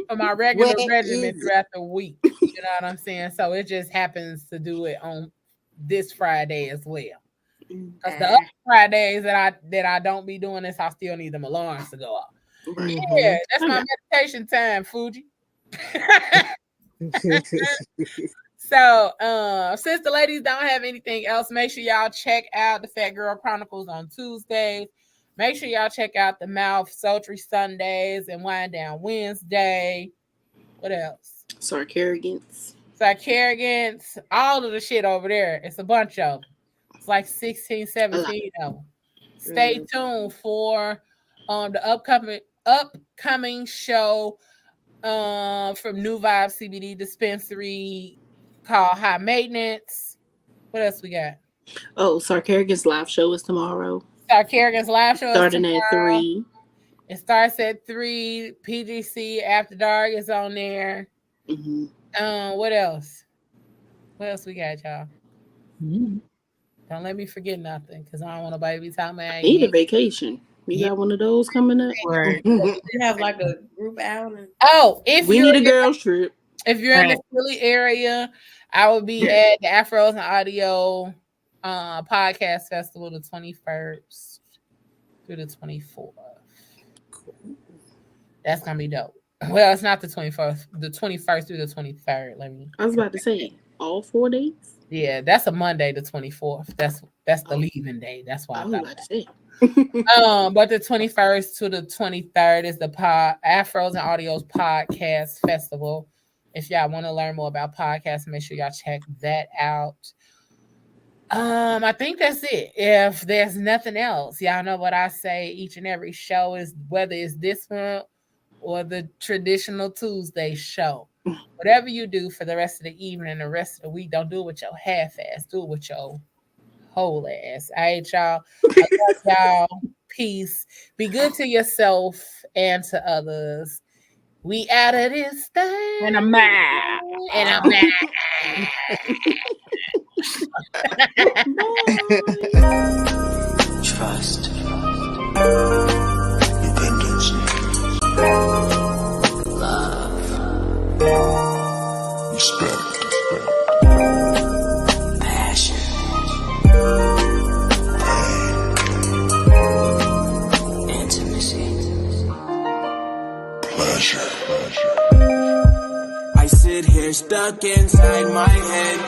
For my regular regimen throughout the week. You know what I'm saying? So it just happens to do it on this Friday as well. Because the other Fridays that I don't be doing this, I still need them alarms to go off. Yeah, that's my meditation time, Fuji. So since the ladies don't have anything else, make sure y'all check out the Phat Girl Chronicles on Tuesdays. Make sure y'all check out the Mouth Sultry Sundays and Wind Down Wednesday. What else? Sarcarrogance, all of the shit over there. It's a bunch of them. It's like 16, 17 of them. Stay tuned for the upcoming show from New Vibe CBD Dispensary called High Maintenance. What else we got? Oh, Sarcarrogance live show is tomorrow. Sarcarrogance live show starting is at 3. It starts at 3. PGC After Dark is on there. What else? What else we got, y'all? Don't let me forget nothing, because I don't want nobody to be talking about. I need a vacation. You got one of those coming up? Right. You have like a group outing. Oh, we need a girls trip. If you're in the Philly area, I will be at the Afros and Audio Podcast Festival the 21st through the 24th. Cool. That's gonna be dope. Well, it's not the 21st, the 21st through the 23rd. I was about to say all 4 days. Yeah, that's a Monday, the 24th. That's the leaving day. That's why I was about to say. But the 21st to the 23rd is the Afros and Audios Podcast Festival. If y'all want to learn more about podcasts, make sure y'all check that out. I think that's it. If there's nothing else, y'all know what I say each and every show is, whether it's this one or the traditional Tuesday show. Whatever you do for the rest of the evening and the rest of the week, don't do it with your half-ass. Do it with your whole ass. All right, y'all. I love y'all. Peace. Be good to yourself and to others. We out of this thing. And I'm mad. And I'm mad. Trust. Independence. Love. Respect. Passion. Pain. Intimacy. Pleasure. I sit here stuck inside my head.